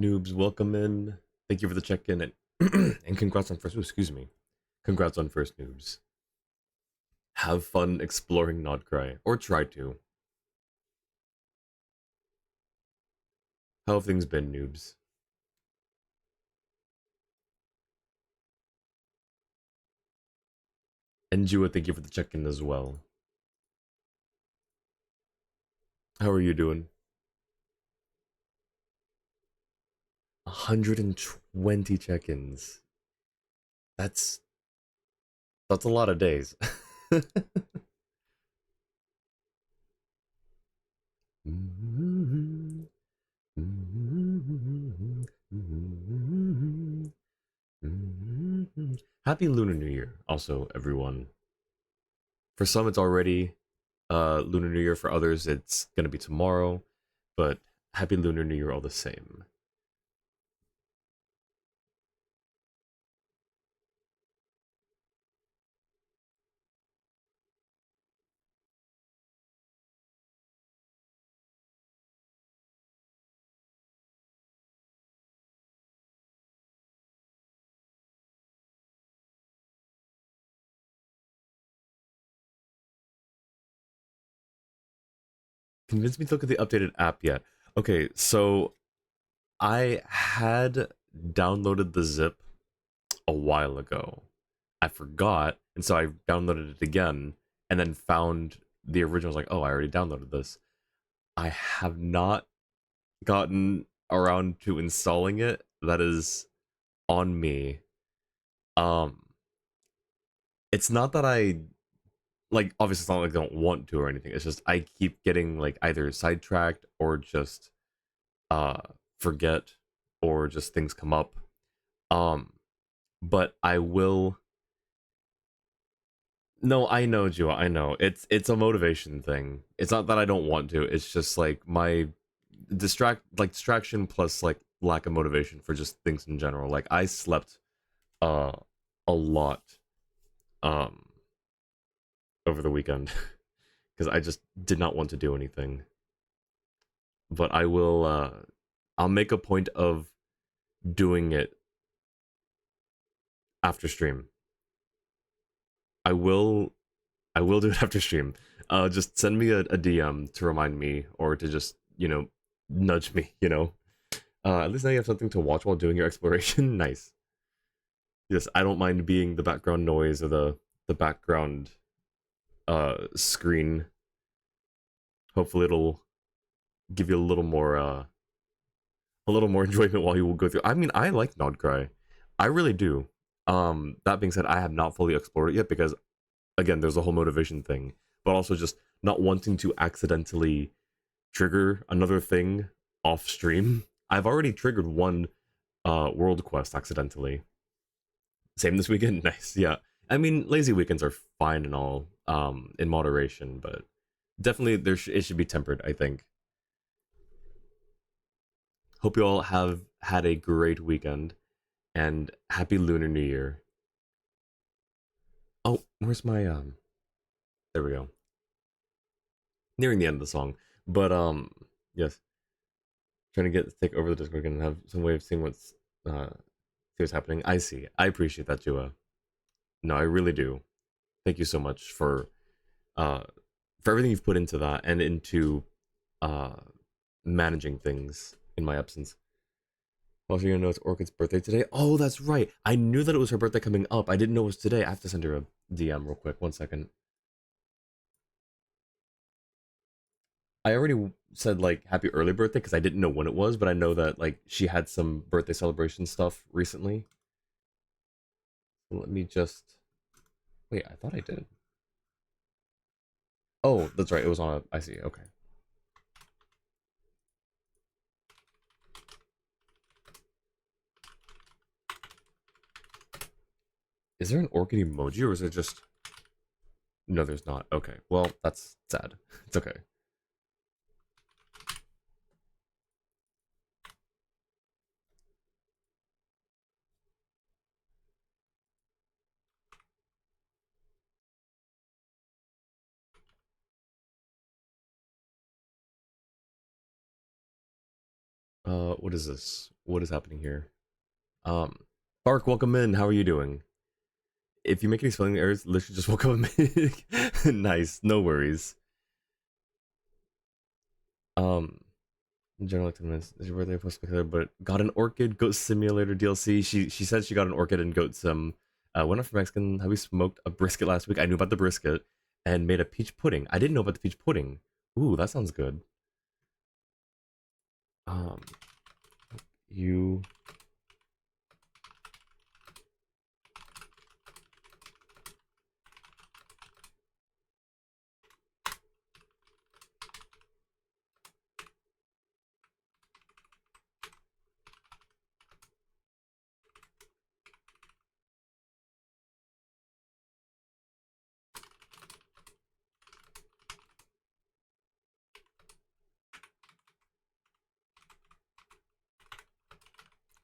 Noobs, welcome in. Thank you for the check-in and and congrats on first. Oh, excuse me. Congrats on first, noobs. Have fun exploring Nodcry, or try to. How have things been, noobs? And Jua, thank you for the check-in as well. How are you doing? 120 check-ins. That's that's a lot of days. Happy Lunar New Year, also, everyone. For some, it's already Lunar New Year. For others, it's gonna be tomorrow. But happy Lunar New Year all the same. Convince me to look at the updated app yet. Okay, so I had downloaded the zip a while ago. I forgot, and so I downloaded it again, and then found the original. I was like, oh, I already downloaded this. I have not gotten around to installing it. That is on me. Um, it's not that I like. Obviously, it's not like I don't want to or anything. It's just I keep getting like either sidetracked or just uh forget or just things come up. Um, but I will. No, I know, Jua. I know. It's a motivation thing. It's not that I don't want to. It's just like my distraction plus like lack of motivation for just things in general. Like I slept uh a lot um over the weekend because I just did not want to do anything. But I will I'll make a point of doing it after stream. I will I will do it after stream. Just send me a DM to remind me or to just, nudge me, at least now you have something to watch while doing your exploration. Nice. Yes, I don't mind being the background noise or the background screen. Hopefully it'll give you a little more enjoyment while you will go through. I mean, I like Nodcry. I really do. That being said, I have not fully explored it yet because again, there's a whole motivation thing, but also just not wanting to accidentally trigger another thing off stream. I've already triggered one world quest accidentally. Same this weekend. Nice. Yeah. I mean, lazy weekends are fine and all, in moderation, but definitely it should be tempered, I think. Hope you all have had a great weekend and happy Lunar New Year. Oh, where's my there we go. Nearing the end of the song. But yes, trying to take over the Discord and have some way of seeing see what's happening. I see. I appreciate that, Jua. No, I really do. Thank you so much uh for everything you've put into that and into uh managing things in my absence. Also, you're gonna know it's Orchid's birthday today. Oh, that's right. I knew that it was her birthday coming up. I didn't know it was today. I have to send her a DM real quick. 1 second. I already said like happy early birthday because I didn't know when it was, but I know that like she had some birthday celebration stuff recently. Let me just wait. I thought I did. Oh, that's right. It was on a. I see. Okay. Is there an orchid emoji or is it just? No, there's not. Okay. Well, that's sad. It's okay. What is this? What is happening here? Um, Bark, welcome in. How are you doing? If you make any spelling errors, literally just welcome in. Nice, no worries. Um, in general, like 10 minutes. Is your birthday post spectacular? But got an orchid goat simulator DLC. She said she got an orchid and goat sim. Went up for Mexican. Have we smoked a brisket last week? I knew about the brisket and made a peach pudding. I didn't know about the peach pudding. Ooh, that sounds good. Um, you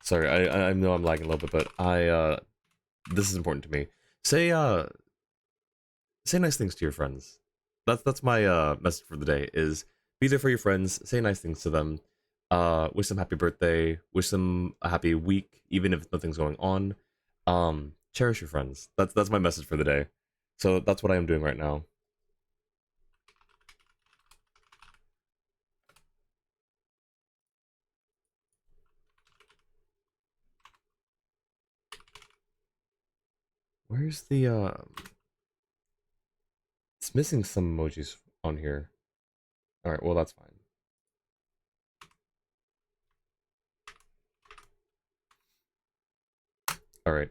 Sorry, I know I'm lagging a little bit, but this is important to me. Say say nice things to your friends. That's my message for the day is be there for your friends, say nice things to them. Wish them happy birthday, wish them a happy week, even if nothing's going on. Cherish your friends. That's my message for the day. So that's what I am doing right now. Where's the it's missing some emojis on here. Alright, well that's fine. Alright.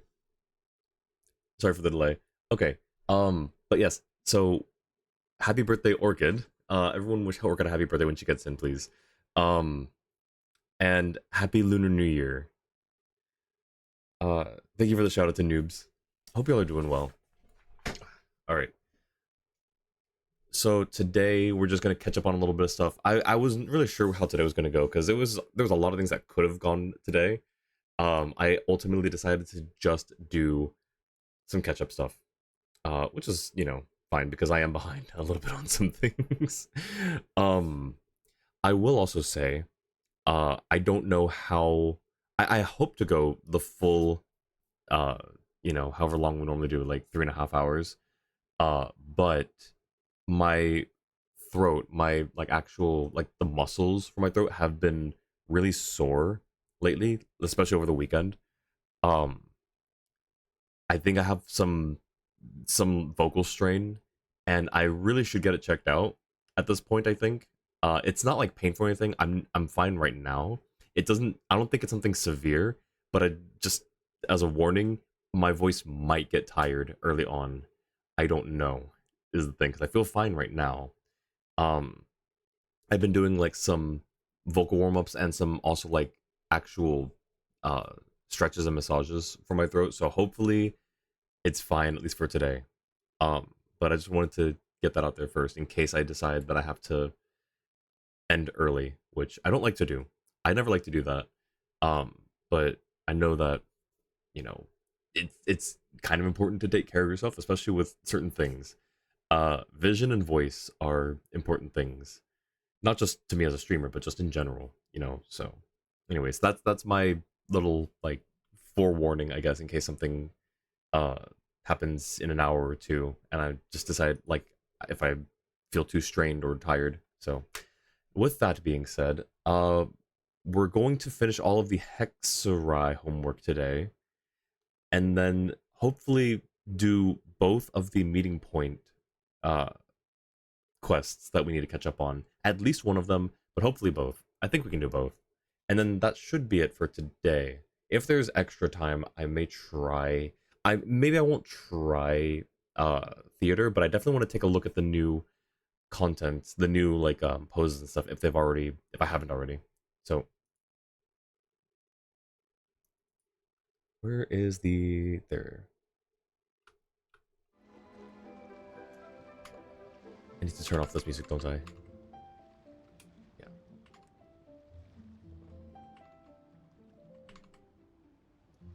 Sorry for the delay. Okay. But yes, so happy birthday, Orchid. Everyone wish Orchid a happy birthday when she gets in, please. Um, and happy Lunar New Year. Uh, Thank you for the shout out to noobs. Hope y'all are doing well. All right. So today we're just gonna catch up on a little bit of stuff. I wasn't really sure how today was gonna go because there was a lot of things that could have gone today. I ultimately decided to just do some catch up stuff. Which is fine because I am behind a little bit on some things. um, I will also say, I don't know how. I hope to go the full, uh, however long we normally do, like 3.5 hours. But my throat, my like actual like the muscles for my throat have been really sore lately, especially over the weekend. Um, I think I have some vocal strain, and I really should get it checked out at this point. I think it's not like painful or anything. I'm fine right now. It doesn't. I don't think it's something severe, but I just as a warning, my voice might get tired early on. I don't know is the thing because I feel fine right now. Um, I've been doing like some vocal warm ups and some also like actual uh stretches and massages for my throat. So hopefully it's fine at least for today. But I just wanted to get that out there first in case I decide that I have to end early, which I don't like to do. I never like to do that. But I know that you know it's kind of important to take care of yourself, especially with certain things. Vision and voice are important things, not just to me as a streamer, but just in general. So, anyways, that's my little like forewarning, I guess, in case something uh happens in an hour or two and I just decide like if I feel too strained or tired. So with that being said, we're going to finish all of the Hexarai homework today and then hopefully do both of the meeting point uh quests that we need to catch up on. At least one of them, but hopefully both. I think we can do both. And then that should be it for today. If there's extra time, I may try. I won't try theater, but I definitely want to take a look at the new content, the new like poses and stuff if I haven't already. So where is the there? I need to turn off this music, don't I? Yeah.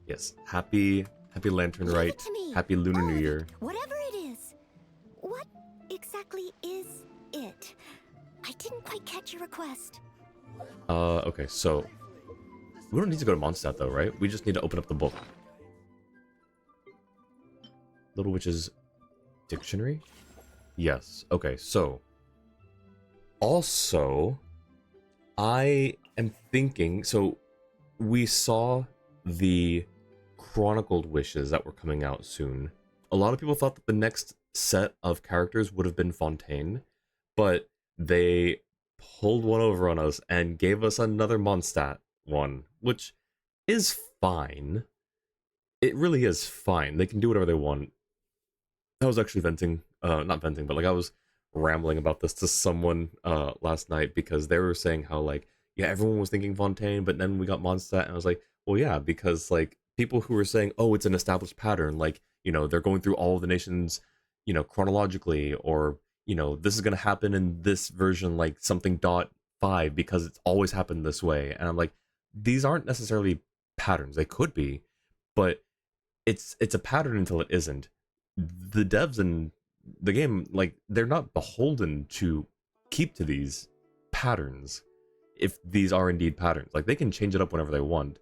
Yes. Happy Lantern Leave it Rite. to me. Happy Lunar New All of Year. it, whatever it is. What exactly is it? I didn't quite catch your request. Okay, so We don't need to go to Mondstadt though, right? We just need to open up the book. Little Witch's Dictionary? Yes. Okay, so... Also, I am thinking... So, we saw the Chronicled Wishes that were coming out soon. A lot of people thought that the next set of characters would have been Fontaine, but they pulled one over on us and gave us another Mondstadt one, which is fine. It really is fine. They can do whatever they want. I was actually venting, not venting, but like I was rambling about this to someone last night because they were saying how like, yeah, everyone was thinking Fontaine, but then we got Mondstadt, and I was like, well, yeah, because like people who were saying, oh, it's an established pattern, like, you know, they're going through all of the nations, you know, chronologically, or, you know, this is going to happen in this version, like something dot 5 because it's always happened this way. And I'm like, these aren't necessarily patterns. They could be, but it's a pattern until it isn't. The devs in the game, like, they're not beholden to keep to these patterns if these are indeed patterns. Like, they can change it up whenever they want.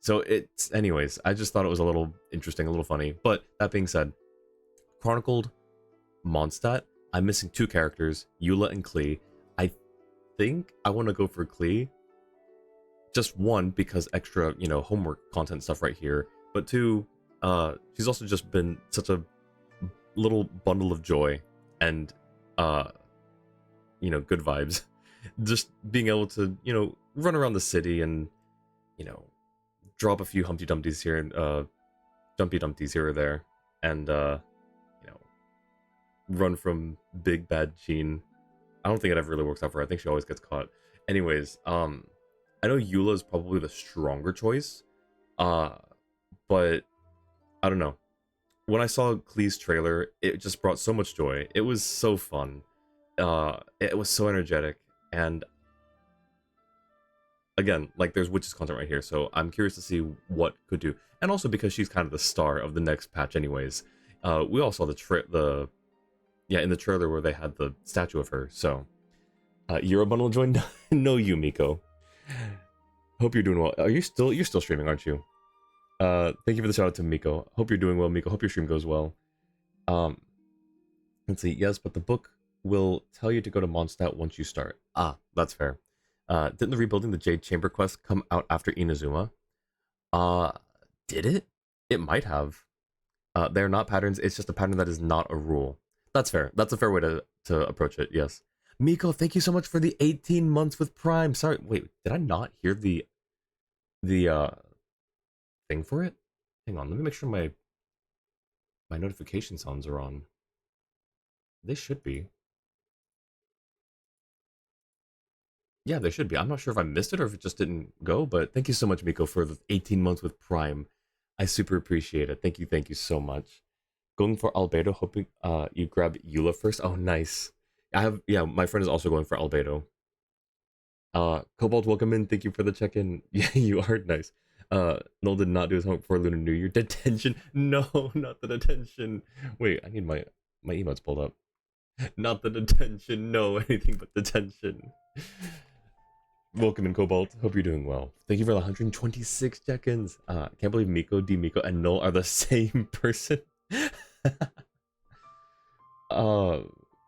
So it's, anyways, I just thought it was a little interesting, a little funny. But that being said, Chronicled Mondstadt, I'm missing 2 characters, Eula and Klee. I think I want to go for Klee. Just 1, because extra, you know, homework content stuff right here. But 2, she's also just been such a little bundle of joy and, you know, good vibes. Just being able to, you know, run around the city and, you know, drop a few Humpty Dumptys here and, Dumpty Dumptys here or there. And, you know, run from Big Bad Jean. I don't think it ever really works out for her. I think she always gets caught. Anyways, I know Eula is probably the stronger choice, but I don't know. When I saw Klee's trailer, it just brought so much joy. It was so fun. It was so energetic, and again, like, there's witches content right here, so I'm curious to see what could do. And also because she's kind of the star of the next patch anyways. We all saw in the trailer where they had the statue of her, so Eurobundle joined. No, Yumiko. Hope you're doing well. You're still streaming, aren't you? Thank you for the shout out to Miko. Hope you're doing well, Miko. Hope your stream goes well. Let's see. Yes, but the book will tell you to go to Mondstadt once you start. Ah, that's fair. Didn't the Rebuilding the Jade Chamber quest come out after Inazuma? Did it? It might have. They're not patterns. It's just a pattern that is not a rule. That's fair. That's a fair way to approach it. Yes. Miko, thank you so much for the 18 months with Prime. Sorry, wait, did I not hear the thing for it? Hang on, let me make sure my notification sounds are on. They should be. Yeah, they should be. I'm not sure if I missed it or if it just didn't go, but thank you so much, Miko, for the 18 months with Prime. I super appreciate it. Thank you so much. Going for Albedo, hoping you grab Eula first. Oh, nice. Yeah, my friend is also going for Albedo. Cobalt, welcome in. Thank you for the check-in. Yeah, you are nice. Noel did not do his homework for Lunar New Year. Detention? No, not the detention. Wait, I need my emotes pulled up. Not the detention. No, anything but detention. Welcome in, Cobalt. Hope you're doing well. Thank you for the 126 check-ins. Can't believe Miko, D Miko, and Noel are the same person.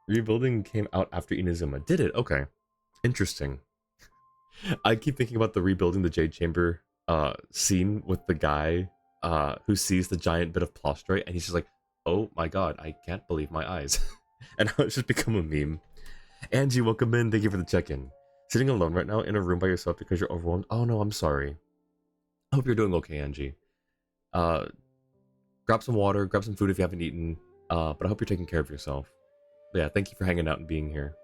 Rebuilding came out after Inazuma. Did it? Okay. Interesting. I keep thinking about the Rebuilding the Jade Chamber scene with the guy who sees the giant bit of prostrate and he's just like, oh my god, I can't believe my eyes. And now it's just become a meme. Angie, welcome in. Thank you for the check-in. Sitting alone right now in a room by yourself because you're overwhelmed? Oh no, I'm sorry. I hope you're doing okay, Angie. Grab some water, grab some food if you haven't eaten, but I hope you're taking care of yourself. But yeah, thank you for hanging out and being here.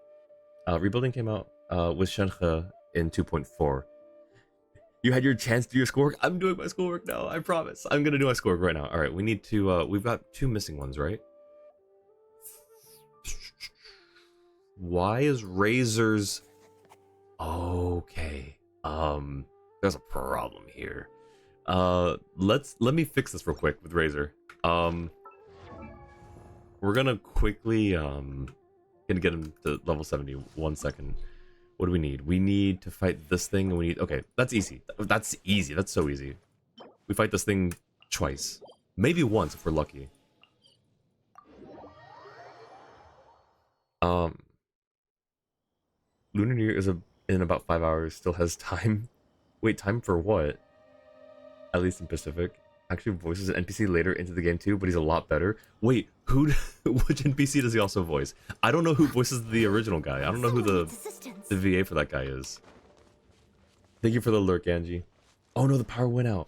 Rebuilding came out with Shenhe in 2.4. You had your chance to do your schoolwork? I'm doing my schoolwork now, I promise. I'm gonna do my schoolwork right now. Alright, we need to, we've got 2 missing ones, right? Why is Razor's... Okay. There's a problem here. Let me fix this real quick with Razor. We're gonna quickly, gonna get him to level 70. 1 second. What do we need? We need to fight this thing, and we need... Okay, that's easy. That's easy. That's so easy. We fight this thing twice. Maybe once if we're lucky. Lunar New Year is in about 5 hours. Still has time. Wait, time for what? At least in Pacific. Actually voices an NPC later into the game too, but he's a lot better. Wait, who? Which NPC does he also voice? I don't know who voices the original guy. I don't know who the VA for that guy is. Thank you for the lurk, Angie. Oh no, the power went out.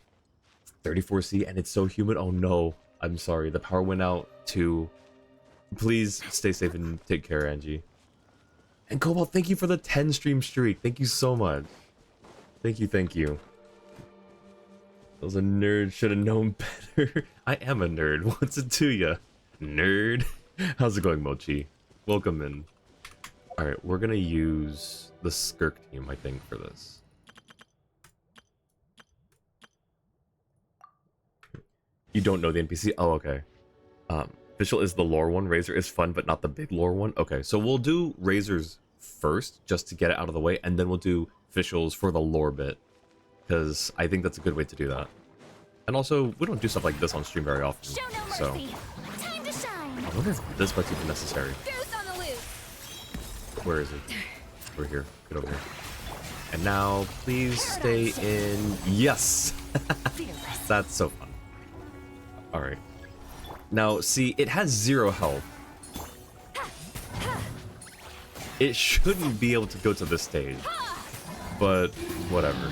34C and it's so humid. Oh no, I'm sorry. The power went out too. Please stay safe and take care, Angie. And Cobalt, thank you for the 10 stream streak. Thank you so much. Thank you, thank you. I was a nerd, should have known better. I am a nerd. What's it to ya? Nerd. How's it going, Mochi? Welcome in. Alright, we're gonna use the Skirk team, I think, for this. You don't know the NPC? Oh, okay. Official is the lore one. Razor is fun, but not the big lore one. Okay, so we'll do Razors first, just to get it out of the way, and then we'll do Officials for the lore bit. Because I think that's a good way to do that. And also, we don't do stuff like this on stream very often. Show no So mercy. Time to shine. I wonder if this part's even necessary. Goose on the loose. Where is it? We're here. Get over here. And now, please stay in. Yes! That's so fun. Alright. Now, see, it has 0 health. It shouldn't be able to go to this stage. But, whatever.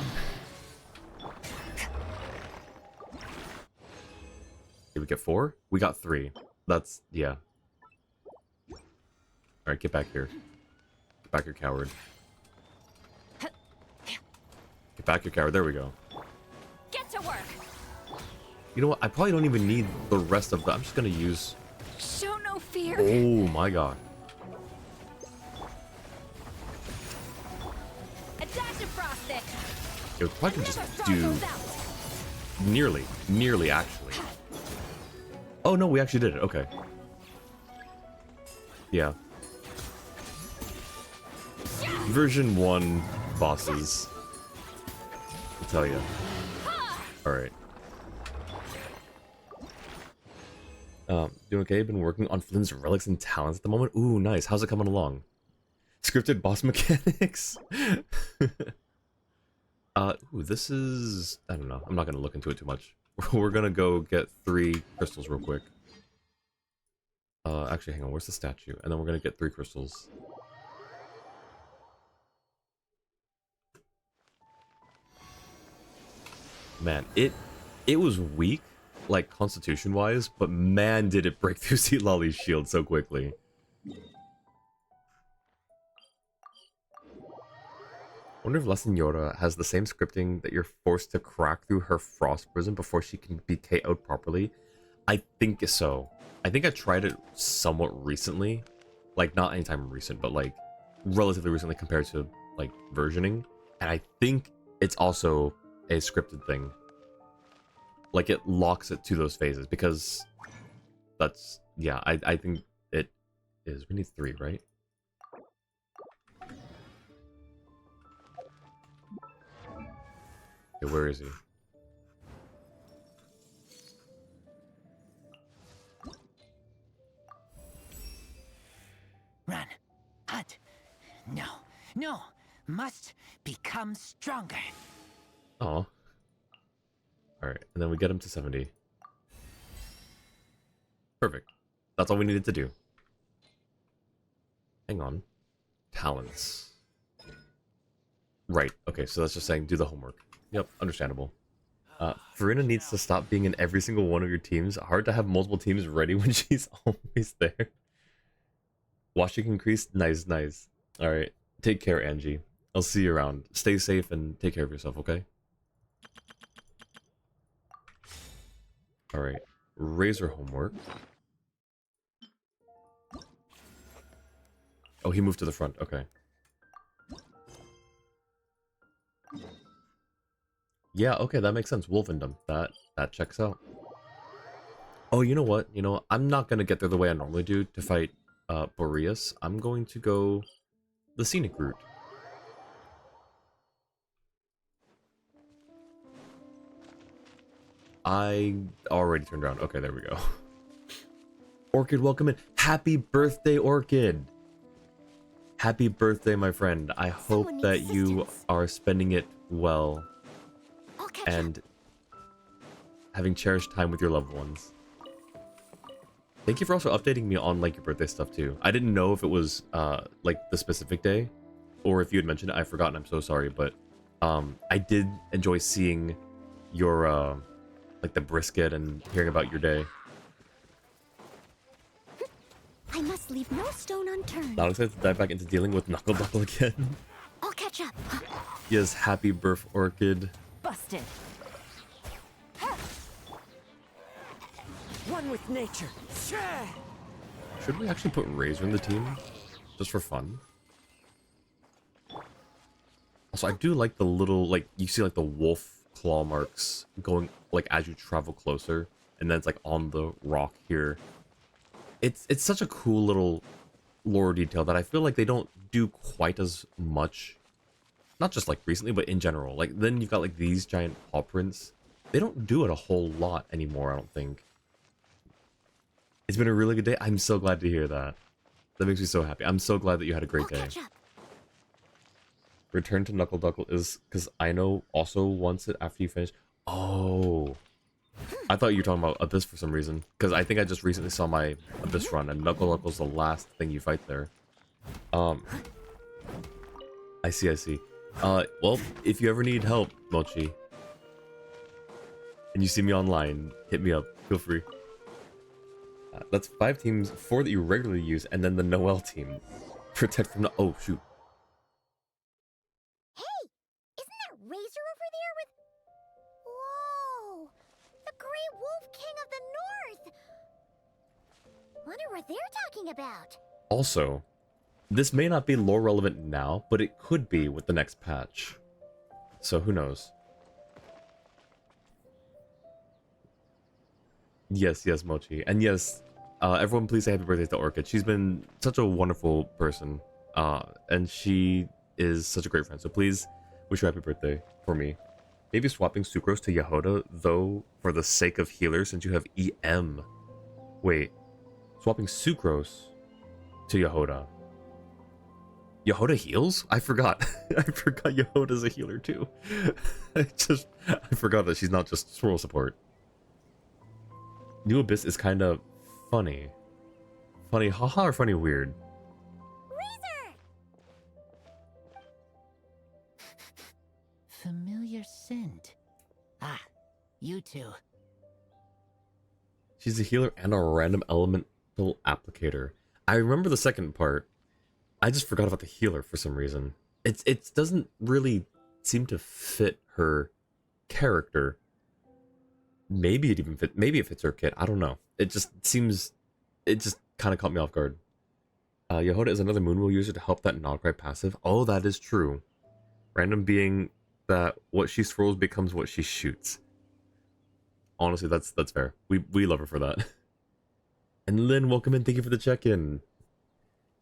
Did we get 4? We got 3. That's, yeah. Alright, get back here. Get back, you coward. Get back, you coward. There we go. Get to work. You know what? I probably don't even need the rest of that. I'm just gonna use... Show no fear. Oh my god. A dash of frosting. It would probably just Never do... throw those out. Nearly, actually. Oh no, we actually did it. Okay. Yeah. Version 1 bosses. I'll tell you. Alright. Doing okay? Been working on Flynn's relics and talents at the moment. Ooh, nice. How's it coming along? Scripted boss mechanics? Ooh, this is... I don't know. I'm not gonna look into it too much. We're gonna go get 3 crystals real quick. Actually, hang on. Where's the statue? And then we're gonna get 3 crystals. Man, it was weak, like constitution-wise, but man, did it break through Sea Lolly's shield so quickly. Wonder if La Senora has the same scripting that you're forced to crack through her frost prison before she can be KO'd properly. I think so. I think I tried it somewhat recently. Like, not anytime recent, but like relatively recently compared to like versioning. And I think it's also a scripted thing. Like, it locks it to those phases because that's, yeah, I think it is. We need 3, right? Okay, where is he? Run. Hunt. No. No. Must become stronger. Oh. Alright, and then we get him to 70. Perfect. That's all we needed to do. Hang on. Talents. Right, okay, so that's just saying do the homework. Yep, understandable. Farina needs to stop being in every single one of your teams. Hard to have multiple teams ready when she's always there. Watching increase? Nice, nice. Alright, take care, Angie. I'll see you around. Stay safe and take care of yourself, okay? Alright, Razor homework. Oh, he moved to the front, okay. Yeah, okay, that makes sense. Wolfendom. That checks out. Oh, you know what? You know, I'm not gonna get there the way I normally do to fight Boreas. I'm going to go the scenic route. I already turned around. Okay, there we go. Orchid, welcome in. Happy birthday, Orchid. Happy birthday, my friend. I hope Someone that needs you assistance. are spending it well I'll catch and up. having cherished time with your loved ones. Thank you for also updating me on like your birthday stuff too. I didn't know if it was like the specific day or if you had mentioned it. I've forgotten. I'm so sorry, but I did enjoy seeing your like the brisket and hearing about your day. I must leave no stone unturned. Now excited to dive back into dealing with Knuckle Duckle again. I'll catch up. Yes, happy birth, Orchid. Busted. One with nature. Should we actually put Razor in the team? Just for fun? Also, I do like the little, like, you see like the wolf claw marks going, like, as you travel closer. And then it's like on the rock here. It's such a cool little lore detail that I feel like they don't do quite as much. Not just like recently, but in general. Like, then you've got like these giant paw prints. They don't do it a whole lot anymore, I don't think. It's been a really good day. I'm so glad to hear that. That makes me so happy. I'm so glad that you had a great I'll day. catch up. Return to Knuckle Duckle is because I know also wants it after you finish. Oh. I thought you were talking about Abyss for some reason. Because I think I just recently saw my Abyss run and Knuckle Duckle's the last thing you fight there. I see, I see. Well, if you ever need help, Mochi, and you see me online, hit me up. Feel free. That's 5 teams, 4 that you regularly use, and then the Noel team. Protect from the... Oh, shoot. Hey, isn't that Razor over there with... Whoa! The Great Wolf King of the North! Wonder what they're talking about. Also, this may not be lore relevant now, but it could be with the next patch. So who knows? Yes, yes, Mochi. And yes, everyone please say happy birthday to Orchid. She's been such a wonderful person. And she is such a great friend. So please wish her happy birthday for me. Maybe swapping Sucrose to Yehoda, though, for the sake of healer, since you have EM. Wait. Swapping Sucrose to Yehoda. Yehoda heals? I forgot. I forgot Yehoda's a healer too. I forgot that she's not just swirl support. New Abyss is kind of funny. Funny haha or funny weird? Razor! Familiar scent. Ah, you two. She's a healer and a random elemental applicator. I remember the second part. I just forgot about the healer for some reason. It doesn't really seem to fit her character. Maybe it even maybe it fits her kit. I don't know. It just kind of caught me off guard. Yehoda is another Moonwheel user to help that Nograi passive. Oh, that is true. Random being that what she swirls becomes what she shoots. Honestly, that's fair. We love her for that. And Lynn, welcome in. Thank you for the check-in.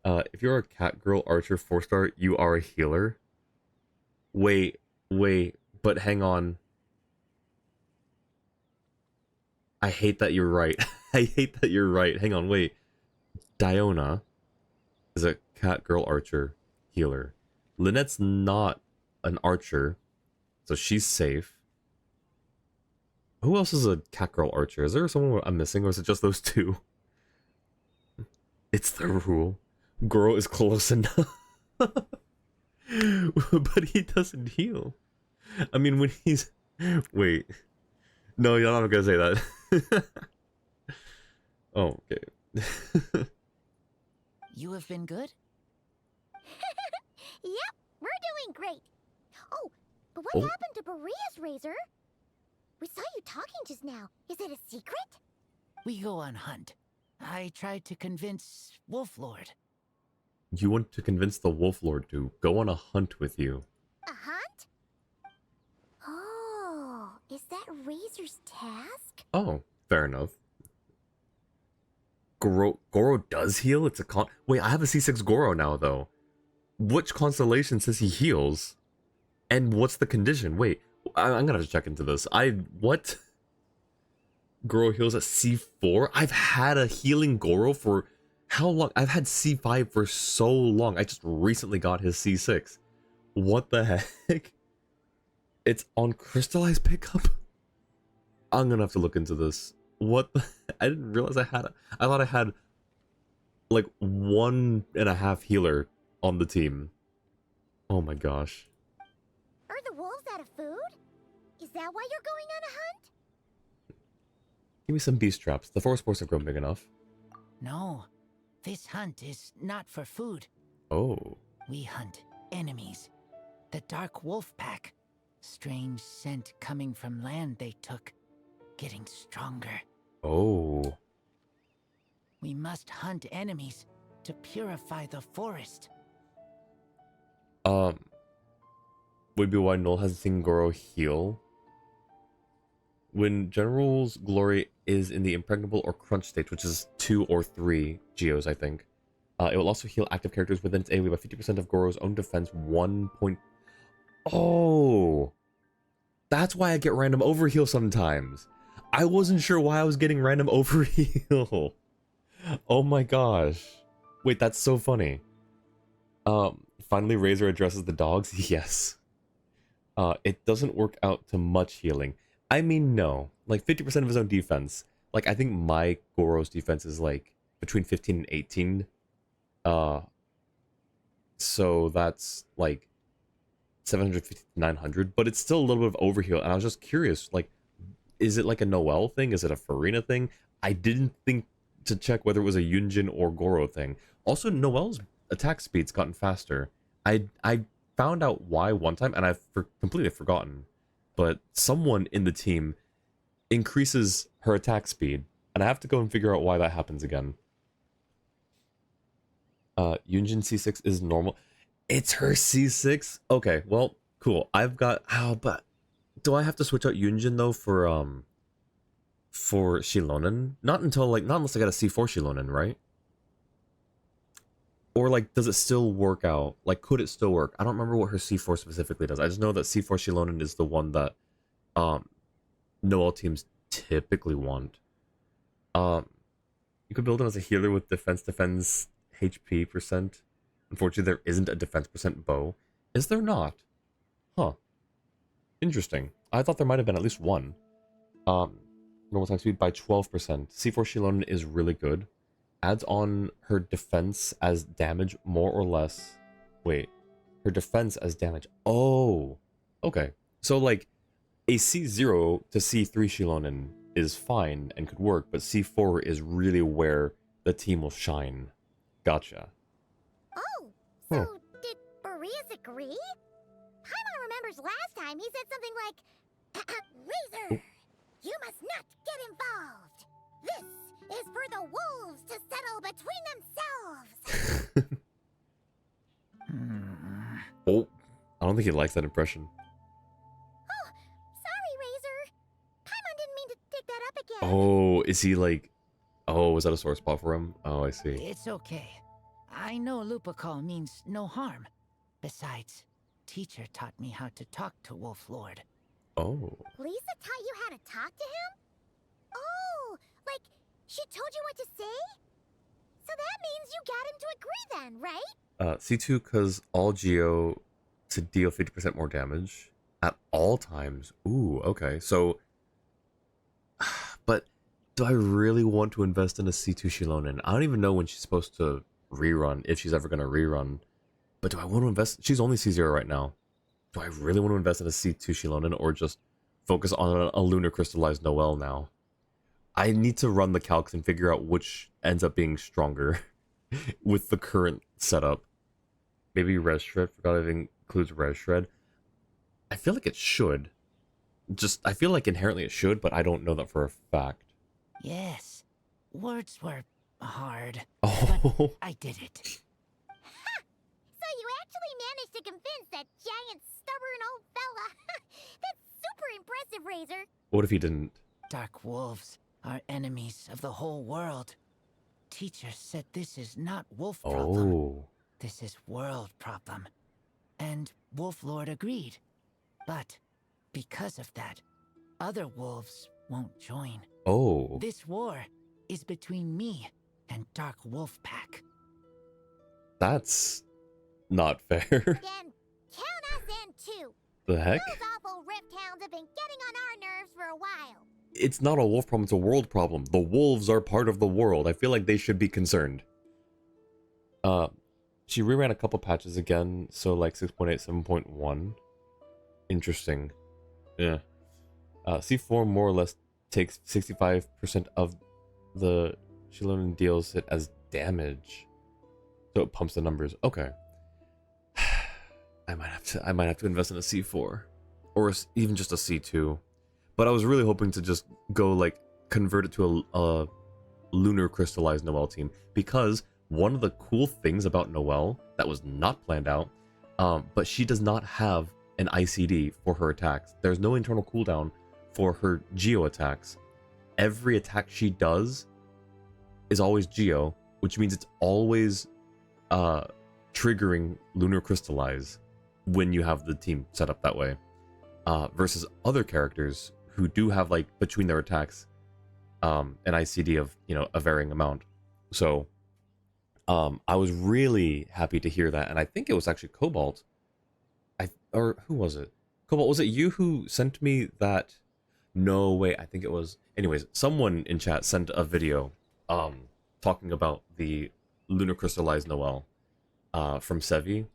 If you're a cat girl archer 4-star, you are a healer. Wait, but hang on. I hate that you're right. I hate that you're right. Hang on, wait. Diona is a cat girl archer healer. Lynette's not an archer, so she's safe. Who else is a cat girl archer? Is there someone I'm missing, or is it just those two? It's the rule. Goro is close enough. But he doesn't heal. I mean, when he's... Wait. No, you're not gonna say that. Oh, okay. You have been good? Yep, we're doing great. Oh, but what Oh. happened to Berea's Razor? We saw you talking just now. Is it a secret? We go on hunt. I tried to convince Wolf Lord. You want to convince the Wolf Lord to go on a hunt with you. A hunt? Oh, is that Razor's task? Oh, fair enough. Goro does heal? It's a Wait, I have a C6 Goro now, though. Which constellation says he heals? And what's the condition? Wait, I'm gonna have to check into this. What? Goro heals at C4? I've had a healing Goro for how long? I've had C5 for so long. I just recently got his C6. What the heck? It's on crystallized pickup? I'm gonna have to look into this. What the I didn't realize I had I thought I had like 1.5 healer on the team. Oh my gosh. Are the wolves out of food? Is that why you're going on a hunt? Give me some beast traps. The forest spores have grown big enough. No, this hunt is not for food. Oh. We hunt enemies. The Dark Wolf Pack. Strange scent coming from land they took. Getting stronger. Oh. We must hunt enemies to purify the forest. Would be why Null hasn't seen Goro heal. When General's Glory is in the Impregnable or Crunch stage, which is 2 or 3 Geos, I think, it will also heal active characters within its AoE by 50% of Goro's own defense 1 point... Oh! That's why I get random overheal sometimes. I wasn't sure why I was getting random overheal. Oh my gosh. Wait, that's so funny. Finally Razor addresses the dogs? Yes. It doesn't work out to much healing. I mean, no. Like, 50% of his own defense. Like, I think my Goro's defense is, like, between 15 and 18. So that's, like, 750 to 900. But it's still a little bit of overheal. And I was just curious, like, is it like a Noelle thing? Is it a Farina thing? I didn't think to check whether it was a Yunjin or Goro thing. Also, Noelle's attack speed's gotten faster. I found out why one time, and I've completely forgotten. But someone in the team increases her attack speed, and I have to go and figure out why that happens again. Yunjin C6 is normal. It's her C6? Okay, well, cool. I've got... Oh, but... Do I have to switch out Yunjin, though, for Shilonen? Not until, like... Not unless I got a C4 Shilonen, right? Or, like, does it still work out? Like, could it still work? I don't remember what her C4 specifically does. I just know that C4 Shilonen is the one that, Noelle teams typically want. You could build him as a healer with defense HP percent. Unfortunately, there isn't a defense percent bow. Is there not? Huh. Interesting. I thought there might have been at least one. Normal attack speed by 12%. C4 Shilonen is really good. Adds on her defense as damage, more or less. Wait. Her defense as damage. Oh. Okay. So, like, a C0 to C3 Shilonen is fine and could work, but C4 is really where the team will shine. Gotcha. Oh, so did Boreas agree? Paimon remembers last time he said something like, Razor, you must not get involved. This is for the wolves to settle between themselves. Oh, I don't think he likes that impression. Oh, sorry, Razor. Paimon didn't mean to dig that up again. Oh, is he like... Oh, was that a sore spot for him? Oh, I see. It's okay. I know Lupical means no harm. Besides, teacher taught me how to talk to Wolf Lord. Oh. Lisa taught you how to talk to him? Oh, like she told you what to say? So that means you got him to agree then, right? C2 cause all Geo to deal 50% more damage at all times. Ooh, okay. So, but do I really want to invest in a C2 Shilonen? I don't even know when she's supposed to rerun, if she's ever going to rerun. But do I want to invest? She's only C0 right now. Do I really want to invest in a C2 Shilonen or just focus on a Lunar Crystallized Noelle now? I need to run the calcs and figure out which ends up being stronger with the current setup. Maybe Res Shred. Forgot it includes Res Shred. I feel like it should. I feel like inherently it should, but I don't know that for a fact. Yes, words were hard, Oh. but I did it. Ha! So you actually managed to convince that giant, stubborn old fella. That's super impressive, Razor. What if he didn't? Dark wolves are enemies of the whole world. Teacher said this is not wolf problem. Oh. This is world problem. And Wolf Lord agreed. But because of that, other wolves won't join. Oh, This war is between me and Dark Wolf Pack. that's not fair. Then count us in too. The heck? Those awful Rift Hounds have been getting on our nerves for a while. It's not a wolf problem, it's a world problem. The wolves are part of the world. I feel like they should be concerned. She reran a couple patches again, so like 6.8, 7.1. Interesting. Yeah. C4 more or less takes 65% of the Shilonen deals it as damage. So it pumps the numbers. Okay. I might have to invest in a C4. Or even just a C2. But I was really hoping to just go like convert it to a Lunar crystallized Noelle team, because one of the cool things about Noelle that was not planned out, but she does not have an ICD for her attacks. There's no internal cooldown for her Geo attacks. Every attack she does is always Geo, which means it's always triggering Lunar Crystallize when you have the team set up that way. Versus other characters who do have, like, between their attacks, an ICD of, you know, a varying amount. So, I was really happy to hear that, and I think it was actually Cobalt. Or who was it? Cobalt, was it you who sent me that? No, wait, I think it was... Anyways, someone in chat sent a video, talking about the Lunar Crystallized Noelle, from Sevi,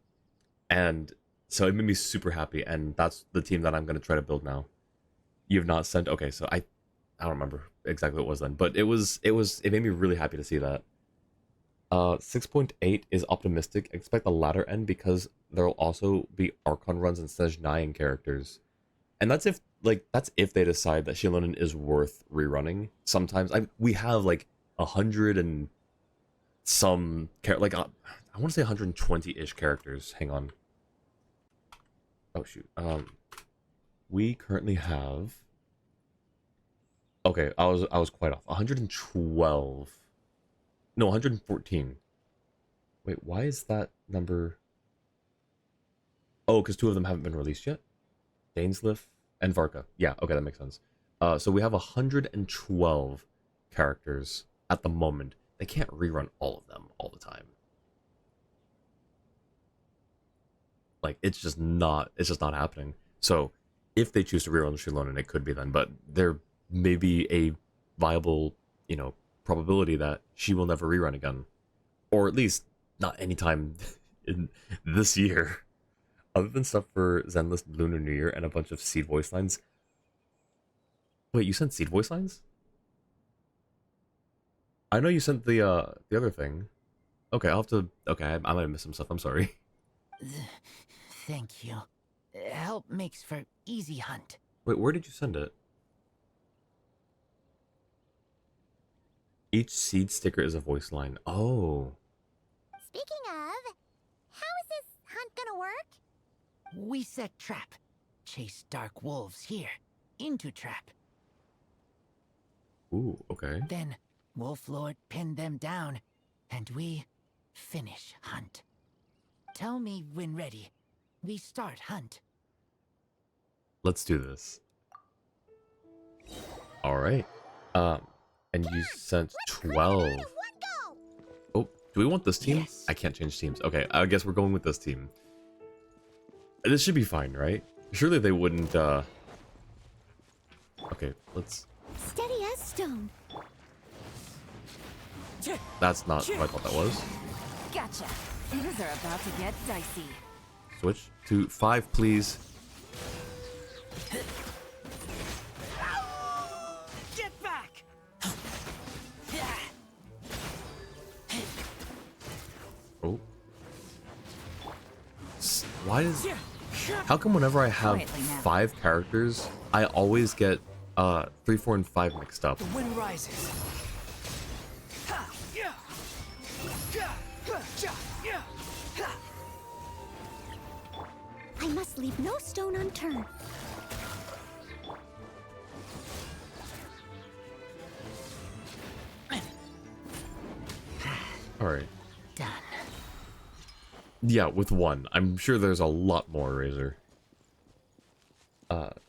and so it made me super happy, and that's the team that I'm going to try to build now. You have not sent... Okay, so I don't remember exactly what it was then, but it made me really happy to see that. 6.8 is optimistic. Expect the latter end because there'll also be Archon runs instead of Nyan characters. And that's if they decide that Shilonen is worth rerunning. Sometimes we have like 100 and some I want to say 120-ish characters. Hang on. Oh shoot. We currently have... Okay, I was quite off. 112. No, 114. Wait, why is that number... Oh, because 2 of them haven't been released yet? Dainsliff and Varka. Yeah, okay, that makes sense. So we have 112 characters at the moment. They can't rerun all of them all the time. Like, it's just not happening. So, if they choose to rerun Shilonen, it could be then, but there may be a viable, you know, probability that she will never rerun again. Or at least not anytime in this year. Other than stuff for Zenless Lunar New Year and a bunch of seed voice lines. Wait, you sent seed voice lines? I know you sent the other thing. Okay, I'll have to... Okay, I might have missed some stuff, I'm sorry. Thank you. Help makes for easy hunt. Wait, where did you send it? Each seed sticker is a voice line. Oh. Speaking of, how is this hunt gonna work? We set trap. Chase dark wolves here. Into trap. Ooh, okay. Then Wolf Lord pinned them down, and we finish hunt. Tell me when ready. We start hunt. Let's do this. Alright. And you sent 12. Oh, do we want this team? Yes. I can't change teams. Okay, I guess we're going with this team. This should be fine, right? Surely they wouldn't, Okay, let's... Steady as stone. That's not what I thought that was. Gotcha. Things are about to get dicey. Switch to 5, please. Get back! Oh. Why is... How come whenever I have Quietly now. 5 characters, I always get 3, 4, and 5 mixed up? The wind rises. I must leave no stone unturned. Alright. Done. Yeah, with 1. I'm sure there's a lot more, Razor.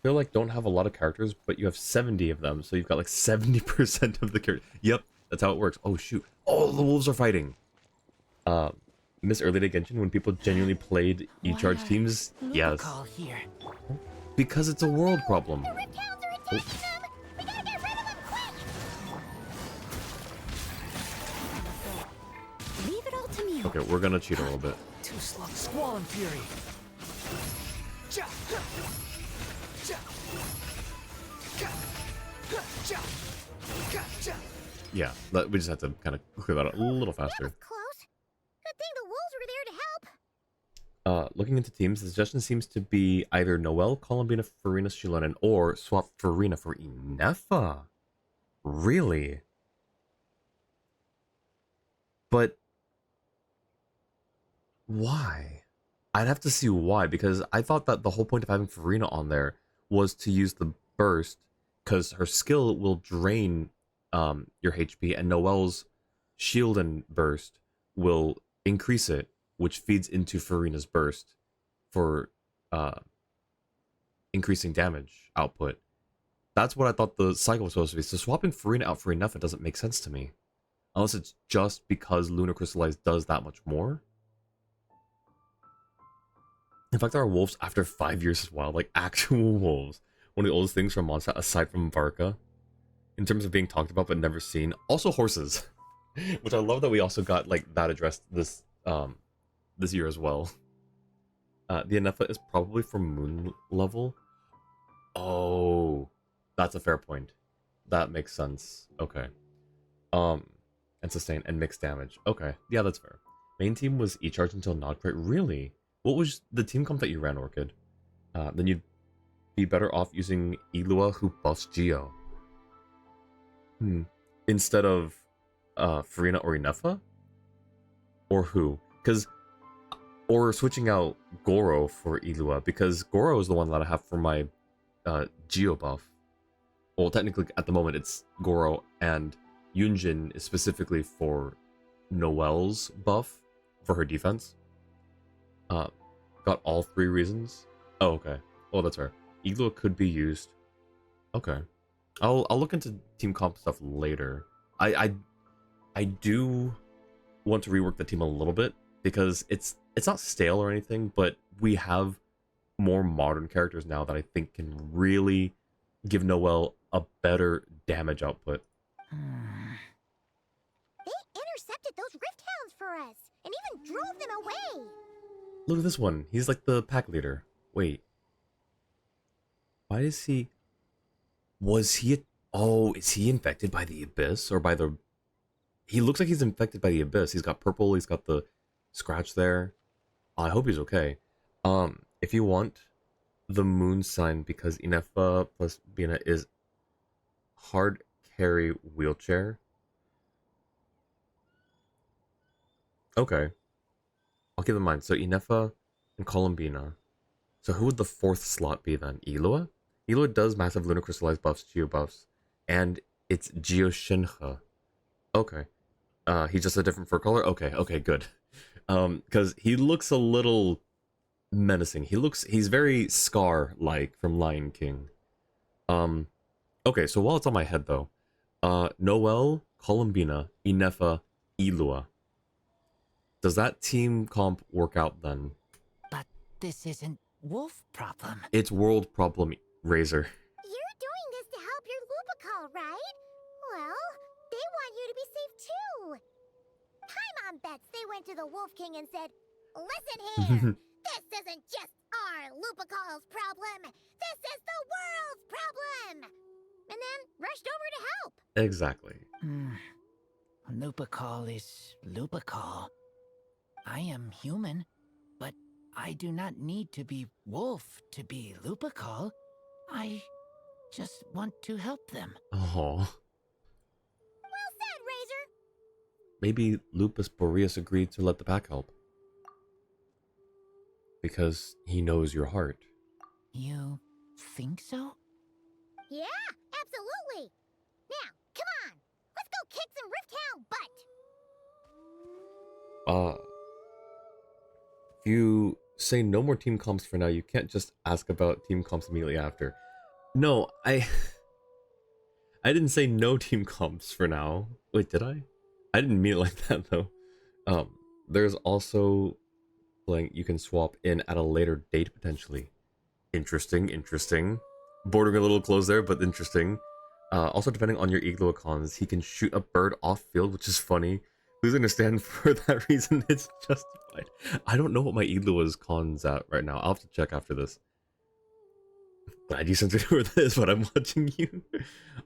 feel like don't have a lot of characters, but you have 70 of them, so you've got like 70% of the characters. Yep, that's how it works. Oh shoot! Oh, the wolves are fighting. Uh, Miss Early Day Genshin when people genuinely played Why E-Charge are teams. Yes, Lupacol here? because it's a world problem. The Rift Hounds are attacking them! We gotta get rid of them quick! Leave it all to me. Okay, we're gonna cheat a little bit. Too slow. Squall and Fury. Ja. Ja. Ka. Ja. Ka. Ja. Yeah, we just have to kind of clear that out a little That faster. was close. Good thing the wolves were there to help. Looking into teams, the suggestion seems to be either Noelle, Columbina, Farina, Shilonen, or swap Farina for Inefa. Really? But why? I'd have to see why, because I thought that the whole point of having Farina on there was to use the burst, because her skill will drain your HP, and Noelle's shield and burst will increase it, which feeds into Farina's burst for uh, increasing damage output. That's what I thought the cycle was supposed to be. So swapping Farina out for Inefa doesn't make sense to me. Unless it's just because Lunar Crystallize does that much more. In fact, there are wolves after 5 years as well. Like actual wolves. One of the oldest things from Mondstadt, aside from Varka. In terms of being talked about but never seen. Also horses. Which I love that we also got like that addressed this this year as well. The Inefa is probably from moon level. Oh, that's a fair point. That makes sense. Okay. And sustain and mixed damage. Okay, yeah, that's fair. Main team was E-Charge until not quite. Really? What was the team comp that you ran, Orchid? Then you'd be better off using Ilua who buffs Geo. Instead of Farina or Inefa? Or who? Or switching out Goro for Ilua, because Goro is the one that I have for my Geo buff. Well, technically, at the moment, it's Goro, and Yunjin is specifically for Noelle's buff for her defense. Got all 3 reasons. Oh, okay. Oh, that's fair. Ilua could be used. Okay. I'll look into team comp stuff later. I do want to rework the team a little bit, because it's not stale or anything, but we have more modern characters now that I think can really give Noelle a better damage output. They intercepted those Rift Hounds for us, and even drove them away. Look at this one. He's like the pack leader. Wait. Why is he... Was he... Oh, is he infected by the Abyss? Or by the... He looks like he's infected by the Abyss. He's got purple. He's got the scratch there. I hope he's okay. If you want the moon sign, because Inefa plus Bina is hard carry wheelchair. Okay. I'll keep in mind. So Inefa and Columbina. So who would the 4th slot be then? Ilua? Ilua does massive Lunar Crystallized buffs, Geo buffs, and it's Geo Shinha. Okay. He's just a different fur color? Okay, good. Because he looks a little menacing. He's very Scar-like from Lion King. Okay, so while it's on my head though, Noelle, Columbina, Inefa, Ilua. Does that team comp work out then? But this isn't wolf problem. It's world problem, Razor. You're doing this to help your Lupical, right? Well, they want you to be safe too. Paimon bets they went to the Wolf King and said, "Listen here, this isn't just our Lupical's problem. This is the world's problem." And then rushed over to help. Exactly. Lupacol is Lupacol. I am human, but I do not need to be wolf to be Lupacol. I just want to help them. Oh. Well said, Razor. Maybe Lupus Boreas agreed to let the pack help. Because he knows your heart. You think so? Yeah, absolutely. Now, come on. Let's go kick some Rift Hound butt. Few say no more team comps for now. You can't just ask about team comps immediately after. No, I didn't say no team comps for now. Wait, did I? I didn't mean it like that though. There's also like you can swap in at a later date potentially. Interesting, interesting. Bordering a little close there, but interesting. Also, depending on your Igloo cons, he can shoot a bird off field, which is funny. Please understand for that reason it's justified. I don't know what my Igloo's cons at right now. I'll have to check after this. Glad you censored who this, but I'm watching you.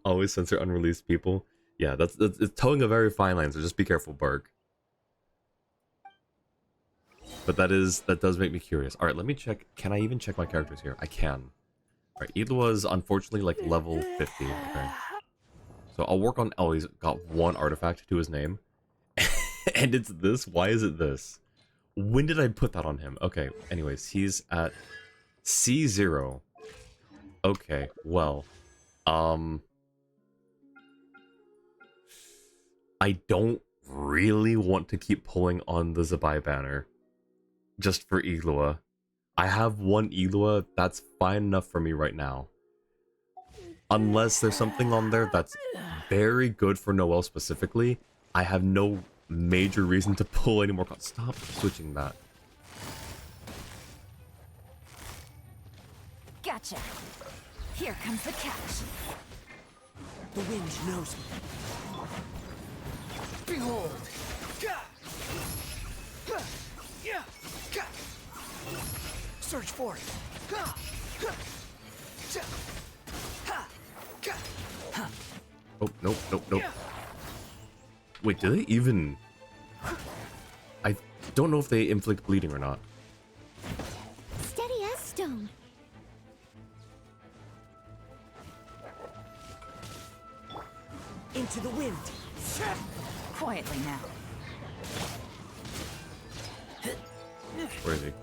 Always censor unreleased people. Yeah, that's it's towing a very fine line, so just be careful, Bark. But that does make me curious. Alright, let me check. Can I even check my characters here? I can. Alright, Igloo is unfortunately like level 50. Okay. So I'll work on... Oh, he's got one artifact to his name. And it's this? Why is it this? When did I put that on him? Okay, anyways, he's at C0. Okay, well. I don't really want to keep pulling on the Zabai banner. Just for Igloo. I have one Igloo, that's fine enough for me right now. Unless there's something on there that's very good for Noelle specifically, I have no major reason to pull any more. Stop switching that. Gotcha. Here comes the catch. The wind knows me. Behold! Search for it. Oh, nope, nope, nope. Wait, do they even... I don't know if they inflict bleeding or not. Steady as stone. Into the wind. Quietly now. Where is he?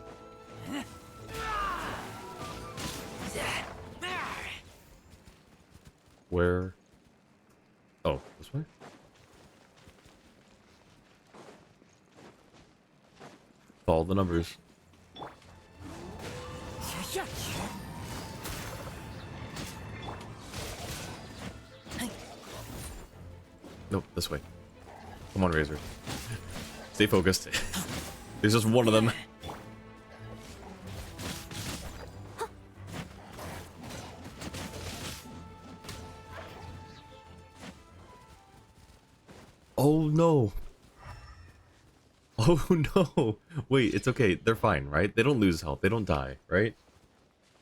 Where? Oh, this way? Follow the numbers. Nope, this way. Come on, Razor. Stay focused. There's just one of them. Oh no. Oh no. Wait, it's okay. They're fine, right? They don't lose health. They don't die, right?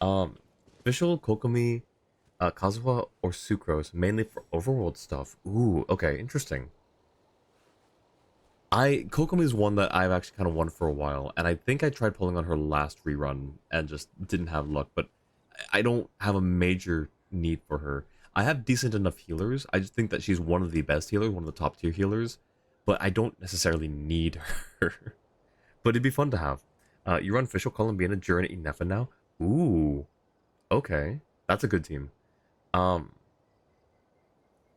Official Kokomi, Kazuha, or Sucrose, mainly for overworld stuff. Ooh, okay, interesting. Kokomi is one that I've actually kind of won for a while, and I think I tried pulling on her last rerun and just didn't have luck, but I don't have a major need for her. I have decent enough healers. I just think that she's one of the best healers, one of the top tier healers, but I don't necessarily need her. But it'd be fun to have. You run official Columbiana, Jurin, Inefa now? Ooh. Okay. That's a good team.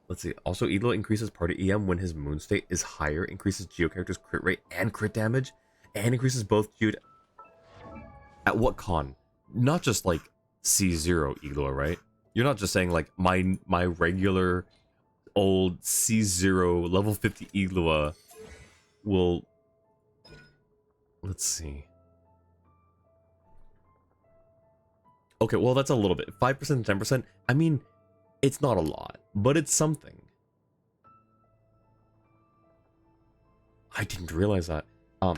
Let's see. Also, Igloo increases party EM when his moon state is higher, increases Geo character's crit rate and crit damage, and increases both Geo... At what con? Not just like C0 Igloo, right? You're not just saying like my regular old C0 level 50 Igloo will... Let's see. Okay, well that's a little bit. 5%, 10%. I mean, it's not a lot, but it's something. I didn't realize that.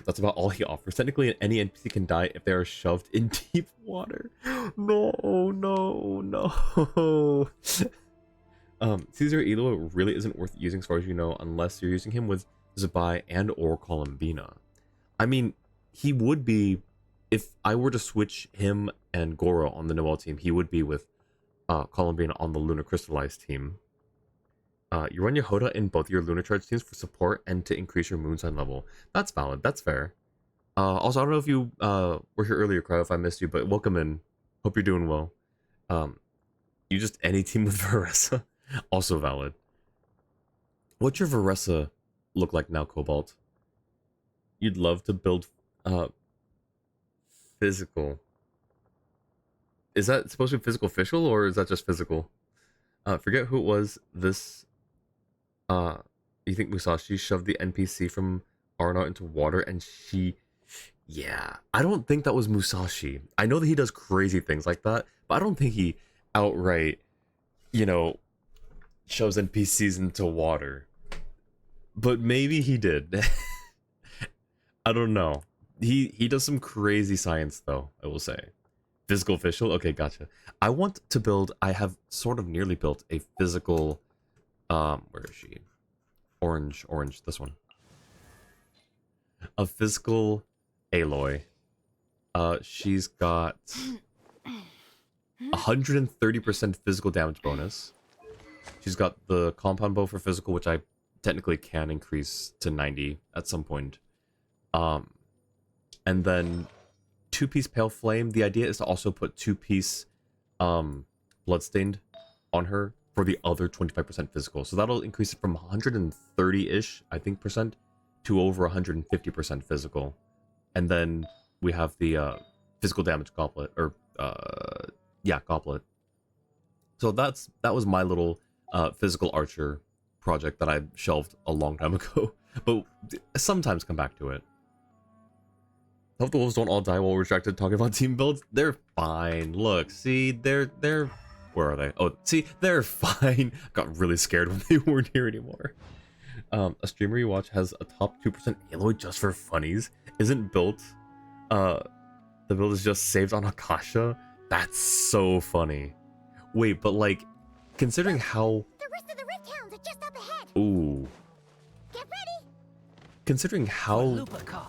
That's about all he offers. Technically, any NPC can die if they are shoved in deep water. No, no, no. Caesar Elo really isn't worth using as far as you know, unless you're using him with Zabai and or Columbina. I mean, he would be, if I were to switch him and Goro on the Noelle team, he would be with Columbina on the Lunar Crystallized team. You run your Hoda in both your Lunar Charge teams for support and to increase your Moonsign level. That's valid. That's fair. Also, I don't know if you were here earlier, Cryo, if I missed you, but welcome in. Hope you're doing well. You just any team with Varessa. Also valid. What's your Varessa look like now, Cobalt? You'd love to build... physical. Is that supposed to be physical official or is that just physical? Forget who it was. This uh you think Musashi shoved the NPC from Arnott into water and she yeah. I don't think that was Musashi. I know that he does crazy things like that, but I don't think he outright, you know, shoves NPCs into water. But maybe he did. I don't know. He does some crazy science though, I will say. Physical official? Okay, gotcha. I want to build I have sort of nearly built a physical where is she? Orange, this one. A physical Aloy. She's got 130% physical damage bonus. She's got the compound bow for physical, which I technically can increase to 90 at some point. And then 2-piece Pale Flame. The idea is to also put 2-piece Bloodstained on her for the other 25% physical. So that'll increase it from 130-ish, I think, percent to over 150% physical. And then we have the physical damage goblet, or yeah, goblet. So that was my little physical archer project that I shelved a long time ago, but sometimes come back to it. Hope the wolves don't all die while we're distracted talking about team builds. They're fine. Look, see, they're where are they? Oh, see, they're fine. Got really scared when they weren't here anymore. A streamer you watch has a top 2% Aloy just for funnies. Isn't built. The build is just saved on Akasha. That's so funny. Wait, but like, considering how. The rest of the Rift Hounds are just up ahead. Ooh. Get ready. Considering how Lupical.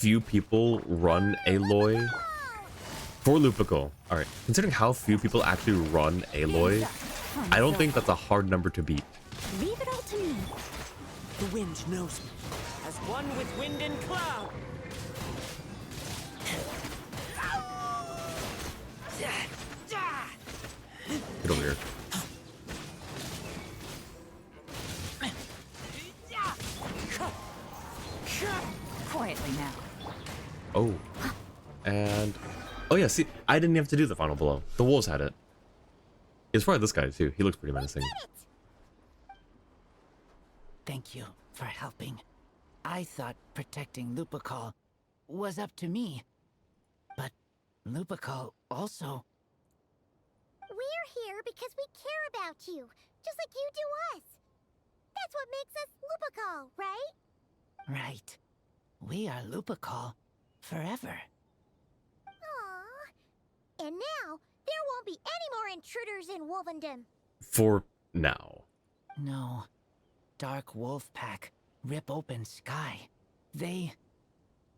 few people run Aloy. For Lupical. Alright. Considering how few people actually run Aloy, I don't think that's a hard number to beat. Leave it all to me. The wind knows me. As one with wind and cloud. Get over here. Quietly now. Oh. And... oh yeah, see, I didn't have to do the final blow. The wolves had it. It's probably this guy too. He looks pretty menacing. Thank you for helping. I thought protecting Lupical was up to me. But Lupical also... We're here because we care about you, just like you do us. That's what makes us Lupical, right? Right. We are Lupical forever. Aww. And now, there won't be any more intruders in Wolvendom. For now. No. Dark Wolf Pack, rip open sky. They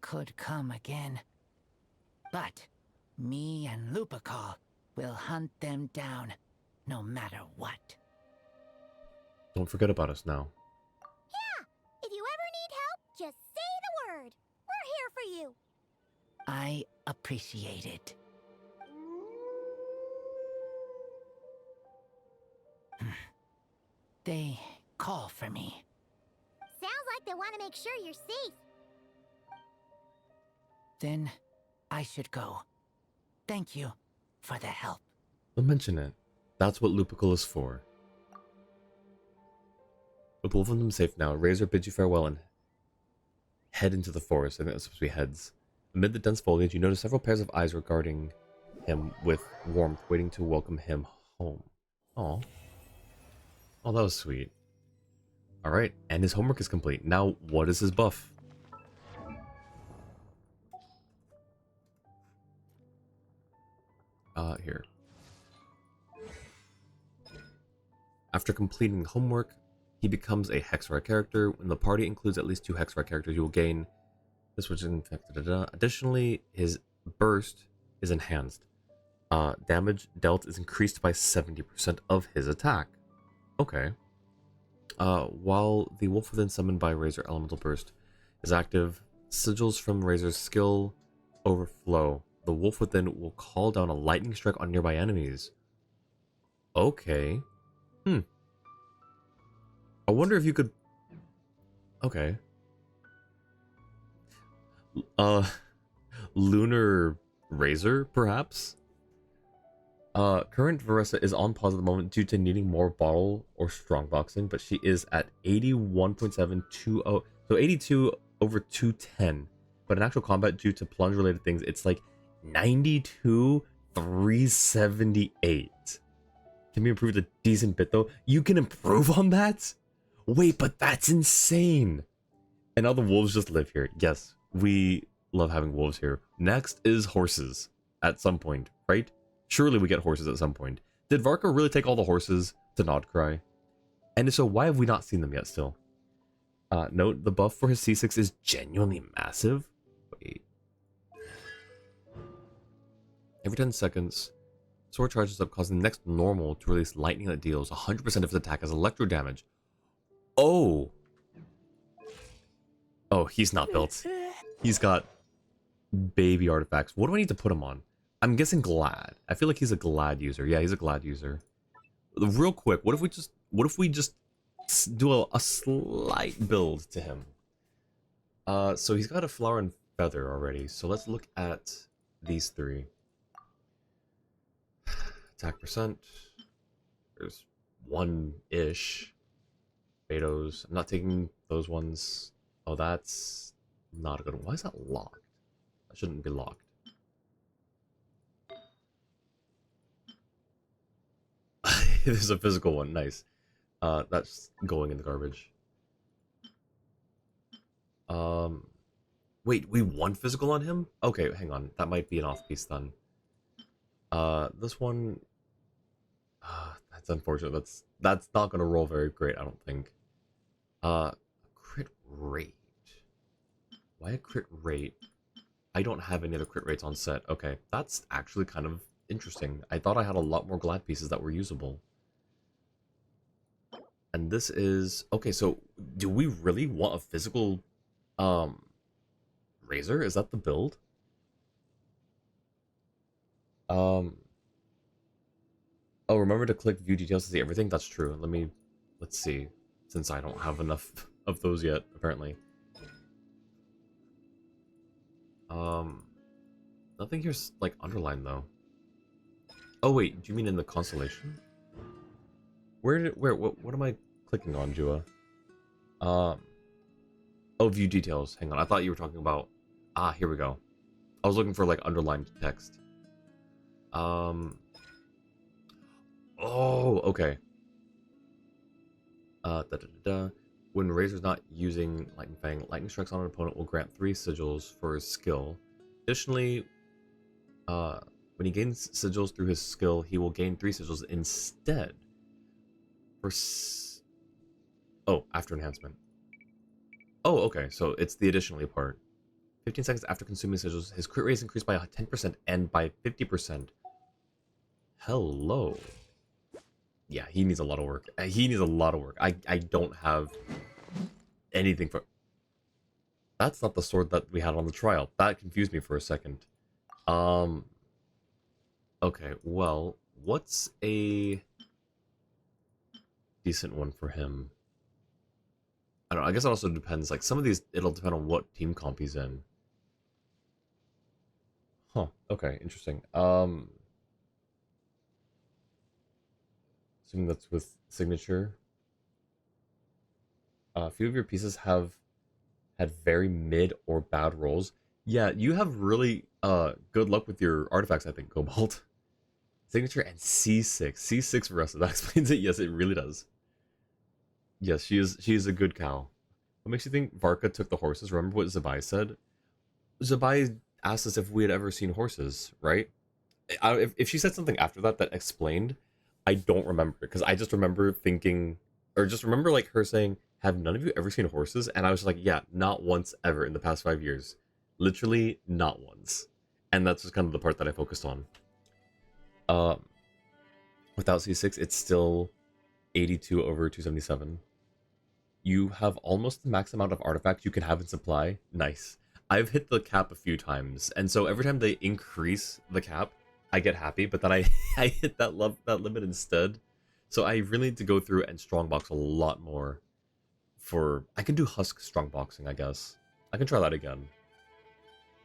could come again. But me and Lupical will hunt them down, no matter what. Don't forget about us now. Yeah, if you ever need help, just say the word. We're here for you. I appreciate it. They call for me. Sounds like they want to make sure you're safe. Then I should go. Thank you for the help. Don't mention it. That's what Lupical is for. With both of them safe now, Razor bids you farewell and head into the forest. I think that's supposed to be heads. Amid the dense foliage, you notice several pairs of eyes regarding him with warmth, waiting to welcome him home. Oh. Oh, that was sweet. Alright, and his homework is complete. Now, what is his buff? Here. After completing homework, he becomes a Hexar character. When the party includes at least 2 Hexar characters, you will gain this, which is infected. Additionally, his burst is enhanced. Damage dealt is increased by 70% of his attack. Okay. While the Wolf Within summoned by Razor Elemental Burst is active, sigils from Razor's skill overflow. The Wolf Within will call down a lightning strike on nearby enemies. Okay. I wonder if you could... okay. Lunar Razor, perhaps? Current Varessa is on pause at the moment due to needing more bottle or strong boxing, but she is at 81.720, so 82 over 210. But in actual combat, due to plunge related things, it's like 92 378. Can be improved a decent bit though. You can improve on that? Wait, but that's insane. And now the wolves just live here. Yes, we love having wolves here. Next is horses at some point, right? Surely we get horses at some point. Did Varka really take all the horses to Nodcry? And if so, why have we not seen them yet still? Note, the buff for his C6 is genuinely massive. Wait. Every 10 seconds, sword charges up, causing the next normal to release lightning that deals 100% of its attack as electro damage. Oh! Oh, he's not built. He's got baby artifacts. What do I need to put him on? I'm guessing Glad. I feel like he's a Glad user. Yeah, he's a Glad user. Real quick, what if we just do a slight build to him? So he's got a flower and feather already. So let's look at these three. Attack percent. There's one-ish. Betos. I'm not taking those ones. Oh, that's not a good one. Why is that locked? That shouldn't be locked. There's a physical one. Nice. That's going in the garbage. Wait, we won physical on him? Okay, hang on. That might be an off-piece then. This one... that's unfortunate. That's not gonna roll very great, I don't think. Crit rate. Why a crit rate? I don't have any other crit rates on set. Okay, that's actually kind of interesting. I thought I had a lot more Glad pieces that were usable. And this is... Okay, so do we really want a physical Razor? Is that the build? Oh, remember to click view details to see everything? That's true. Let's see. Since I don't have enough of those yet, apparently. Nothing here's like underlined though. Oh wait, do you mean in the constellation? What am I clicking on, Jua? Oh, view details. Hang on, I thought you were talking about... Ah, here we go. I was looking for like underlined text. Oh, okay. When Razor's not using Lightning Fang, Lightning Strikes on an opponent will grant 3 sigils for his skill. Additionally, when he gains sigils through his skill, he will gain 3 sigils instead. Oh, after enhancement. Oh, okay, so it's the additionally part. 15 seconds after consuming sigils, his crit rate is increased by 10% and by 50%. Hello. Yeah, he needs a lot of work. He needs a lot of work. I don't have anything for... That's not the sword that we had on the trial. That confused me for a second. Okay, well, what's a decent one for him? I don't know, I guess it also depends. Like, some of these, it'll depend on what team comp he's in. Huh, okay, interesting. Assuming that's with signature. A few of your pieces have had very mid or bad rolls. Yeah, you have really good luck with your artifacts, I think, Cobalt. Signature and C6. C6 Varessa. That explains it. Yes, it really does. Yes, she is a good cow. What makes you think Varka took the horses? Remember what Zabai said? Zabai asked us if we had ever seen horses, right? If she said something after that that explained, I don't remember, because I just remember thinking, or just remember like her saying, have none of you ever seen horses? And I was like, yeah, not once ever in the past 5 years. Literally not once. And that's just kind of the part that I focused on. Without C6, it's still 82 over 277. You have almost the max amount of artifacts you can have in supply. Nice. I've hit the cap a few times, and so every time they increase the cap, I get happy, but then I hit that limit instead. So I really need to go through and strongbox a lot more. I can do Husk strongboxing, I guess. I can try that again.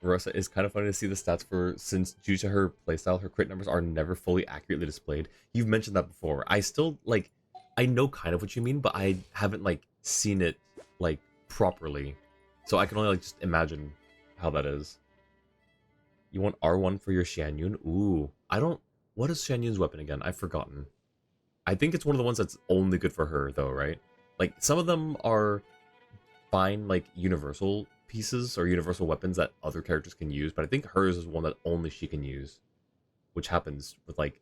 Marissa, it's kind of funny to see the stats for, since due to her playstyle, her crit numbers are never fully accurately displayed. You've mentioned that before. I still, like, I know kind of what you mean, but I haven't, like, seen it, like, properly. So I can only, like, just imagine how that is. You want R1 for your Xianyun? Ooh, I don't... What is Xianyun's weapon again? I've forgotten. I think it's one of the ones that's only good for her, though, right? Like, some of them are fine, like, universal pieces or universal weapons that other characters can use, but I think hers is one that only she can use, which happens with, like,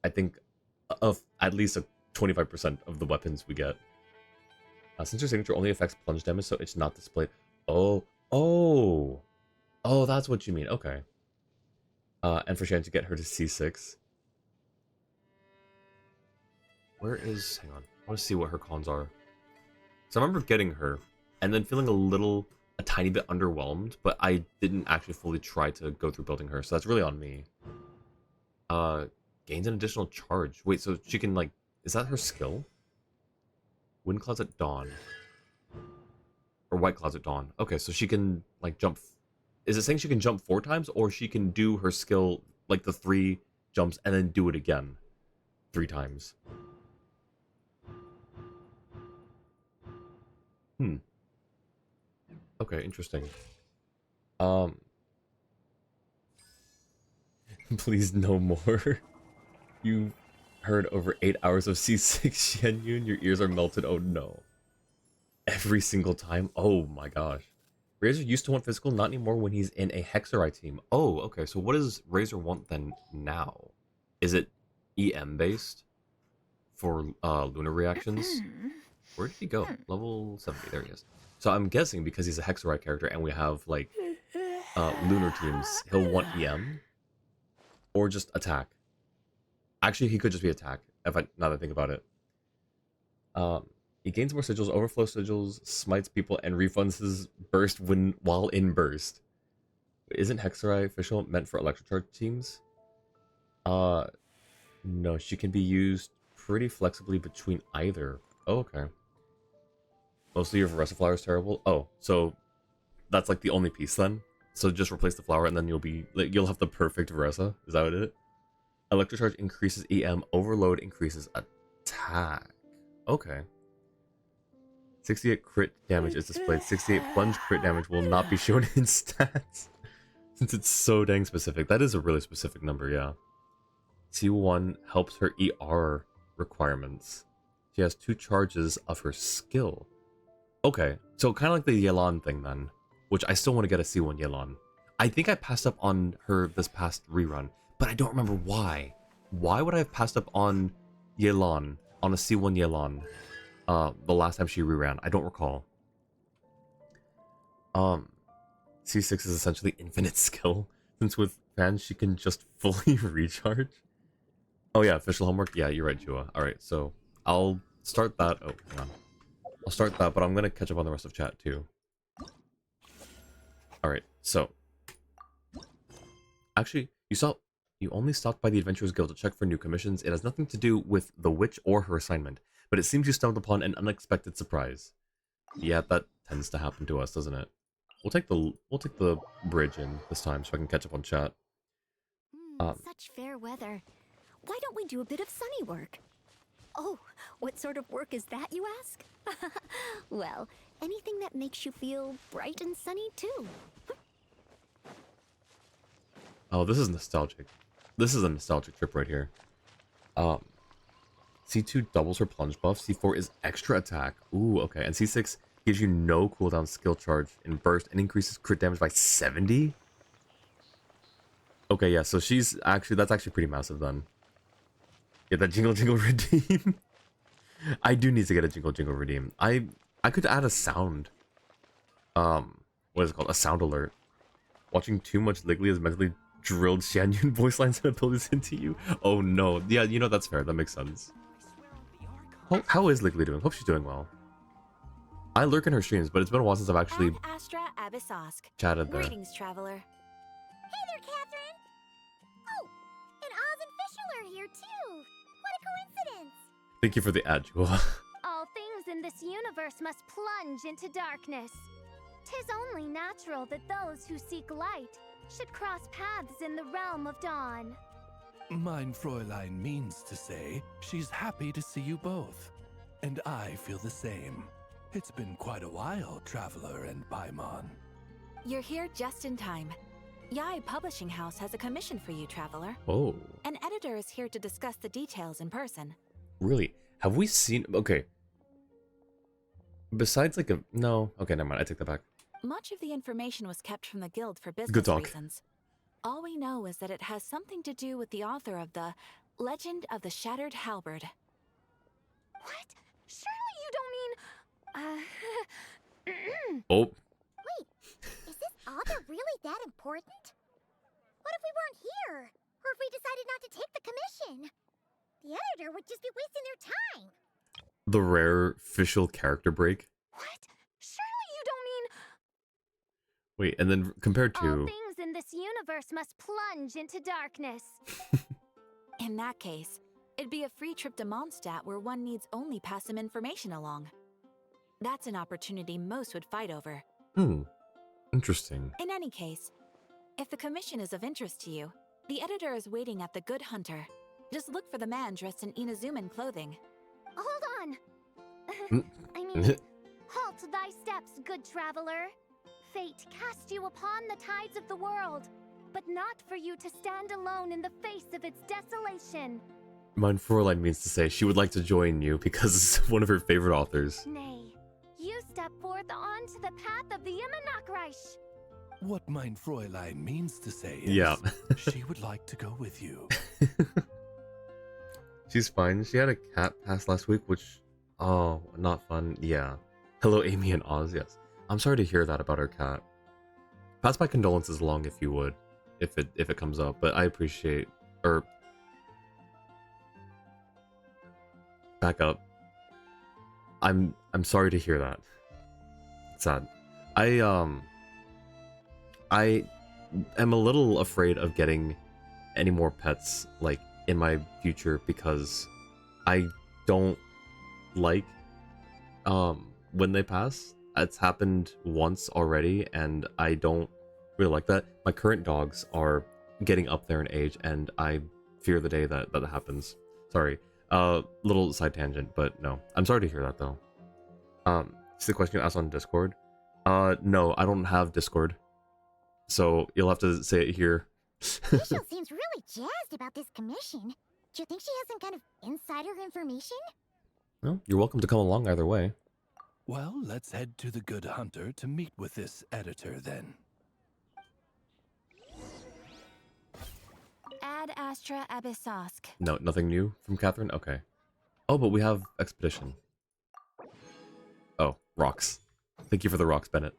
I think of at least a 25% of the weapons we get. Since your signature only affects plunge damage, so it's not displayed. Oh, that's what you mean. Okay. And for Shan to get her to C6. Where is... Hang on. I want to see what her cons are. So I remember getting her, and then feeling a tiny bit underwhelmed, but I didn't actually fully try to go through building her, so that's really on me. Gains an additional charge. Wait, so she can, like... Is that her skill? Wind Clouds at Dawn. Or White Clouds at Dawn. Okay, so she can, like, jump... Is it saying she can jump 4 times, or she can do her skill, like, the 3 jumps, and then do it again 3 times? Okay, interesting. Please no more. You heard over 8 hours of C6 Xianyun, your ears are melted, oh no. Every single time? Oh my gosh. Razor used to want physical, not anymore when he's in a Hexerai team. Oh, okay, so what does Razor want then now? Is it EM based? For Lunar reactions? Where did he go? Level 70, there he is. So I'm guessing because he's a Hexerai character and we have, like, Lunar teams, he'll want EM. Or just attack. Actually, he could just be attack, now that I think about it. He gains more sigils, overflow sigils, smites people, and refunds his burst while in burst. Isn't Hexerai official meant for Electrocharge teams? No, she can be used pretty flexibly between either. Oh, okay. Mostly your Veresa flower is terrible. Oh, so that's like the only piece then? So just replace the flower and then you'll have the perfect Veresa? Is that what it is? Electrocharge increases EM, overload increases attack. Okay. 68 crit damage is displayed. 68 plunge crit damage will not be shown in stats. Since it's so dang specific. That is a really specific number, yeah. C1 helps her ER requirements. She has 2 charges of her skill. Okay, so kind of like the Yelan thing then, which I still want to get a C1 Yelan. I think I passed up on her this past rerun, but I don't remember why. Why would I have passed up on Yelan, on a C1 Yelan, the last time she reran? I don't recall. C6 is essentially infinite skill, since with fans she can just fully recharge. Oh yeah, official homework? Yeah, you're right, Jua. Alright, so I'll start that. Oh, hang on. I'll start that, but I'm gonna catch up on the rest of chat too. Alright, so. Actually, you only stopped by the Adventurers Guild to check for new commissions. It has nothing to do with the witch or her assignment, but it seems you stumbled upon an unexpected surprise. Yeah, that tends to happen to us, doesn't it? We'll take the bridge in this time so I can catch up on chat. Such fair weather. Why don't we do a bit of sunny work? Oh, what sort of work is that, you ask? Well, anything that makes you feel bright and sunny, too. Oh, this is nostalgic. This is a nostalgic trip right here. C2 doubles her plunge buff. C4 is extra attack. Ooh, okay. And C6 gives you no cooldown skill charge in burst and increases crit damage by 70? Okay, yeah, so that's actually pretty massive then. Get that jingle jingle redeem. I do need to get a jingle jingle redeem. I could add a sound. What is it called? A sound alert. Watching too much Liggly has mentally drilled Xianyun voice lines and abilities into you. Oh no. Yeah, you know, that's fair. That makes sense. How is Liggly doing? Hope she's doing well. I lurk in her streams, but it's been a while since I've actually Ad Astra Abyssosk. chatted there. Greetings, traveler. Hey there, Catherine! Oh, and Oz and Fischl are here too! What a coincidence! Thank you for the ad, Jewel. All things in this universe must plunge into darkness. 'Tis only natural that those who seek light should cross paths in the realm of dawn. Mein Fräulein means to say she's happy to see you both. And I feel the same. It's been quite a while, Traveler and Paimon. You're here just in time. Yai Publishing House has a commission for you, Traveler. Oh, An editor is here to discuss the details in person. really? Have we seen? Okay. Besides, like a no. Okay, never mind. I take that back. Much of the information was kept from the guild for business Good talk. reasons. All we know is that it has something to do with the author of the Legend of the Shattered Halberd. What? Surely you don't mean... Oh, Wait, is this author really that important? What if we weren't here? Or if we decided not to take the commission? The editor would just be wasting their time. the rare official character break. What? Surely you don't mean... Wait, and then compared All to things in this universe must plunge into darkness. In that case, it'd be a free trip to Mondstadt where one needs only pass some information along. That's an opportunity most would fight over. Interesting. In any case, if the commission is of interest to you, the editor is waiting at the Good Hunter. Just look for the man dressed in Inazuman clothing. Hold on. Mm. I mean, halt thy steps, good traveler. Fate cast you upon the tides of the world, but not for you to stand alone in the face of its desolation. Mein Fräulein means to say she would like to join you because it's one of her favorite authors. Nay, you step forth onto the path of the Immonachreich. What mein Fräulein means to say is Yeah. she would like to go with you. She's fine. She had a cat pass last week, which, oh, not fun. Yeah. Hello, Amy and Oz. Yes. I'm sorry to hear that about her cat. Pass my condolences along if you would, if it comes up. But I appreciate, or back up. I'm sorry to hear that. It's sad. I am a little afraid of getting any more pets like in my future because I don't like when they pass. It's happened once already and I don't really like that. My current dogs are getting up there in age and I fear the day that happens. Sorry. Little side tangent, but no. I'm sorry to hear that though. It's the question you asked on Discord. No, I don't have Discord. So you'll have to say it here. Rachel seems really jazzed about this commission. Do you think she has some kind of insider information? Well, you're welcome to come along either way. Well, let's head to the Good Hunter to meet with this editor then. Ad Astra Abyssosk. No, nothing new from Catherine? Okay. Oh, but we have Expedition. Oh, rocks. Thank you for the rocks, Bennett.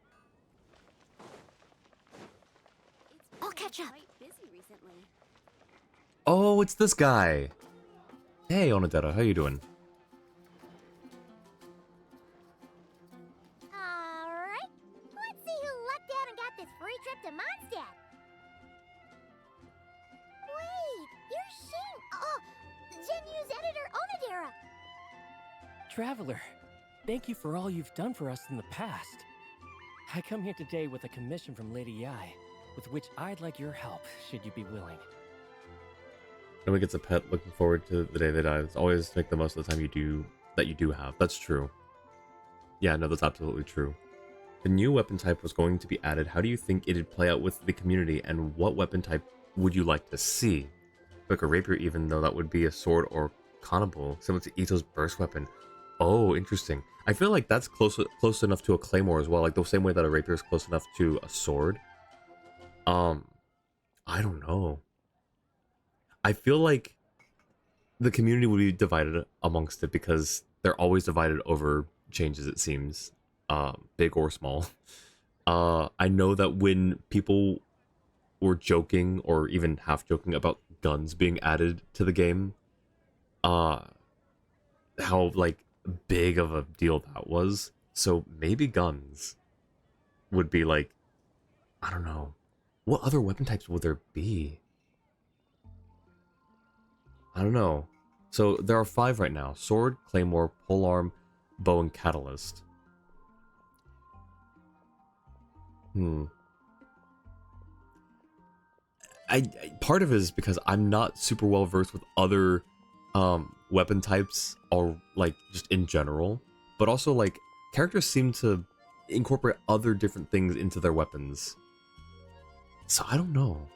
I'll catch up. Oh, it's this guy. Hey, Onodera, how you doing? Alright, let's see who lucked out and got this free trip to Mondstadt. Wait, you're Shane. Oh, Genu's editor, Onodera. Traveler, thank you for all you've done for us in the past. I come here today with a commission from Lady Yai, with which I'd like your help, should you be willing. Nobody gets a pet looking forward to the day they die. It's always make the most of the time you do have. That's true. Yeah, no, that's absolutely true. The new weapon type was going to be added. How do you think it'd play out with the community, and what weapon type would you like to see? Like a rapier, even though that would be a sword or kanabo, similar to Ito's burst weapon. Oh, interesting. I feel like that's close enough to a claymore as well, like the same way that a rapier is close enough to a sword. I don't know. I feel like the community would be divided amongst it because they're always divided over changes, it seems, big or small. I know that when people were joking or even half joking about guns being added to the game, how like big of a deal that was. So maybe guns would be like, I don't know. What other weapon types would there be? I don't know. So there are 5 right now. Sword, claymore, polearm, bow, and catalyst. Part of it is because I'm not super well versed with other weapon types, or like just in general, but also like characters seem to incorporate other different things into their weapons. So I don't know.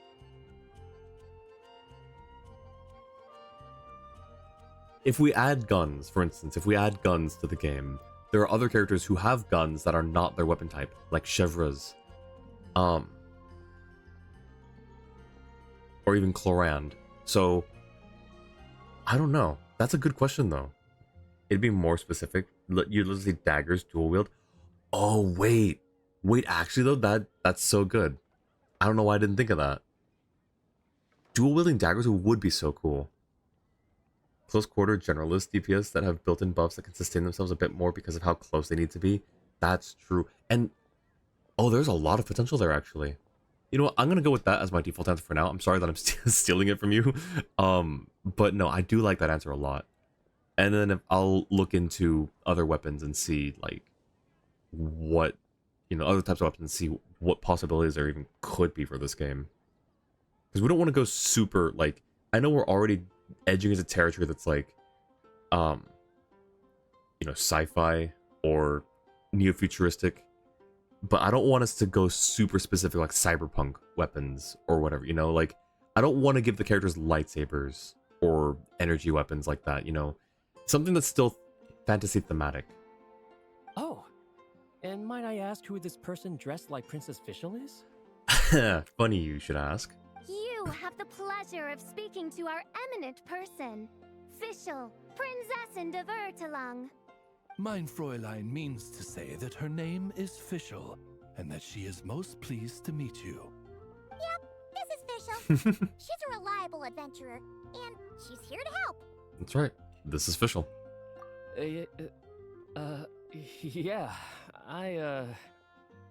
If we add guns, for instance, if we add guns to the game, there are other characters who have guns that are not their weapon type, like Chevras, or even Chlorand. So I don't know. That's a good question though. It'd be more specific. You literally say daggers, dual wield. Oh wait, Actually though, that's so good. I don't know why I didn't think of that. Dual wielding daggers would be so cool. Close quarter generalist DPS that have built-in buffs that can sustain themselves a bit more because of how close they need to be. That's true. And oh, there's a lot of potential there actually. You know what? I'm gonna go with that as my default answer for now. I'm sorry that I'm stealing it from you. But no, I do like that answer a lot. And then if I'll look into other weapons and see like what, other types of weapons and see what possibilities there even could be for this game. Because we don't want to go super like, I know we're already edging into territory that's like, sci-fi or neo-futuristic, but I don't want us to go super specific like cyberpunk weapons or whatever, like I don't want to give the characters lightsabers or energy weapons like that, something that's still fantasy thematic. Oh, and might I ask who this person dressed like Princess Fischl is? Funny you should ask. You have the pleasure of speaking to our eminent person, Fischl, Prinzessin de Vertelung. Mein Fräulein means to say that her name is Fischl, and that she is most pleased to meet you. Yep, this is Fischl. She's a reliable adventurer, and she's here to help. That's right. This is Fischl. Yeah, I,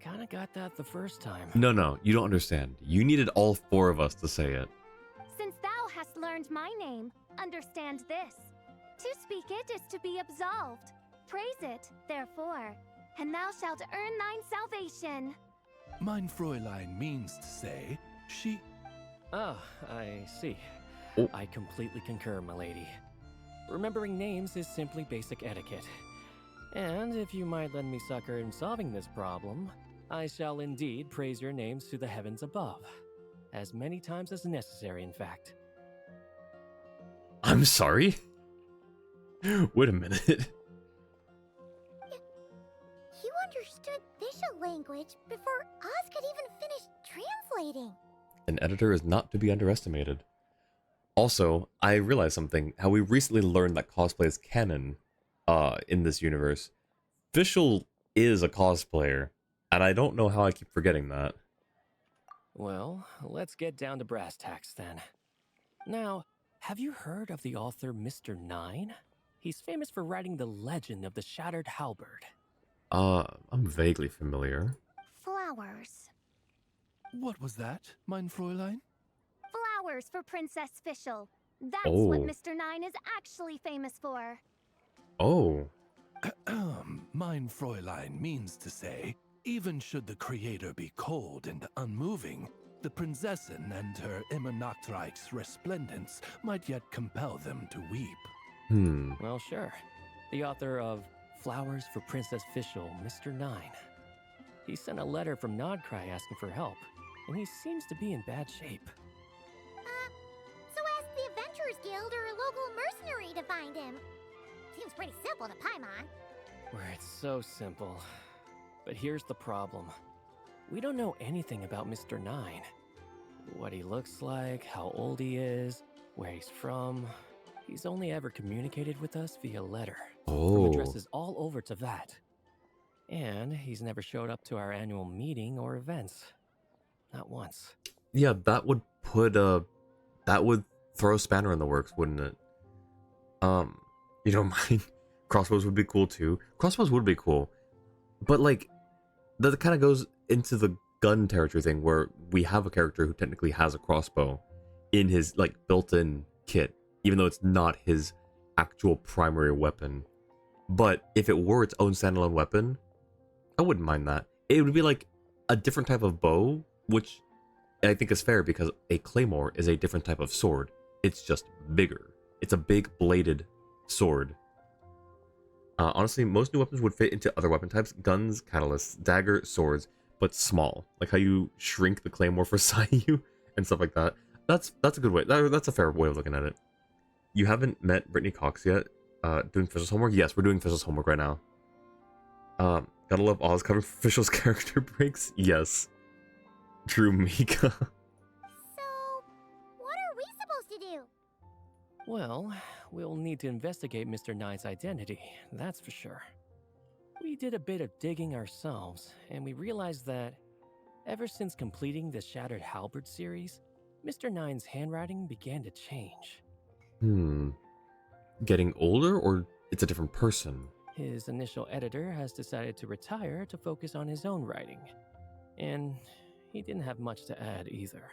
kinda got that the first time. No, you don't understand. You needed all four of us to say it. Since thou hast learned my name, understand this. To speak it is to be absolved. Praise it, therefore, and thou shalt earn thine salvation. Mein Fräulein means to say, she... Ah, I see. Oh. I completely concur, my lady. Remembering names is simply basic etiquette. And if you might lend me succor in solving this problem, I shall indeed praise your names to the heavens above. As many times as necessary, in fact. I'm sorry? Wait a minute. You understood Fischl language before Oz could even finish translating. An editor is not to be underestimated. Also, I realized something, how we recently learned that cosplay is canon in this universe. Fischl is a cosplayer, and I don't know how I keep forgetting that. Well, let's get down to brass tacks then. Now, have you heard of the author Mr. Nine? He's famous for writing the legend of the Shattered Halberd. I'm vaguely familiar. Flowers. What was that, mein Fräulein? Flowers for Princess Fischl. That's Oh. what Mr. Nine is actually famous for. Oh. Mein Fräulein means to say, even should the creator be cold and unmoving, the Prinzessin and her immer Nachtreich's resplendence might yet compel them to weep. Well, sure. The author of Flowers for Princess Fischl, Mr. Nine. He sent a letter from Nodcry asking for help, and he seems to be in bad shape. So ask the Adventurers Guild or a local mercenary to find him. Seems pretty simple to Paimon. Where it's so simple. But here's the problem. We don't know anything about Mr. Nine. What he looks like, how old he is, where he's from. He's only ever communicated with us via letter. From Oh. addresses all over to that. And he's never showed up to our annual meeting or events. Not once. Yeah, that would that would throw a spanner in the works, wouldn't it? Mine crossbows would be cool too. Crossbows would be cool. But like that kind of goes into the gun territory thing where we have a character who technically has a crossbow in his like built-in kit, even though it's not his actual primary weapon. But if it were its own standalone weapon, I wouldn't mind that. It would be like a different type of bow, which And I think it's fair because a claymore is a different type of sword. It's just bigger. It's a big bladed sword. Honestly, most new weapons would fit into other weapon types: guns, catalysts, dagger, swords, but small. Like how you shrink the claymore for Sayu and stuff like that. That's a good way. That's a fair way of looking at it. You haven't met Brittany Cox yet. Doing Fizzle's homework? Yes, we're doing Fizzle's homework right now. Gotta love Oz covering Fizzle's character breaks. Yes. True, Mika. So, what are we supposed to do? Well, we'll need to investigate Mr. Nine's identity, that's for sure. We did a bit of digging ourselves, and we realized that ever since completing the Shattered Halberd series, Mr. Nine's handwriting began to change. Getting older, or it's a different person? His initial editor has decided to retire to focus on his own writing. And he didn't have much to add either.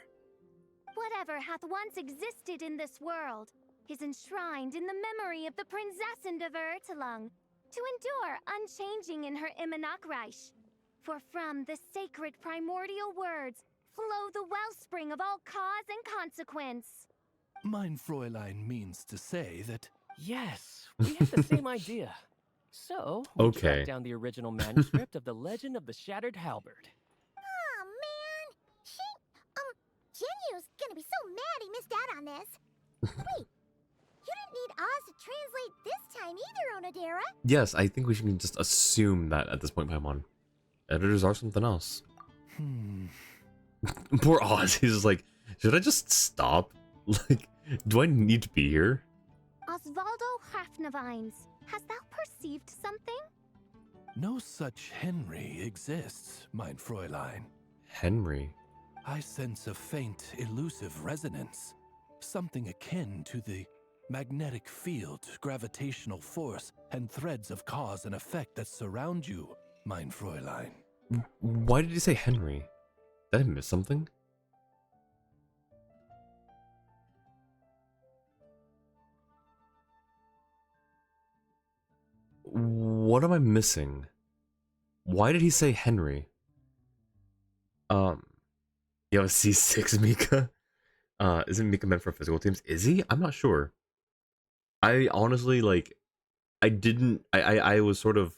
Whatever hath once existed in this world is enshrined in the memory of the Prinzessin of Ertelung, to endure unchanging in her Immanakreich. For from the sacred primordial words flow the wellspring of all cause and consequence. Mein Fräulein means to say that... Yes, we had the same idea. So, we tracked down the original manuscript of the Legend of the Shattered Halberd. Oh man, Genyu's gonna be so mad he missed out on this. Wait, you didn't need Oz to translate this time either, Onodera. Yes, I think we should just assume that at this point, Paimon. Editors are something else. Poor Oz, he's just like, should I just stop? Like, do I need to be here? Osvaldo Hafnavines, hast thou perceived something? No such Henry exists, mein Fräulein. Henry? I sense a faint, elusive resonance. Something akin to the magnetic field, gravitational force, and threads of cause and effect that surround you, mein Fräulein. Why did you say Henry? Did I miss something? What am I missing? Why did he say Henry? You have a C6, Mika? Isn't Mika meant for physical teams? Is he? I'm not sure. I honestly, like, I was sort of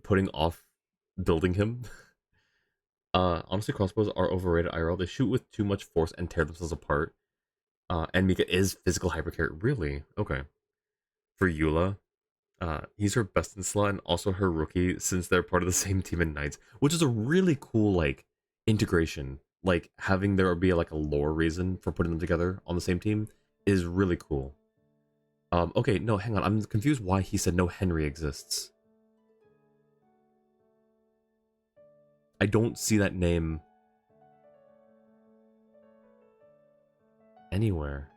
putting off building him. Honestly, crossbows are overrated IRL. They shoot with too much force and tear themselves apart. And Mika is physical hypercarry. Really? Okay. For Eula, he's her best in slot and also her rookie since they're part of the same team in Knights, which is a really cool, like, integration. Like, having there be, like, a lore reason for putting them together on the same team is really cool. Okay, no, hang on. I'm confused why he said no Henry exists. I don't see that name anywhere.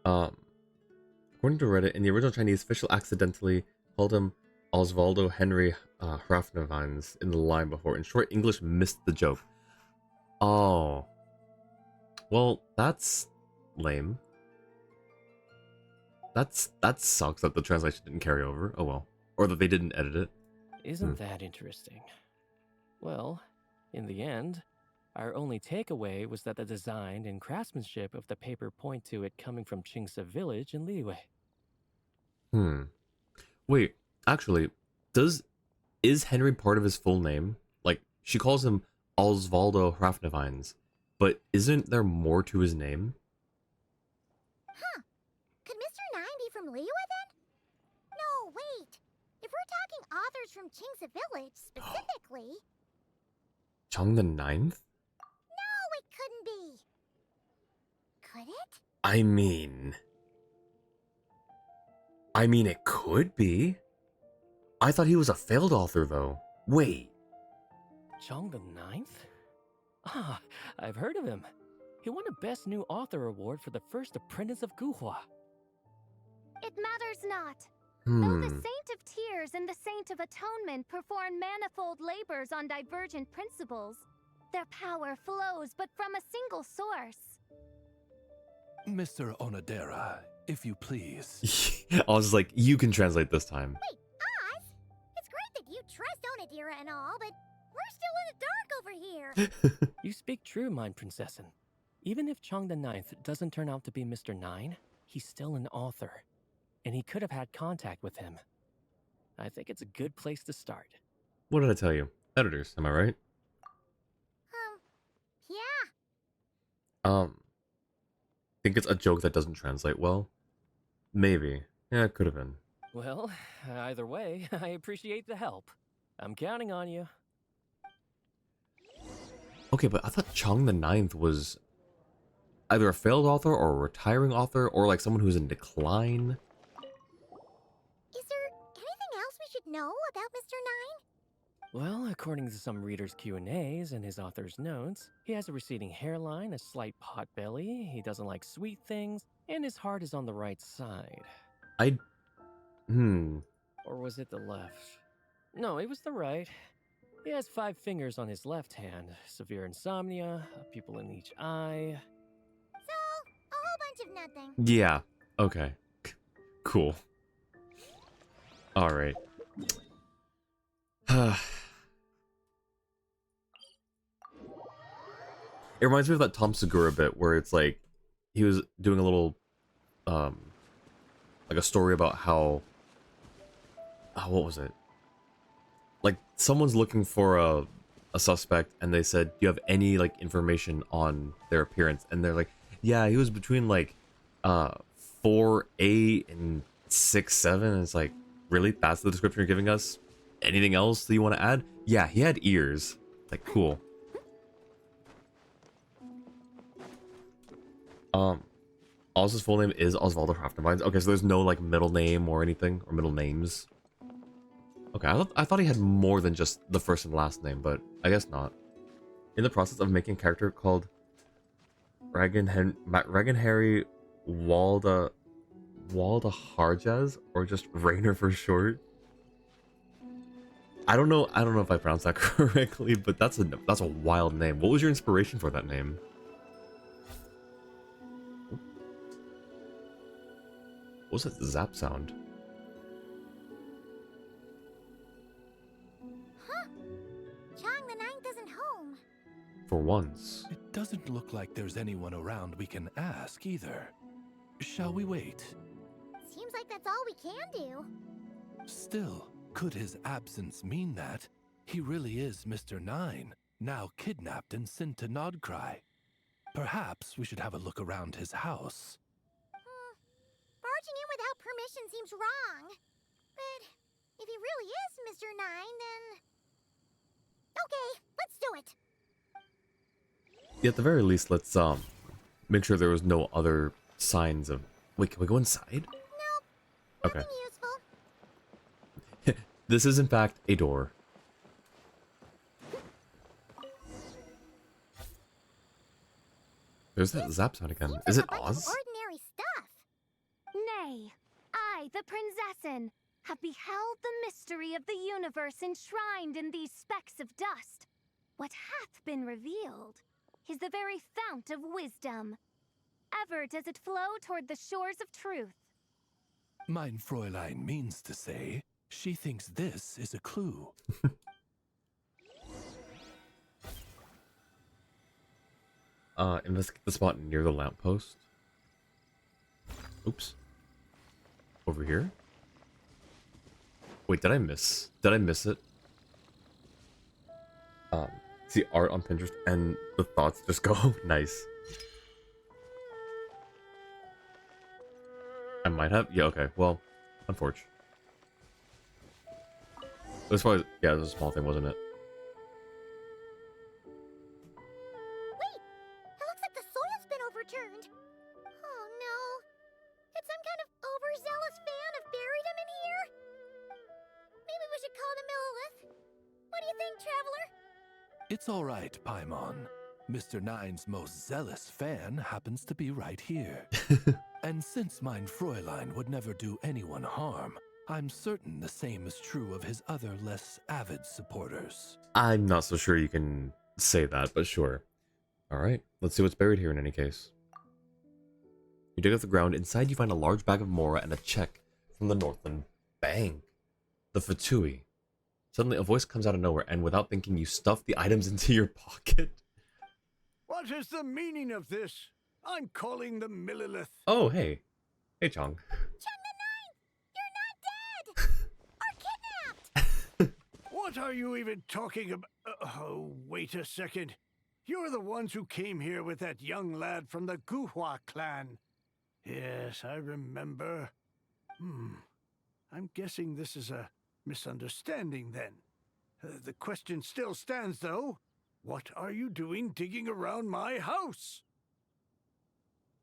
According to Reddit, in the original Chinese, Fischl accidentally called him Osvaldo Henry Hrafnavines in the line before. In short, English missed the joke. Oh. Well, that's lame. That sucks that the translation didn't carry over. Oh well. Or that they didn't edit it. Isn't that interesting? Well, in the end, our only takeaway was that the design and craftsmanship of the paper point to it coming from Qingsa village in Liyue. Wait, actually, is Henry part of his full name? Like, she calls him Osvaldo Hrafnavines, but isn't there more to his name? Huh. Could Mr. Nine be from Liyue then? No, wait. If we're talking authors from Qingsa village specifically... Chang the Ninth? No, it couldn't be. Could it? I mean, it could be. I thought he was a failed author, though. Wait. Chong the Ninth? Ah, I've heard of him. He won a Best New Author award for the first apprentice of Guhua. It matters not. Though the Saint of Tears and the Saint of Atonement perform manifold labors on divergent principles, their power flows but from a single source. Mr. Onodera, if you please. I was like, you can translate this time. Wait, Oz? It's great that you trust Onodera and all, but We're still in the dark over here. You speak true, mine princessin. Even if Chong the Ninth doesn't turn out to be Mr. Nine, he's still an author, and he could have had contact with him. I think it's a good place to start. What did I tell you? Editors, am I right? Yeah. Think it's a joke that doesn't translate well? Maybe. Yeah, it could have been. Well, either way, I appreciate the help. I'm counting on you. Okay, but I thought Chong the Ninth was either a failed author or a retiring author or like someone who's in decline. Is there anything else we should know about Mr. Nine? Well, according to some readers' Q&As and his author's notes, he has a receding hairline, a slight pot belly, he doesn't like sweet things, and his heart is on the right side. Or was it the left? No, it was the right. He has 5 fingers on his left hand, severe insomnia, a pupil in each eye. So, a whole bunch of nothing. Yeah. Okay. Cool. Alright. It reminds me of that Tom Segura bit where it's like he was doing a little like a story about how what was it? Like someone's looking for a suspect and they said, "Do you have any like information on their appearance?" And they're like, "Yeah, he was between like 4'8" and 6'7". And it's like, really? That's the description you're giving us? Anything else that you want to add? Yeah, he had ears. Like, cool. Oz's full name is Osvaldo Hraftenvines. Okay, so there's no like middle name or anything, or middle names. Okay, I thought he had more than just the first and last name, but I guess not. In the process of making a character called Ragan Harry Walda Harjaz, or just Rainer for short. I don't know if I pronounced that correctly, but that's a wild name. What was your inspiration for that name? What was that zap sound? Huh. Chong the Ninth isn't home. For once. It doesn't look like there's anyone around we can ask either. Shall we wait? Seems like that's all we can do. Still, could his absence mean that he really is Mr. Nine, now kidnapped and sent to Nodcry? Perhaps we should have a look around his house. Barging in without permission seems wrong. But if he really is Mr. Nine, then... Okay, let's do it. Yeah, at the very least, let's make sure there was no other signs of... Wait, can we go inside? Nope. Okay. Nothing useful. This is in fact a door. There's that zap sound again. Seems Is like it a bunch of Oz? ordinary stuff. Nay, I, the princessin, have beheld the mystery of the universe enshrined in these specks of dust. What hath been revealed is the very fount of wisdom. Ever does it flow toward the shores of truth. Mein Fräulein means to say, she thinks this is a clue. Investigate the spot near the lamppost. Oops. Over here? Wait, did I miss it? See art on Pinterest and the thoughts just go nice. I might have? Yeah, okay. Well, unfortunate. As far as, yeah, it was a small thing, wasn't it? Wait, it looks like the soil's been overturned. Oh no. Did some kind of overzealous fan have buried him in here? Maybe we should call him Millilith. What do you think, Traveler? It's all right, Paimon. Mr. Nine's most zealous fan happens to be right here. And since mein Fräulein would never do anyone harm, I'm certain the same is true of his other less avid supporters. I'm not so sure you can say that, but sure. Alright, let's see what's buried here in any case. You dig up the ground. Inside you find a large bag of Mora and a check from the Northland Bank. The Fatui. Suddenly, a voice comes out of nowhere, and without thinking, you stuff the items into your pocket. What is the meaning of this? I'm calling the Millilith. Oh, hey. Hey, Chong. Chung the Ninth, you're not dead! Or kidnapped! What are you even talking about? Oh, wait a second. You're the ones who came here with that young lad from the Guhua clan. Yes, I remember. I'm guessing this is a misunderstanding then. The question still stands, though. What are you doing digging around my house?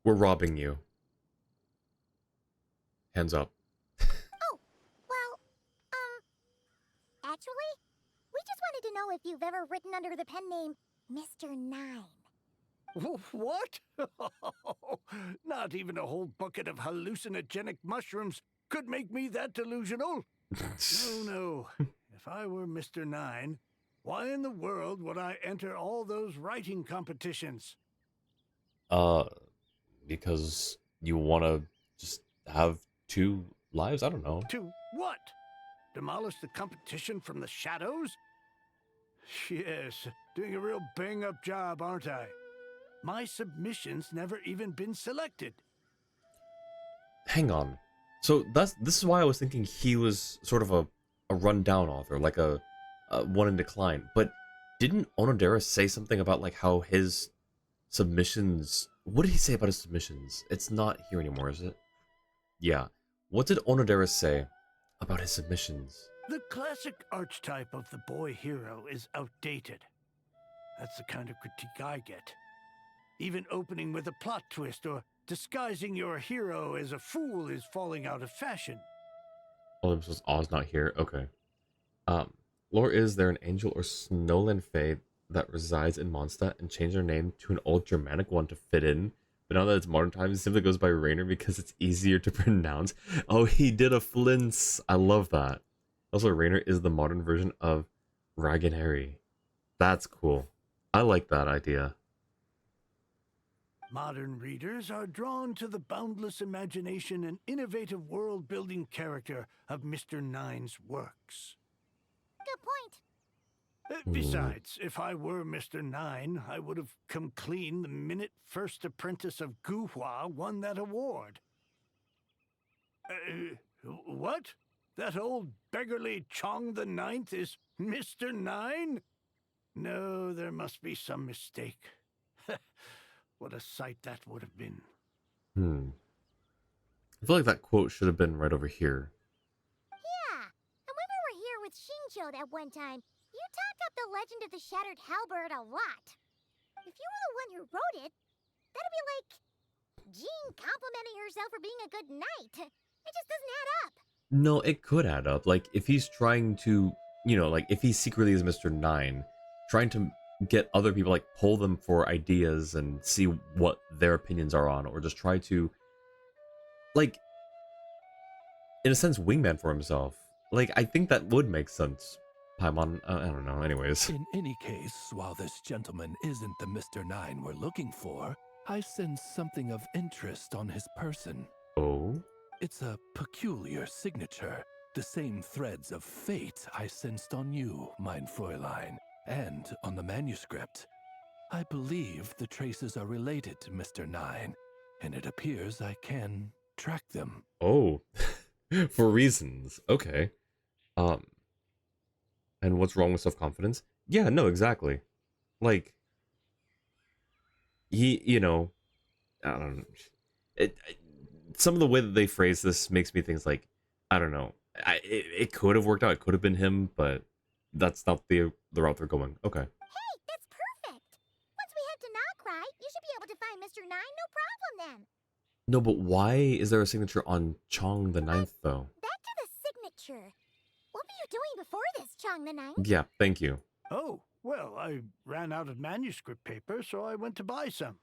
We're robbing you. Hands up. Oh, well, actually, we just wanted to know if you've ever written under the pen name Mr. Nine. What? Not even a whole bucket of hallucinogenic mushrooms could make me that delusional. No. If I were Mr. Nine, why in the world would I enter all those writing competitions? Because you want to just have 2 lives? I don't know. To what? Demolish the competition from the shadows? Yes, doing a real bang-up job, aren't I? My submission's never even been selected. Hang on. So this is why I was thinking he was sort of a rundown author, like a one in decline. But didn't Onodera say something about like how his submissions? What did he say about his submissions? It's not here anymore, is it? Yeah. What did Onodera say about his submissions? The classic archetype of the boy hero is outdated. That's the kind of critique I get. Even opening with a plot twist or disguising your hero as a fool is falling out of fashion. Oh, this was Oz not here. Okay. Lore is there an angel or snowland fae that resides in Mondstadt and changed their name to an old Germanic one to fit in? But now that it's modern times, it simply goes by Rainer because it's easier to pronounce. Oh, he did a Flint's. I love that. Also, Rainer is the modern version of Ragnari. That's cool. I like that idea. Modern readers are drawn to the boundless imagination and innovative world-building character of Mr. Nine's works. Good point. Besides, if I were Mr. Nine, I would have come clean the minute First Apprentice of Guhua won that award. What? That old beggarly Chong the Ninth is Mr. Nine? No, there must be some mistake. What a sight that would have been. I feel like that quote should have been right over here. Yeah, and when we were here with Shinjo that one time, you talked up the legend of the Shattered Halberd a lot. If you were the one who wrote it, that'd be like Jean complimenting herself for being a good knight. It just doesn't add up. No, it could add up. Like, if he's trying to, like, if he secretly is Mr. Nine, trying to get other people, like, pull them for ideas and see what their opinions are on, or just try to, like, in a sense, wingman for himself. Like, I think that would make sense. Paimon, I don't know, anyways. In any case, while this gentleman isn't the Mr. Nine we're looking for, I sense something of interest on his person. Oh? It's a peculiar signature, the same threads of fate I sensed on you, mein Fräulein, and on the manuscript. I believe the traces are related to Mr. Nine, and it appears I can track them. Oh. For reasons. Okay. And what's wrong with self-confidence? Yeah, no, exactly. Like, I don't know. Some of the way that they phrase this makes me think like, I don't know. It could have worked out. It could have been him, but that's not the route they're going. Okay. Hey, that's perfect. Once we head to Nokrai, you should be able to find Mr. Nine, no problem then. No, but why is there a signature on Chong the Ninth, though? Back to the signature. What were you doing before this, Chong the Ninth? Yeah, thank you. Oh, well, I ran out of manuscript paper, so I went to buy some.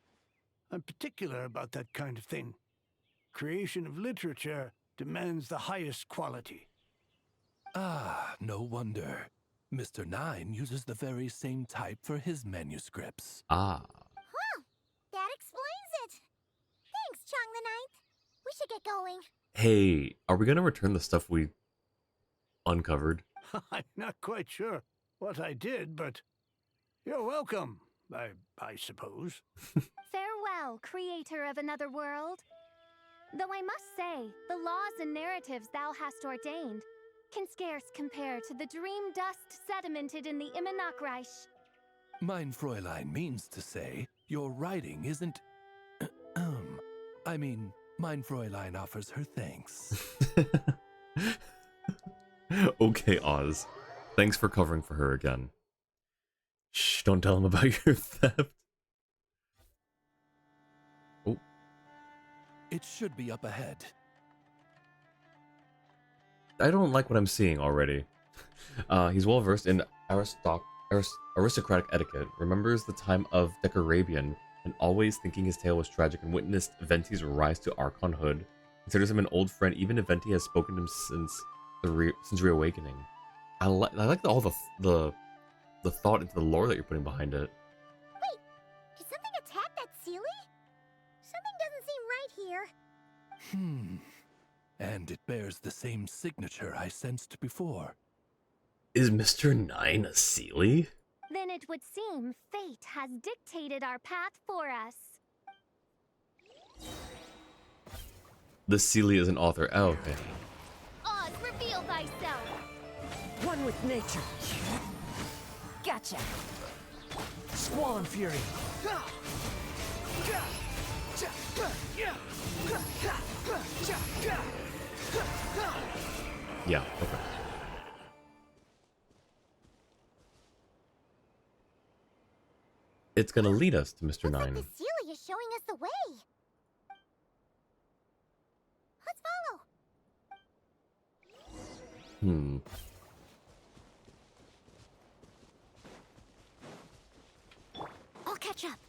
I'm particular about that kind of thing. Creation of literature demands the highest quality. Ah, no wonder. Mr. Nine uses the very same type for his manuscripts. Ah. Well, that explains it. Thanks, Chong the Ninth. We should get going. Hey, are we gonna return the stuff we uncovered? I'm not quite sure what I did, but you're welcome, I suppose. Farewell, creator of another world. Though I must say, the laws and narratives thou hast ordained can scarce compare to the dream dust sedimented in the Immonakreich. Mein Fräulein means to say, your writing isn't... I mean, Mein Fräulein offers her thanks. Okay, Oz. Thanks for covering for her again. Shh, don't tell him about your theft. Oh. It should be up ahead. I don't like what I'm seeing already. He's well versed in aristocratic etiquette, remembers the time of Decarabian, and always thinking his tale was tragic, and witnessed Venti's rise to Archonhood. Considers him an old friend, even if Venti has spoken to him since reawakening. I like all the thought into the lore that you're putting behind it. Wait, did something attack that Sealy? Something doesn't seem right here. And it bears the same signature I sensed before. Is Mr. 9 a Sealy? Then it would seem fate has dictated our path for us. The Sealy is an author. Oh, okay. Oz, reveal thyself! One with nature. Gotcha. Squall Fury. Yeah, okay. It's gonna lead us to Mr. Looks like 9. the Sealy is showing us the way. Let's follow. I'll catch up.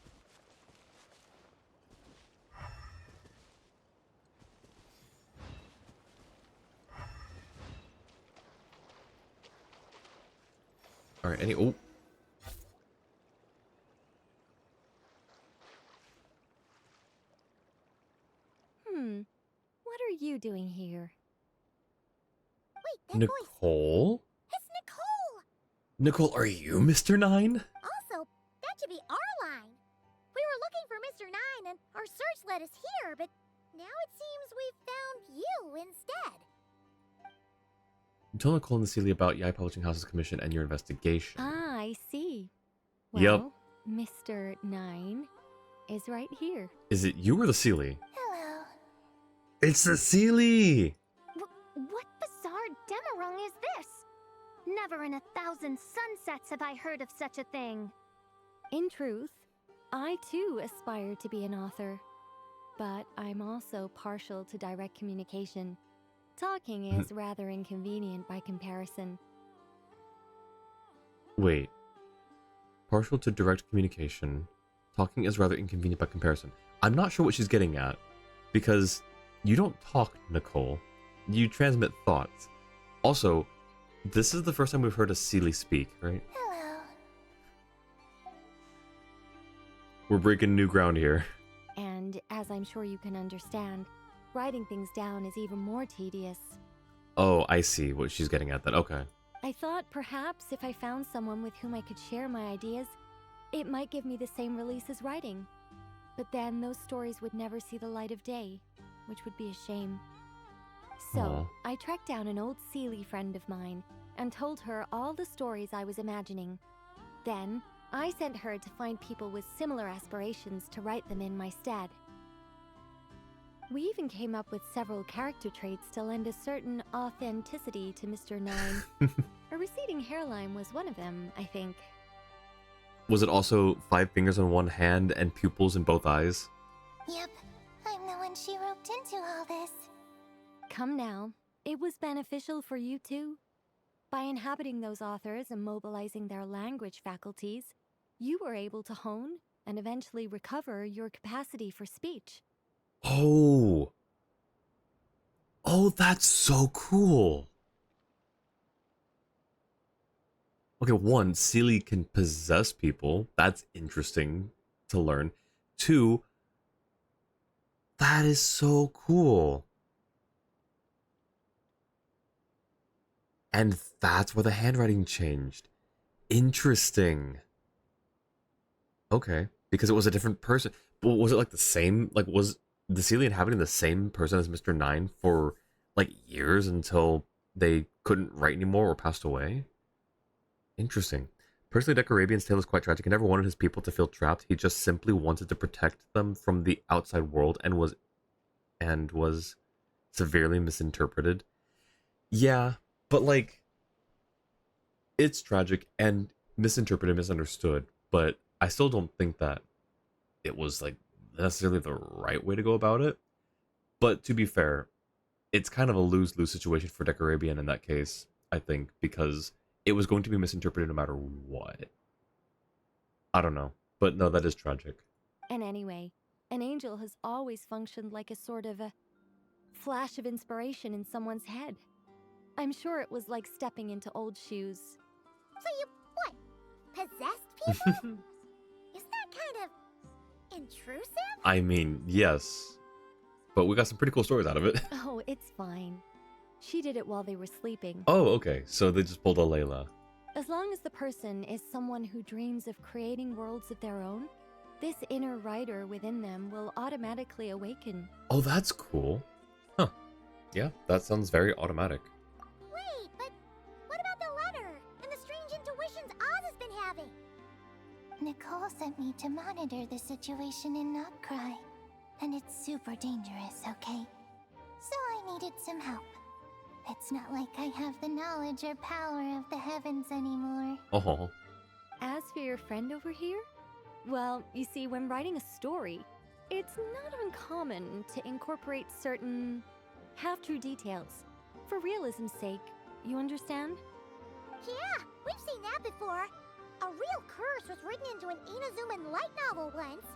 Alright, oh. What are you doing here? Wait, that voice. Nicole? It's Nicole! Nicole, are you Mr. 9? Also, that should be our line. We were looking for Mr. 9 and our search led us here, but now it seems we've found you instead. Tell Nicole and the Sealy about Yai Publishing House's commission and your investigation. Ah, I see. Yep. Well, Mr. 9 is right here. Is it you or the Sealy? Hello. It's the Sealy! What bizarre Demerung is this? Never in 1,000 sunsets have I heard of such a thing. In truth, I too aspire to be an author, but I'm also partial to direct communication. Talking is rather inconvenient by comparison. Wait. Partial to direct communication. Talking is rather inconvenient by comparison. I'm not sure what she's getting at, because you don't talk, Nicole. You transmit thoughts. Also, this is the first time we've heard a Sealy speak, right? Hello. We're breaking new ground here. And as I'm sure you can understand, writing things down is even more tedious. Oh, I see what she's getting at then. Okay. I thought perhaps if I found someone with whom I could share my ideas, it might give me the same release as writing. But then those stories would never see the light of day, which would be a shame. So, Aw. I tracked down an old Sealy friend of mine and told her all the stories I was imagining. Then, I sent her to find people with similar aspirations to write them in my stead. We even came up with several character traits to lend a certain authenticity to Mr. 9. A receding hairline was one of them, I think. Was it also 5 fingers on one hand and pupils in both eyes? Yep, I'm the one she roped into all this. Come now, it was beneficial for you too. By inhabiting those authors and mobilizing their language faculties, you were able to hone and eventually recover your capacity for speech. Oh. Oh, that's so cool. Okay, 1, Sealy can possess people. That's interesting to learn. 2, that is so cool. And that's where the handwriting changed. Interesting. Okay, because it was a different person. But was it like the same? Like, was the Celia inhabiting the same person as Mr. Nine for like years until they couldn't write anymore or passed away? Interesting. Personally, Decorabian's tale is quite tragic. He never wanted his people to feel trapped. He just simply wanted to protect them from the outside world and was severely misinterpreted. Yeah, but like it's tragic and misinterpreted, misunderstood, but I still don't think that it was like necessarily the right way to go about it. But to be fair, it's kind of a lose-lose situation for Decorabian in that case, I think, because it was going to be misinterpreted no matter what. I don't know. But no, that is tragic. And anyway, an angel has always functioned like a sort of a flash of inspiration in someone's head. I'm sure it was like stepping into old shoes. So you, what, possessed people? Isn't that kind of intrusive? I mean, yes. But we got some pretty cool stories out of it. Oh, it's fine. She did it while they were sleeping. Oh, okay. So they just pulled a Layla. As long as the person is someone who dreams of creating worlds of their own, this inner writer within them will automatically awaken. Oh, that's cool. Huh. Yeah, that sounds very automatic. Wait, but what about the letter and the strange intuitions Oz has been having? Nicole sent me to monitor the situation in Notcry, and it's super dangerous, okay? So I needed some help. It's not like I have the knowledge or power of the heavens anymore. Oh. As for your friend over here, well, you see, when writing a story, it's not uncommon to incorporate certain half-true details. For realism's sake, you understand? Yeah, we've seen that before. A real curse was written into an Inazuman light novel once.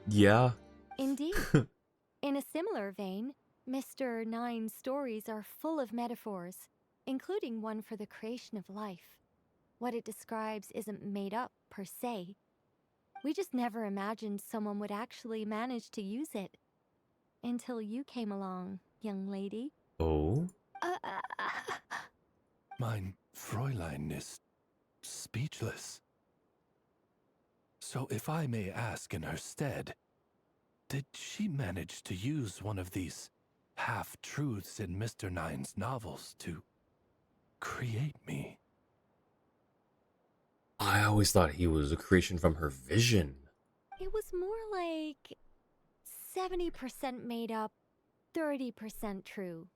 Yeah. Indeed. In a similar vein, Mr. Nine's stories are full of metaphors, including one for the creation of life. What it describes isn't made up, per se. We just never imagined someone would actually manage to use it. Until you came along, young lady. Oh? Mein Fräulein is speechless. So if I may ask in her stead, did she manage to use one of these half-truths in Mr. Nine's novels to create me? I always thought he was a creation from her vision. It was more like 70% made up, 30% true.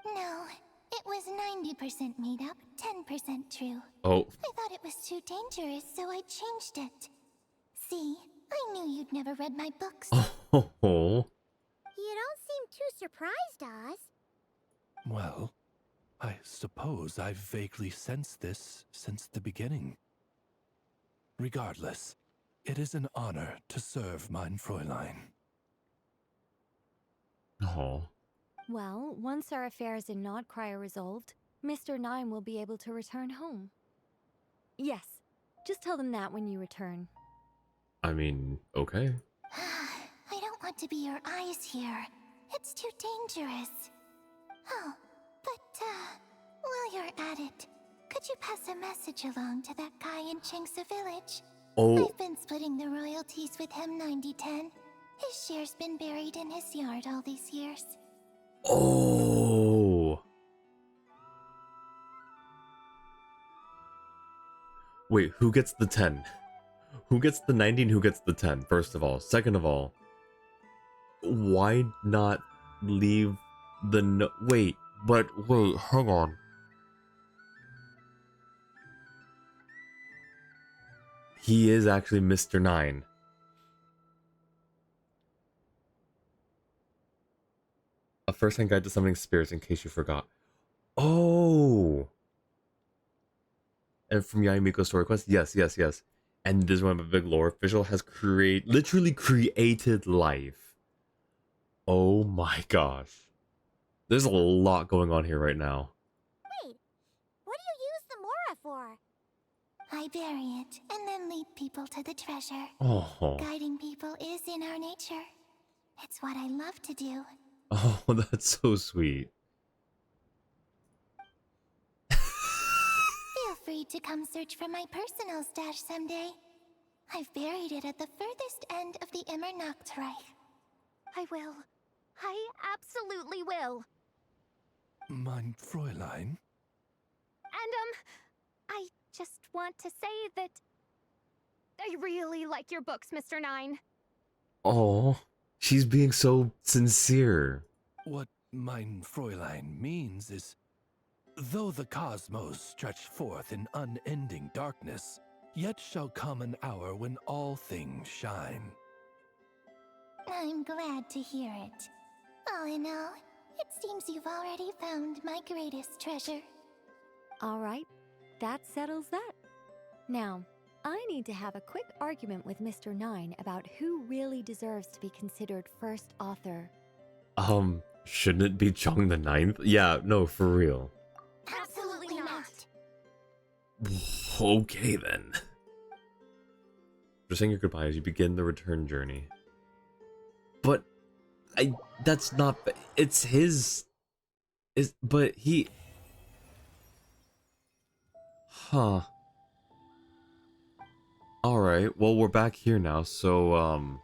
No, it was 90% made up, 10% true. Oh. I thought it was too dangerous, so I changed it. See, I knew you'd never read my books. Oh. You don't seem too surprised, Oz. Well, I suppose I've vaguely sensed this since the beginning. Regardless, it is an honor to serve mein Fräulein. Oh. Well, once our affairs in Nodcry are resolved, Mr. Nine will be able to return home. Yes, just tell them that when you return. I mean, okay. I don't want to be your eyes here. It's too dangerous. Oh, but, while you're at it, could you pass a message along to that guy in Chengsa village? Oh. I've been splitting the royalties with him 90-10. His share's been buried in his yard all these years. Oh. Wait, who gets the 10? Who gets the 90 and who gets the 10, first of all? Second of all, why not leave the no- wait, hang on. He is actually Mr. Nine. A first-hand guide to summoning spirits, in case you forgot. Oh! And from Yayamiko's story quest, yes. And this one, a big lore official has literally created life. Oh my gosh. There's a lot going on here right now. Wait, what do you use the Mora for? I bury it, and then lead people to the treasure. Oh. Guiding people is in our nature. It's what I love to do. Oh, that's so sweet. free to come search for my personal stash someday. I've buried it at the furthest end of the Immernachtreich. I will. I absolutely will. Mein Fräulein? And, I just want to say that I really like your books, Mr. Nine. Oh, she's being so sincere. What mein Fräulein means is, though the cosmos stretch forth in unending darkness, yet shall come an hour when all things shine. I'm glad to hear it. All in all, it seems you've already found my greatest treasure. All right, that settles that. Now, I need to have a quick argument with Mr. Nine about who really deserves to be considered first author. Shouldn't it be Chong the Ninth? Yeah, no, for real. Absolutely not. Okay then. Just saying your goodbye as you begin the return journey. But that's not, it's his, but he, huh. Alright, well we're back here now, so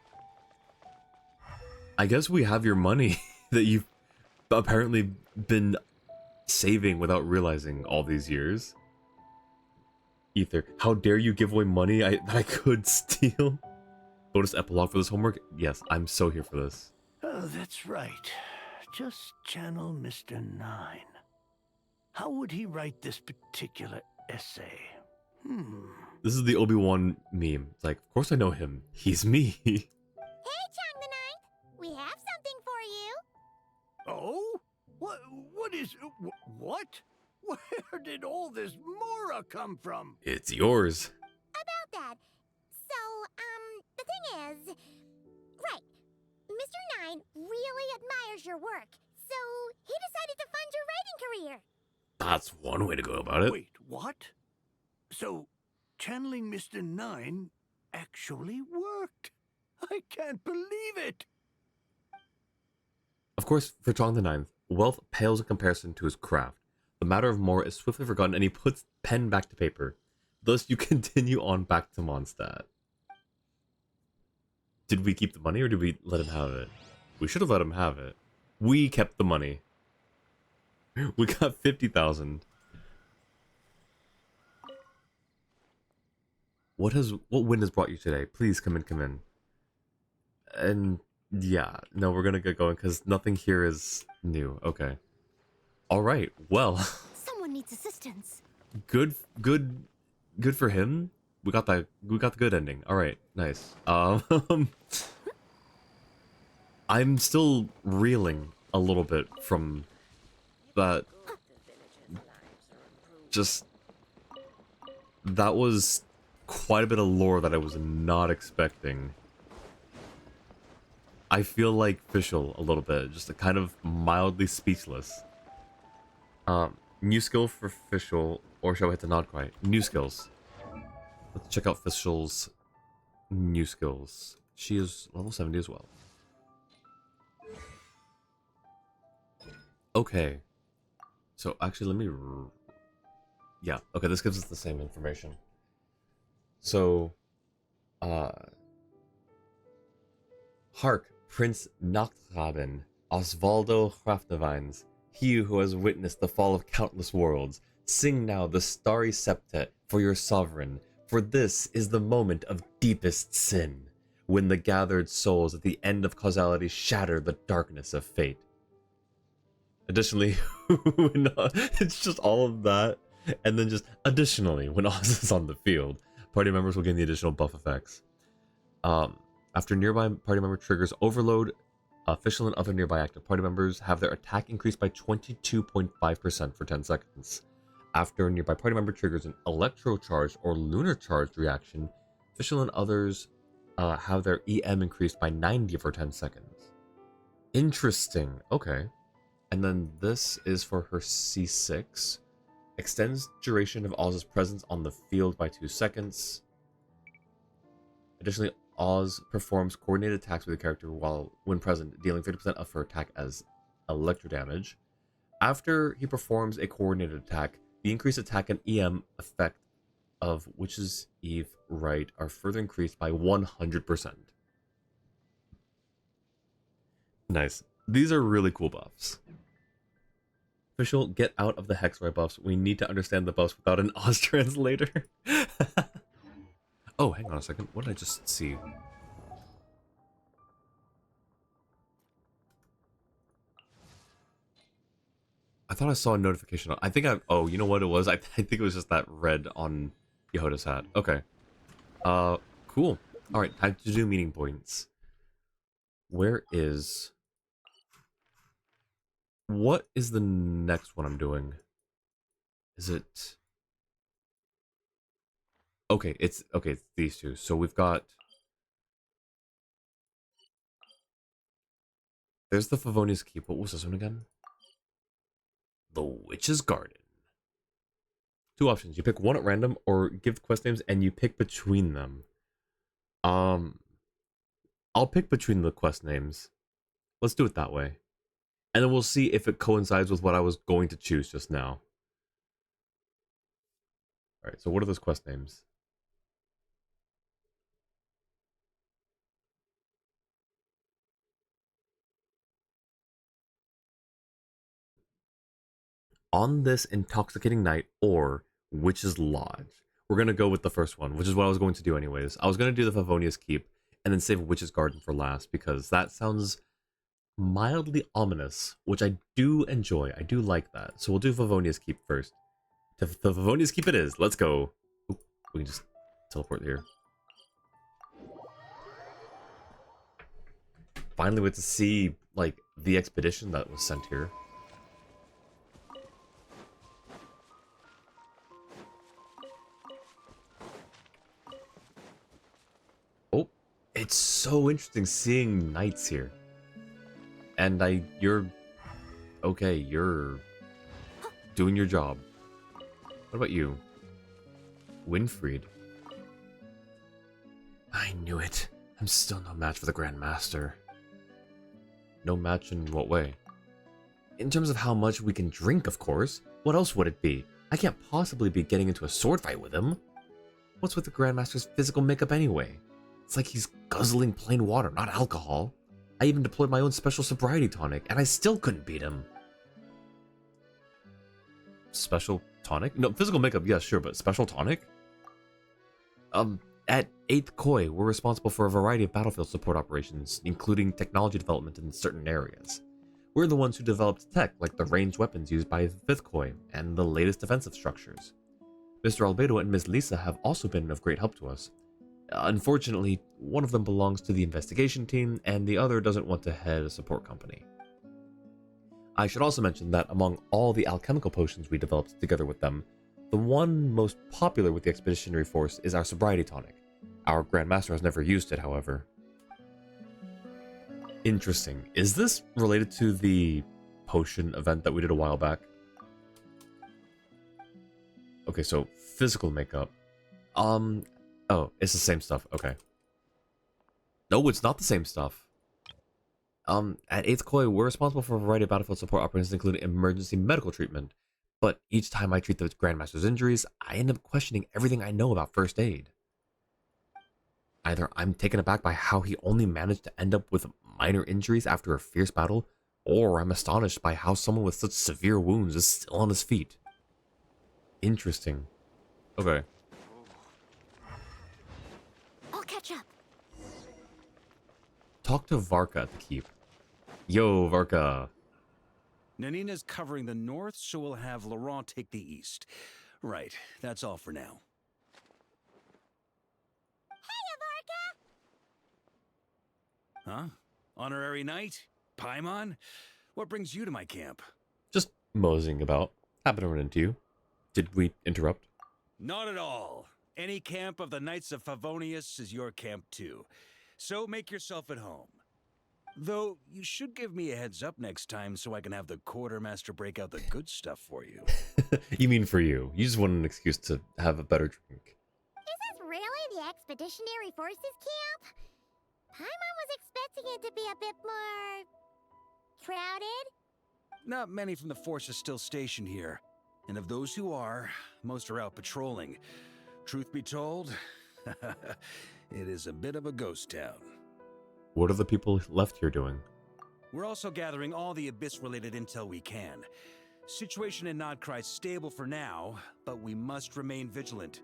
I guess we have your money that you've apparently been saving without realizing all these years. Ether, how dare you give away money that I could steal? Bonus epilogue for this homework? Yes, I'm so here for this. Oh, that's right. Just channel Mr. Nine. How would he write this particular essay? This is the Obi-Wan meme. It's like, of course I know him. He's me. Hey, Chang the Ninth! We have something for you! Oh? What is... what? Where did all this Mora come from? It's yours. About that. So, the thing is... Right. Mr. Nine really admires your work, so he decided to fund your writing career. That's one way to go about it. Wait, what? So, channeling Mr. Nine actually worked. I can't believe it. Of course, for Chong the Ninth, wealth pales in comparison to his craft. The matter of Mora is swiftly forgotten and he puts pen back to paper. Thus, you continue on back to Mondstadt. Did we keep the money or did we let him have it? We should have let him have it. We kept the money. We got 50,000. What wind has brought you today? Please come in. And yeah, no, we're gonna get going because nothing here is new. Okay. All right. Well, Someone needs assistance. good for him. We got the good ending. All right, nice. I'm still reeling a little bit from that. Just that was quite a bit of lore that I was not expecting. I feel like Fischl a little bit, just a kind of mildly speechless. New skill for Fischl, or shall we hit the not quite? New skills. Let's check out Fischl's new skills. She is level 70 as well. Okay. So actually, let me... Yeah, okay, this gives us the same information. So, Hark, Prince Nachtraben, Osvaldo Hrafnevines, he who has witnessed the fall of countless worlds, sing now the starry septet for your sovereign, for this is the moment of deepest sin, when the gathered souls at the end of causality shatter the darkness of fate. Additionally, it's just all of that, and then just additionally, when Oz is on the field, party members will gain the additional buff effects. After nearby party member triggers overload, official and other nearby active party members have their attack increased by 22.5% for 10 seconds. After a nearby party member triggers an electro charged or lunar charged reaction, official and others have their EM increased by 90 for 10 seconds. Interesting. Okay. And then this is for her C6. Extends duration of Oz's presence on the field by 2 seconds. Additionally, Oz performs coordinated attacks with the character when present, dealing 30% of her attack as electro damage. After he performs a coordinated attack, The increased attack and EM effect of Witch's Eve Right are further increased by 100%. Nice. These are really cool buffs. Official, get out of the Hexroy buffs. We need to understand the buffs without an Oz translator. Oh, hang on a second. What did I just see? I thought I saw a notification. I think I... Oh, you know what it was? I think it was just that red on Yehoda's hat. Okay. Cool. Alright, time to do meeting points. Where is... What is the next one I'm doing? Is it... Okay, it's these two. So we've got... There's the Favonia's Keep. What was this one again? The Witch's Garden. Two options. You pick one at random or give quest names and you pick between them. I'll pick between the quest names. Let's do it that way. And then we'll see if it coincides with what I was going to choose just now. Alright, so what are those quest names? On This Intoxicating Night or Witch's Lodge. We're going to go with the first one, which is what I was going to do anyways. I was going to do the Favonia's Keep and then save Witch's Garden for last because that sounds mildly ominous, which I do enjoy. I do like that. So we'll do Favonia's Keep first. To the Favonia's Keep it is. Let's go. Oop, we can just teleport here. Finally we get to see, like, the expedition that was sent here. Oh, it's so interesting seeing knights here. And you're okay, you're doing your job. What about you? Winfried. I knew it. I'm still no match for the Grandmaster. No match in what way? In terms of how much we can drink, of course. What else would it be? I can't possibly be getting into a sword fight with him. What's with the Grandmaster's physical makeup anyway? It's like he's guzzling plain water, not alcohol. I even deployed my own special sobriety tonic, and I still couldn't beat him. Special tonic? No, physical makeup, yes, sure, but special tonic? At 8th Koi, we're responsible for a variety of battlefield support operations, including technology development in certain areas. We're the ones who developed tech like the ranged weapons used by 5th Koi and the latest defensive structures. Mr. Albedo and Miss Lisa have also been of great help to us. Unfortunately, one of them belongs to the investigation team, and the other doesn't want to head a support company. I should also mention that among all the alchemical potions we developed together with them, the one most popular with the expeditionary force is our sobriety tonic. Our Grandmaster has never used it, however. Interesting. Is this related to the potion event that we did a while back? Okay, so physical makeup. Oh, it's the same stuff. Okay. No, it's not the same stuff. At 8th Koi, we're responsible for a variety of battlefield support operations, including emergency medical treatment. But each time I treat the Grandmaster's injuries, I end up questioning everything I know about first aid. Either I'm taken aback by how he only managed to end up with minor injuries after a fierce battle, or I'm astonished by how someone with such severe wounds is still on his feet. Interesting. Okay. I'll catch up. Talk to Varka at the keep. Yo, Varka. Nanina's covering the north, so we'll have Laurent take the east. Right, that's all for now. Hey, Avarka! Huh? Honorary knight? Paimon? What brings you to my camp? Just moseying about. Happened to run into you. Did we interrupt? Not at all. Any camp of the Knights of Favonius is your camp too. So make yourself at home. Though, you should give me a heads up next time so I can have the quartermaster break out the good stuff for you. You mean for you. You just want an excuse to have a better drink. Is this really the Expeditionary Forces camp? Paimon was expecting it to be a bit more... crowded? Not many from the force are still stationed here. And of those who are, most are out patrolling. Truth be told, it is a bit of a ghost town. What are the people left here doing? We're also gathering all the Abyss-related intel we can. Situation in Nodcry's stable for now, but we must remain vigilant.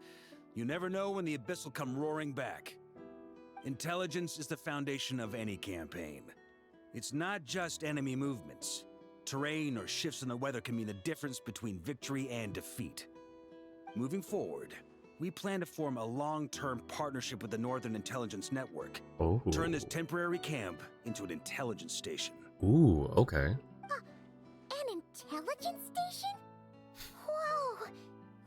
You never know when the Abyss will come roaring back. Intelligence is the foundation of any campaign. It's not just enemy movements. Terrain or shifts in the weather can mean the difference between victory and defeat. Moving forward, we plan to form a long-term partnership with the Northern Intelligence Network. Oh. Turn this temporary camp into an intelligence station. Ooh, okay. An intelligence station? Whoa!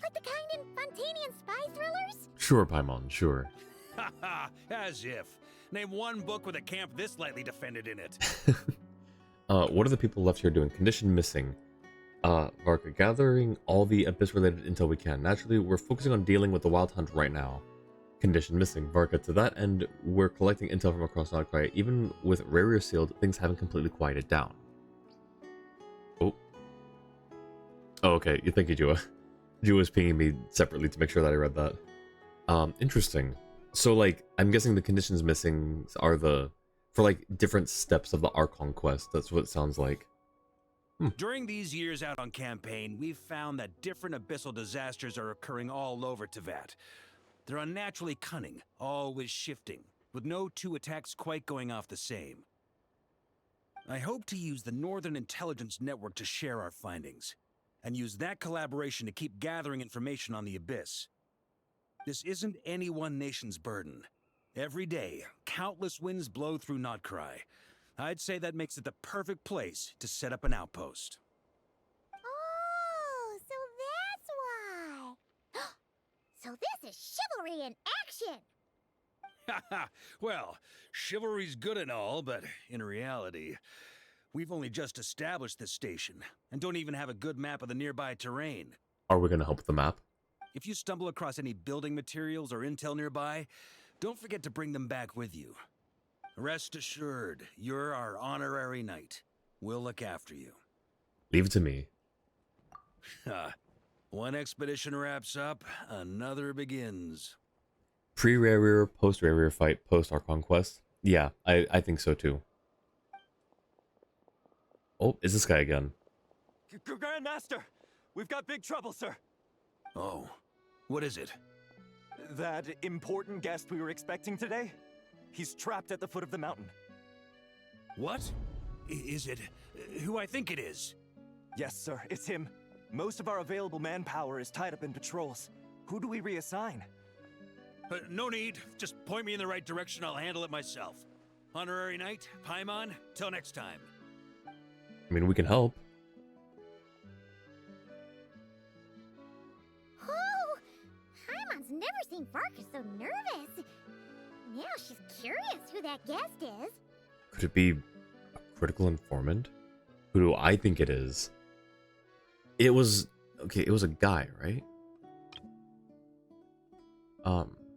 Like the kind in Fontanian spy thrillers? Sure, Paimon, sure. Haha, as if. Name one book with a camp this lightly defended in it. What are the people left here doing? Condition missing. Varka, gathering all the Abyss-related intel we can. Naturally, we're focusing on dealing with the Wild Hunt right now. Condition missing. Varka, to that end, we're collecting intel from across Nodcry. Even with Rarier sealed, things haven't completely quieted down. Oh. Oh, okay. Thank you, Jua. Jua was pinging me separately to make sure that I read that. Interesting. So, like, I'm guessing the conditions missing are for, like, different steps of the Archon quest. That's what it sounds like. During these years out on campaign, we've found that different abyssal disasters are occurring all over Teyvat. They're unnaturally cunning, always shifting, with no two attacks quite going off the same. I hope to use the Northern Intelligence Network to share our findings, and use that collaboration to keep gathering information on the Abyss. This isn't any one nation's burden. Every day, countless winds blow through Nodcry. I'd say that makes it the perfect place to set up an outpost. Oh, so that's why. So this is chivalry in action. Haha, well, chivalry's good and all, but in reality, we've only just established this station, and don't even have a good map of the nearby terrain. Are we going to help with the map? If you stumble across any building materials or intel nearby, don't forget to bring them back with you. Rest assured, you're our honorary knight. We'll look after you. Leave it to me. One expedition wraps up, another begins. Pre-Rarier, post-Rarier fight, post-Archon quest? Yeah, I think so too. Oh, is this guy again? Grandmaster! We've got big trouble, sir! Oh, what is it? That important guest we were expecting today? He's trapped at the foot of the mountain. What? Is it who I think it is? Yes, sir, it's him. Most of our available manpower is tied up in patrols. Who do we reassign? No need. Just point me in the right direction. I'll handle it myself. Honorary Knight, Paimon, till next time. I mean, we can help. Oh, Paimon's never seen Varka so nervous. Now she's curious who that guest is. Could it be a critical informant? Who do I think it is? It was... Okay, it was a guy, right?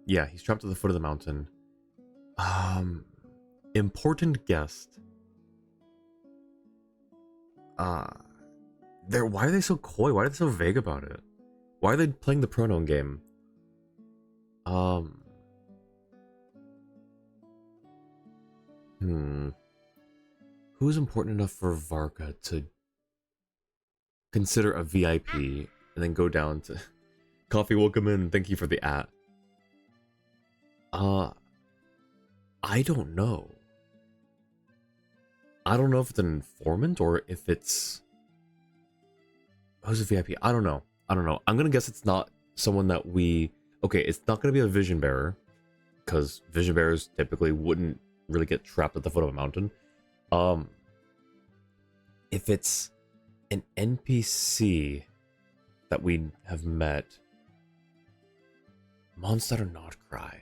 Yeah, he's trapped at the foot of the mountain. Important guest. Why are they so coy? Why are they so vague about it? Why are they playing the pronoun game? Who's important enough for Varka to consider a VIP and then go down to... Coffee, welcome in. Thank you for the at. I don't know. I don't know if it's an informant or if it's... Who's a VIP? I don't know. I'm gonna guess it's not someone that we... Okay, it's not gonna be a vision bearer, because vision bearers typically wouldn't really get trapped at the foot of a mountain. If it's an NPC that we have met, Mondstadt or Nodcry?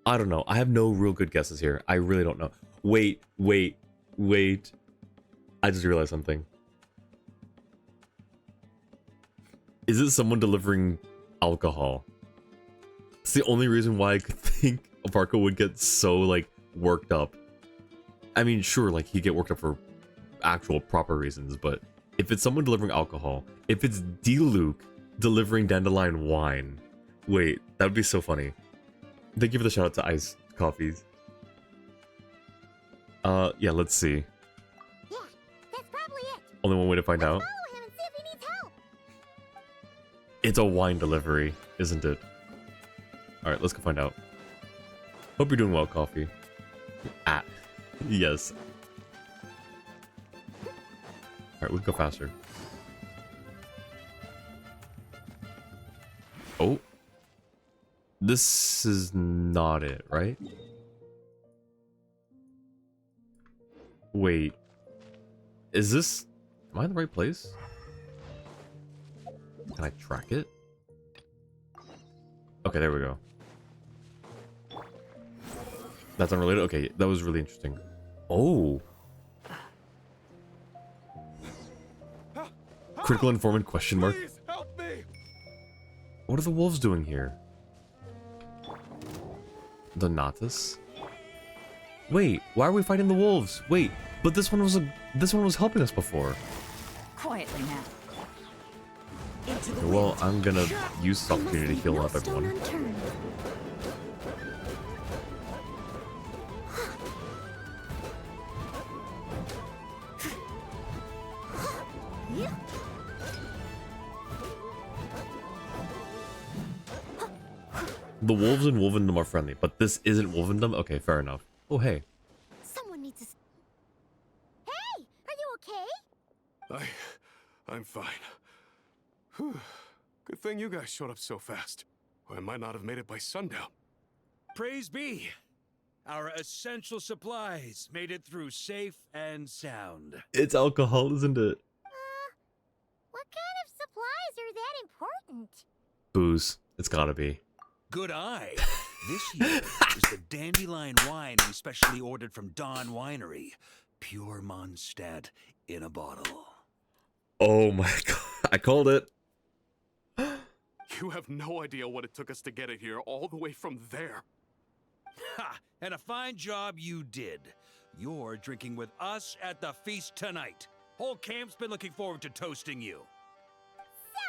I don't know. I have no real good guesses here. I really don't know. Wait. I just realized something. Is it someone delivering alcohol? It's the only reason why I could think Varka would get so, like, worked up. I mean, sure, like, he'd get worked up for actual proper reasons, but if it's someone delivering alcohol, if it's D-Luke delivering dandelion wine. Wait, that would be so funny. Thank you for the shout out to Ice Coffees. Yeah, let's see. Yeah, that's probably it. Only one way to find out. Follow him and see if he needs help. It's a wine delivery, isn't it? Alright, let's go find out. Hope you're doing well, Coffee. Ah, yes. Alright, let's go faster. Oh. This is not it, right? Wait. Is this... Am I in the right place? Can I track it? Okay, there we go. That's unrelated? Okay, that was really interesting. Oh. Critical informant question mark? Please help me! What are the wolves doing here? The Natus? Wait, why are we fighting the wolves? Wait, but this one was helping us before. Quietly now. Well, I'm gonna use this opportunity to heal No up stone everyone. unturned. The wolves in Wolvendom are friendly, but this isn't Wolvendom? Okay, fair enough. Oh, hey. Someone needs to... Hey! Are you okay? I'm fine. Whew. Good thing you guys showed up so fast. Or I might not have made it by sundown. Praise be! Our essential supplies made it through safe and sound. It's alcohol, isn't it? What kind of supplies are that important? Booze. It's gotta be. Good eye. This here is the dandelion wine we specially ordered from Dawn Winery. Pure Mondstadt in a bottle. Oh my god. I called it. You have no idea what it took us to get it here, all the way from there. Ha! And a fine job you did. You're drinking with us at the feast tonight. Whole camp's been looking forward to toasting you. So,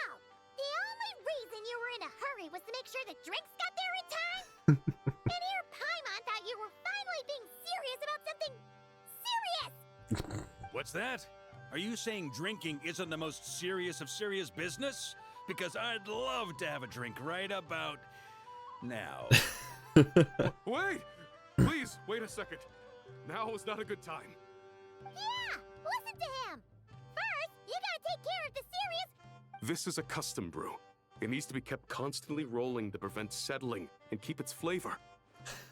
the only reason you were in a hurry was to make sure the drinks got there in time? And here Paimon thought you were finally being serious about something serious! What's that? Are you saying drinking isn't the most serious of serious business? Because I'd love to have a drink right about now. Wait! Please, wait a second. Now is not a good time. Yeah! Listen to him! First, you gotta take care of the serious... This is a custom brew. It needs to be kept constantly rolling to prevent settling and keep its flavor.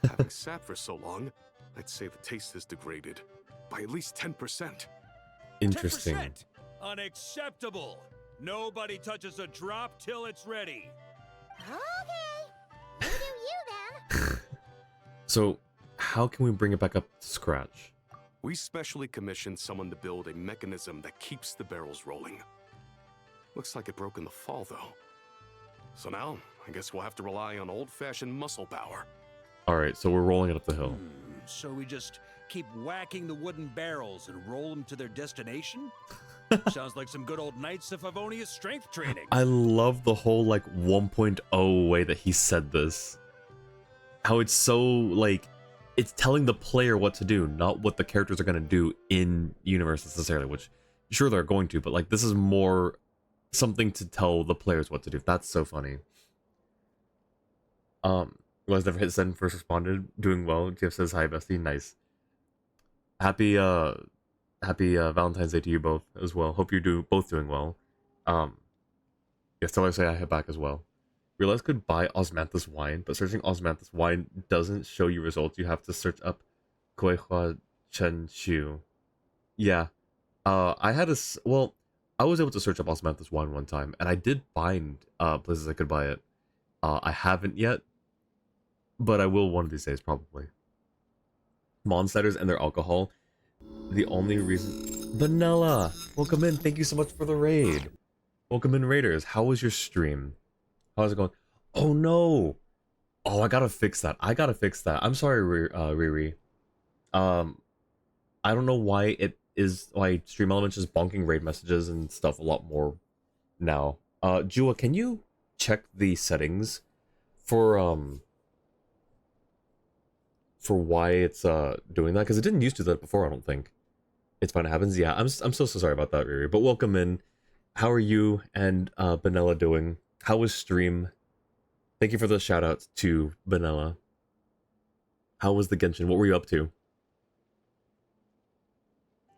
Having sat for so long, I'd say the taste is degraded by at least 10%. Interesting. 10%. Unacceptable. Nobody touches a drop till it's ready. Okay. You do you then. So, how can we bring it back up to scratch? We specially commissioned someone to build a mechanism that keeps the barrels rolling. Looks like it broke in the fall, though. So now, I guess we'll have to rely on old-fashioned muscle power. Alright, so we're rolling it up the hill. So we just keep whacking the wooden barrels and roll them to their destination? Sounds like some good old Knights of Favonius strength training. I love the whole, like, 1.0 way that he said this. How it's so, like, it's telling the player what to do, not what the characters are going to do in universe necessarily, which, sure, they're going to, but, like, this is more something to tell the players what to do. That's so funny. Realized never hit send, first responded, doing well. Jeff says, hi, bestie, nice. Happy Valentine's Day to you both as well. Hope you're both doing well. Yes, tell her say I hit back as well. Realize could buy osmanthus wine, but searching osmanthus wine doesn't show you results. You have to search up Kuehua Chen Xiu. Yeah. I was able to search up osmanthus wine one time, and I did find places I could buy it. I haven't yet, but I will one of these days, probably. Mondstadters and their alcohol. The only reason... Vanilla! Welcome in. Thank you so much for the raid. Welcome in, Raiders. How was your stream? How's it going? Oh, no! Oh, I gotta fix that. I'm sorry, Riri. I don't know why it why Stream Elements is bonking raid messages and stuff a lot more now. Jua, can you check the settings for why it's doing that? Because it didn't used to do that before, I don't think. It's fine, it happens. Yeah, I'm so sorry about that, Riri. But welcome in. How are you and Benella doing? How was stream? Thank you for the shout outs to Benella. How was the Genshin? What were you up to?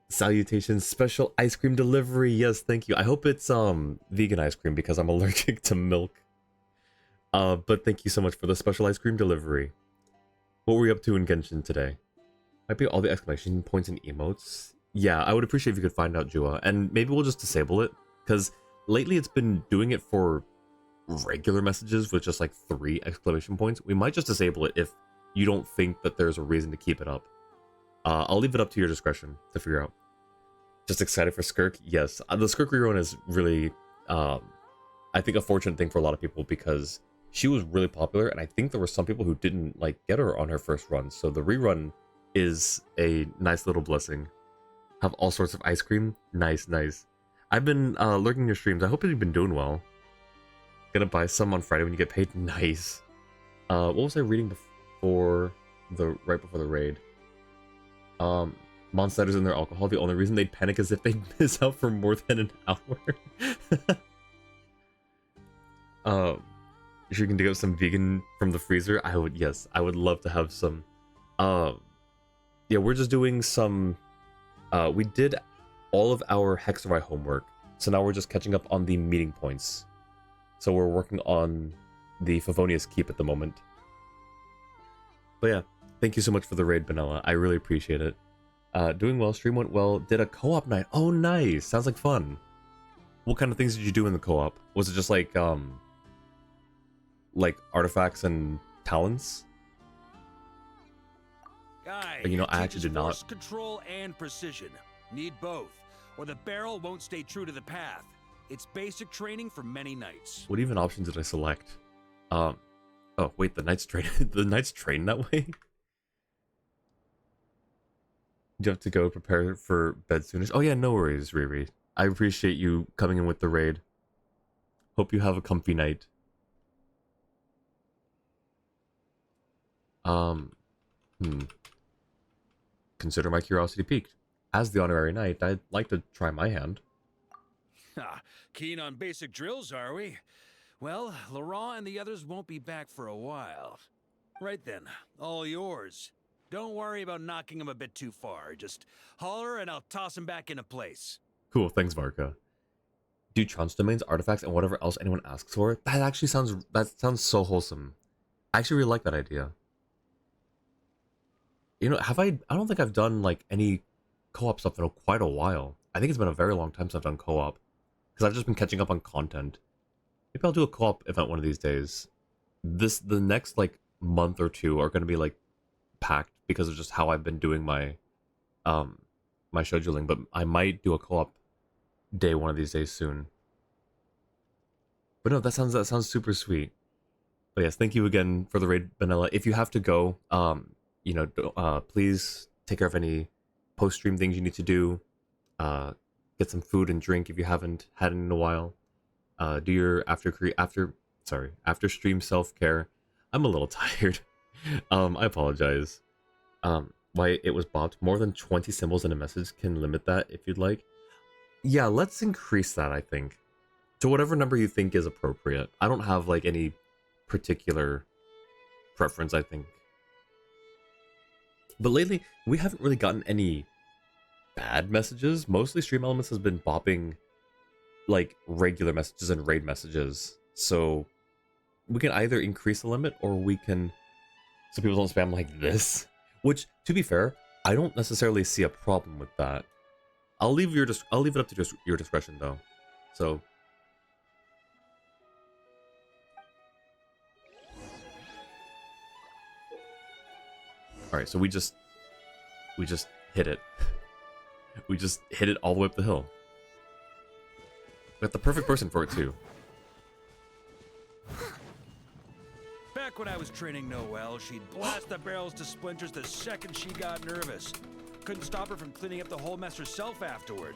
Salutations, special ice cream delivery. Yes, thank you. I hope it's vegan ice cream because I'm allergic to milk. But thank you so much for the special ice cream delivery. What were you up to in Genshin today? Might be all the exclamation points and emotes. Yeah, I would appreciate if you could find out, Jua. And maybe we'll just disable it. Because lately it's been doing it for regular messages with just like 3 exclamation points. We might just disable it if you don't think that there's a reason to keep it up. I'll leave it up to your discretion to figure out. Just excited for Skirk? Yes. The Skirk rerun is really, I think, a fortunate thing for a lot of people because she was really popular, and I think there were some people who didn't like get her on her first run. So the rerun is a nice little blessing. Have all sorts of ice cream. Nice, nice. I've been lurking your streams. I hope you've been doing well. Gonna buy some on Friday when you get paid. Nice. What was I reading right before the raid? Monsters in their alcohol. The only reason they'd panic is if they miss out for more than an hour. If you can dig up some vegan from the freezer, I would. Yes, I would love to have some. Yeah, we're just doing some. We did all of our Hexarai homework, so now we're just catching up on the meeting points. So we're working on the Favonius Keep at the moment. But yeah, thank you so much for the raid, Benella. I really appreciate it. Doing well, stream went well. Did a co-op night. Oh, nice. Sounds like fun. What kind of things did you do in the co-op? Was it just like artifacts and talents? Guy, You know, I actually did not. force control and precision. Need both, or the barrel won't stay true to the path. It's basic training for many knights. What even options did I select? Oh wait, the knights train. The knights train that way. You have to go prepare for bed soonish. Oh yeah, no worries, Riri. I appreciate you coming in with the raid. Hope you have a comfy night. Consider my curiosity piqued. As the honorary knight, I'd like to try my hand. Keen on basic drills, are we? Well, Laurent and the others won't be back for a while. Right then, all yours. Don't worry about knocking him a bit too far. Just holler and I'll toss him back into place. Cool, thanks, Varka. Do trance domains, artifacts, and whatever else anyone asks for? That sounds so wholesome. I actually really like that idea. You know, I don't think I've done like any co-op stuff in quite a while. I think it's been a very long time since I've done co-op. Because I've just been catching up on content. Maybe I'll do a co-op event one of these days. The next like month or two are gonna be like packed because of just how I've been doing my my scheduling, but I might do a co-op day one of these days soon. But no, that sounds super sweet. But yes, thank you again for the raid, Vanilla. If you have to go, you know, please take care of any post-stream things you need to do. Get some food and drink if you haven't had it in a while. Do your after stream self-care. I'm a little tired. I apologize. Why it was bopped. More than 20 symbols in a message can limit that if you'd like. Yeah, let's increase that, I think, to whatever number you think is appropriate. I don't have like any particular preference, I think. But lately, we haven't really gotten any bad messages. Mostly Stream Elements has been bopping like regular messages and raid messages. So we can either increase the limit or we can, so people don't spam like this. Which, to be fair, I don't necessarily see a problem with that. I'll leave it up to your discretion though. So alright, so we just hit it. We just hit it all the way up the hill. We got the perfect person for it too. Back when I was training Noelle, she'd blast the barrels to splinters the second she got nervous. couldn't stop her from cleaning up the whole mess herself afterward.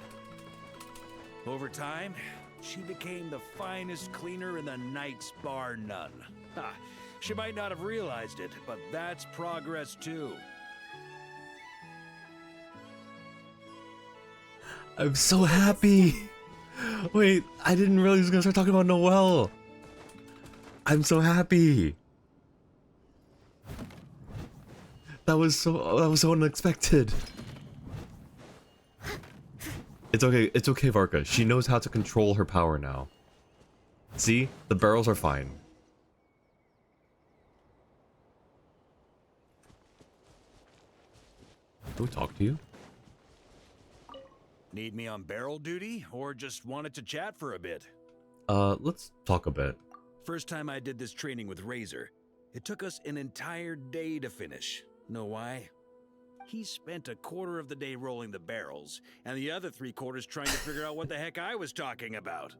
Over time, she became the finest cleaner in the Knights, bar none. Ha! She might not have realized it, but that's progress too. I'm so happy. Wait, I didn't realize he was gonna start talking about Noelle. I'm so happy. That was so unexpected. It's okay, Varka. She knows how to control her power now. See? The barrels are fine. Can we talk to you? Need me on barrel duty, or just wanted to chat for a bit? Let's talk a bit. First time I did this training with Razor, it took us an entire day to finish. Know why? He spent a quarter of the day rolling the barrels, and the other 3/4 trying to figure out what the heck I was talking about.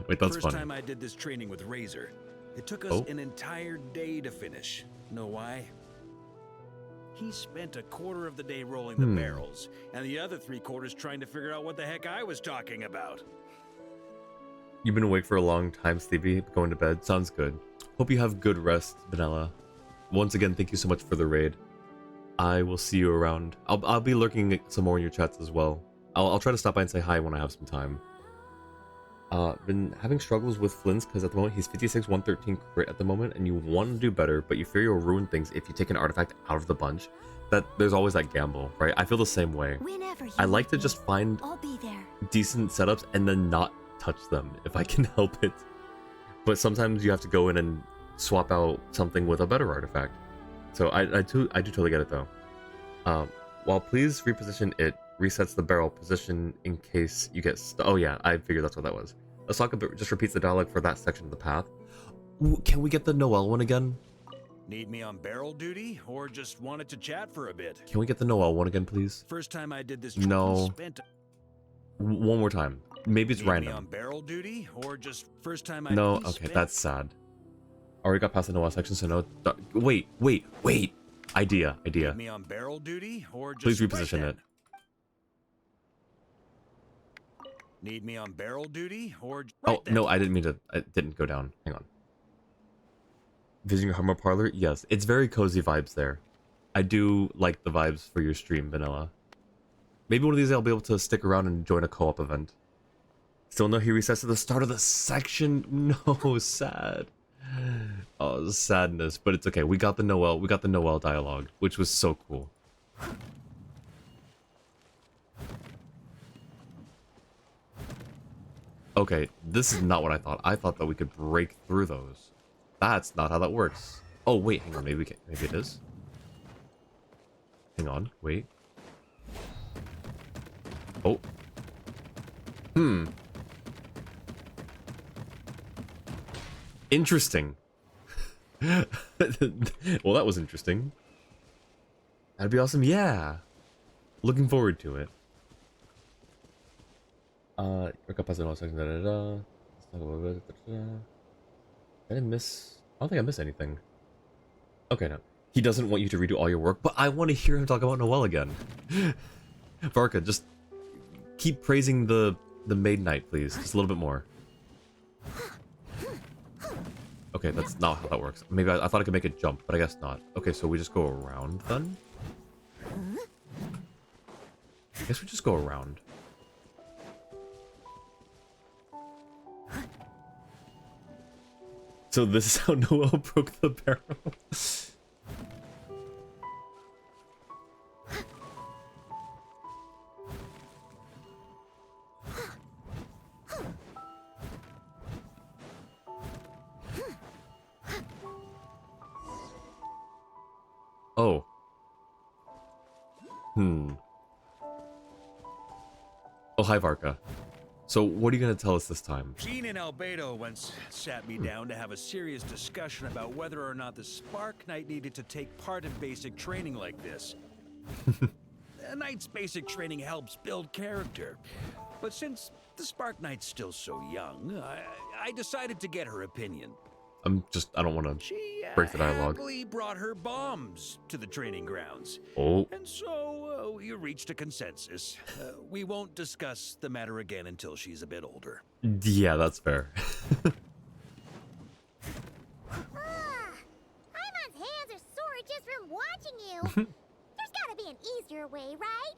Wait, that's First funny. time I did this training with Razor, it took us an entire day to finish. Know why? He spent a quarter of the day rolling the barrels, and the other 3/4 trying to figure out what the heck I was talking about. You've been awake for a long time, Sleepy. Going to bed. Sounds good. Hope you have good rest, Vanilla. Once again, thank you so much for the raid. I will see you around. I'll be lurking some more in your chats as well. I'll try to stop by and say hi when I have some time. Been having struggles with Flynn's because at the moment he's 56, 113 crit at the moment, and you want to do better, but you fear you'll ruin things if you take an artifact out of the bunch. That there's always that gamble, right? I feel the same way. I like to just find decent setups and then not touch them if I can help it. But sometimes you have to go in and swap out something with a better artifact. So I do totally get it though. While please reposition it resets the barrel position in case you get oh yeah, I figured that's what that was. Let's talk about just repeats the dialogue for that section of the path. Ooh, can we get the Noelle one again? Need me on barrel duty, or just wanted to chat for a bit? Can we get the Noelle one again, please? First time I did this. No. Spent... One more time. Maybe it's Need random. Me on barrel duty, or just first time I. No, okay, that's sad. Already got past the Noelle section, so no. Wait. Idea. Need me on barrel duty, or just please reposition it. Need me on barrel duty, or no, I didn't mean to. It didn't go down. Hang on. Visiting your Hummer Parlor? Yes, it's very cozy vibes there. I do like the vibes for your stream, Vanilla. Maybe one of these I'll be able to stick around and join a co-op event. Still no, he resets at the start of the section. No, sad. Oh, sadness, but it's okay. We got the Noelle dialogue, which was so cool. Okay, this is not what I thought. I thought that we could break through those. That's not how that works. Oh wait, hang on. Maybe we can. Maybe it is. Hang on. Wait. Oh. Interesting. Well, that was interesting. That'd be awesome. Yeah. Looking forward to it. I didn't miss. I don't think I missed anything. Okay, no. He doesn't want you to redo all your work, but I want to hear him talk about Noelle again. Varka, just keep praising the Maid Knight, please. Just a little bit more. Okay, that's not how that works. Maybe I thought I could make it jump, but I guess not. Okay, so we just go around then? I guess we just go around. So this is how Noelle broke the barrel. Oh. Oh, hi, Varka. So, what are you going to tell us this time? Jean and Albedo once sat me down to have a serious discussion about whether or not the Spark Knight needed to take part in basic training like this. A Knight's basic training helps build character. But since the Spark Knight's still so young, I decided to get her opinion. I don't want to She break the dialogue. happily brought her bombs to the training grounds. Oh. And so you reached a consensus. We won't discuss the matter again until she's a bit older. Yeah, that's fair. Paimon's hands are sore just from watching you. There's gotta be an easier way, right?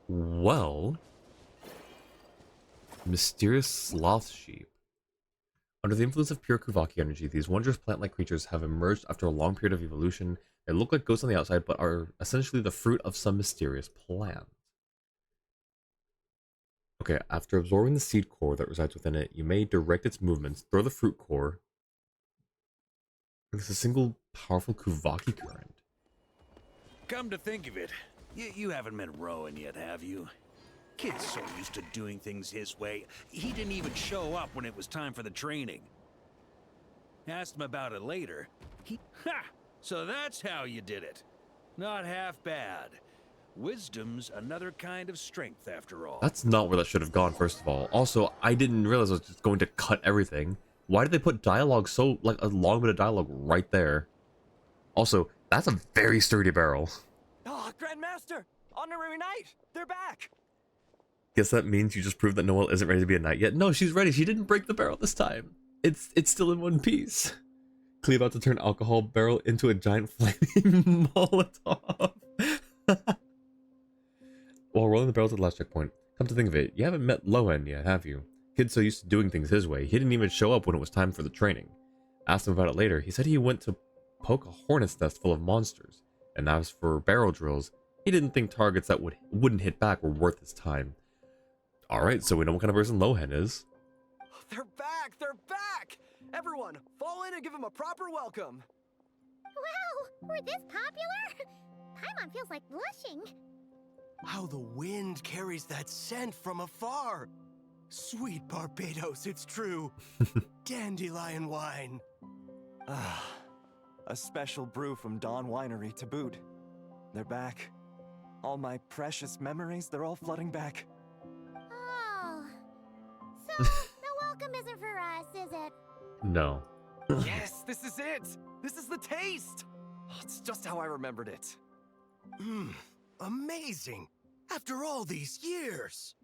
Well, mysterious sloth sheep. Under the influence of pure Kuvaki energy, these wondrous plant-like creatures have emerged after a long period of evolution. They look like ghosts on the outside, but are essentially the fruit of some mysterious plant. Okay, after absorbing the seed core that resides within it, you may direct its movements, throw the fruit core. It's a single powerful Kuvaki current. Come to think of it, you haven't met Rowan yet, have you? Kid's so used to doing things his way, he didn't even show up when it was time for the training. Asked him about it later. Ha! So that's how you did it. Not half bad. Wisdom's another kind of strength, after all. That's not where that should have gone, first of all. Also, I didn't realize I was just going to cut everything. Why did they put dialogue so, like, a long bit of dialogue right there? Also, that's a very sturdy barrel. Ah, Grandmaster! Honorary Knight! They're back! Guess that means you just proved that Noelle isn't ready to be a knight yet. No, she's ready. She didn't break the barrel this time. It's still in one piece. Clea about to turn alcohol barrel into a giant flaming Molotov. While rolling the barrel to the last checkpoint, come to think of it, you haven't met Lohan yet, have you? Kid's so used to doing things his way, he didn't even show up when it was time for the training. Asked him about it later, he said he went to poke a hornet's nest full of monsters. And as for barrel drills, he didn't think targets that wouldn't hit back were worth his time. Alright, so we know what kind of person Lohan is. They're back! They're back! Everyone, fall in and give them a proper welcome! Wow, we're this popular? Paimon feels like blushing. How the wind carries that scent from afar. Sweet Barbados, it's true. Dandelion wine. Ah, a special brew from Dawn Winery to boot. They're back. All my precious memories, they're all flooding back. Oh. So, the welcome isn't for us, is it? No. Yes, this is it! This is the taste! It's just how I remembered it. Amazing! After all these years!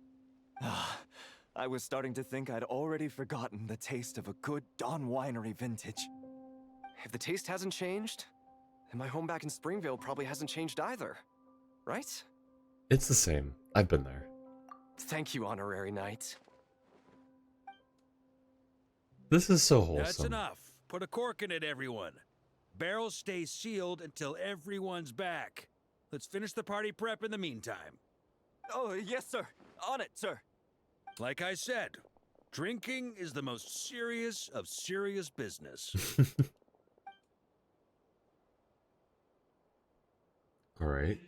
I was starting to think I'd already forgotten the taste of a good Dawn Winery vintage. If the taste hasn't changed, then my home back in Springvale probably hasn't changed either. Right? It's the same. I've been there. Thank you, Honorary Knight. This is so wholesome. That's enough. Put a cork in it, everyone. Barrels stay sealed until everyone's back. Let's finish the party prep in the meantime. Oh, yes, sir. On it, sir. Like I said, drinking is the most serious of serious business. All right.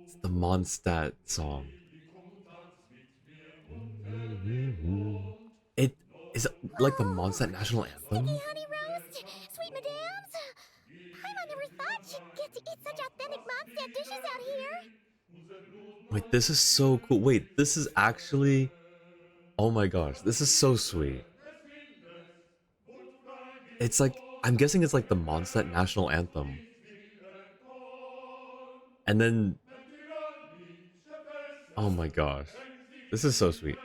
It's the Mondstadt song. It is like the Mondstadt national anthem. Sticky honey roast, sweet madams. Paimon never thought she'd get to eat such authentic Mondstadt dishes out here. Wait, this is so cool. Wait, this is actually... Oh my gosh, this is so sweet. It's like... I'm guessing it's like the Mondstadt national anthem. And then... Oh my gosh. This is so sweet.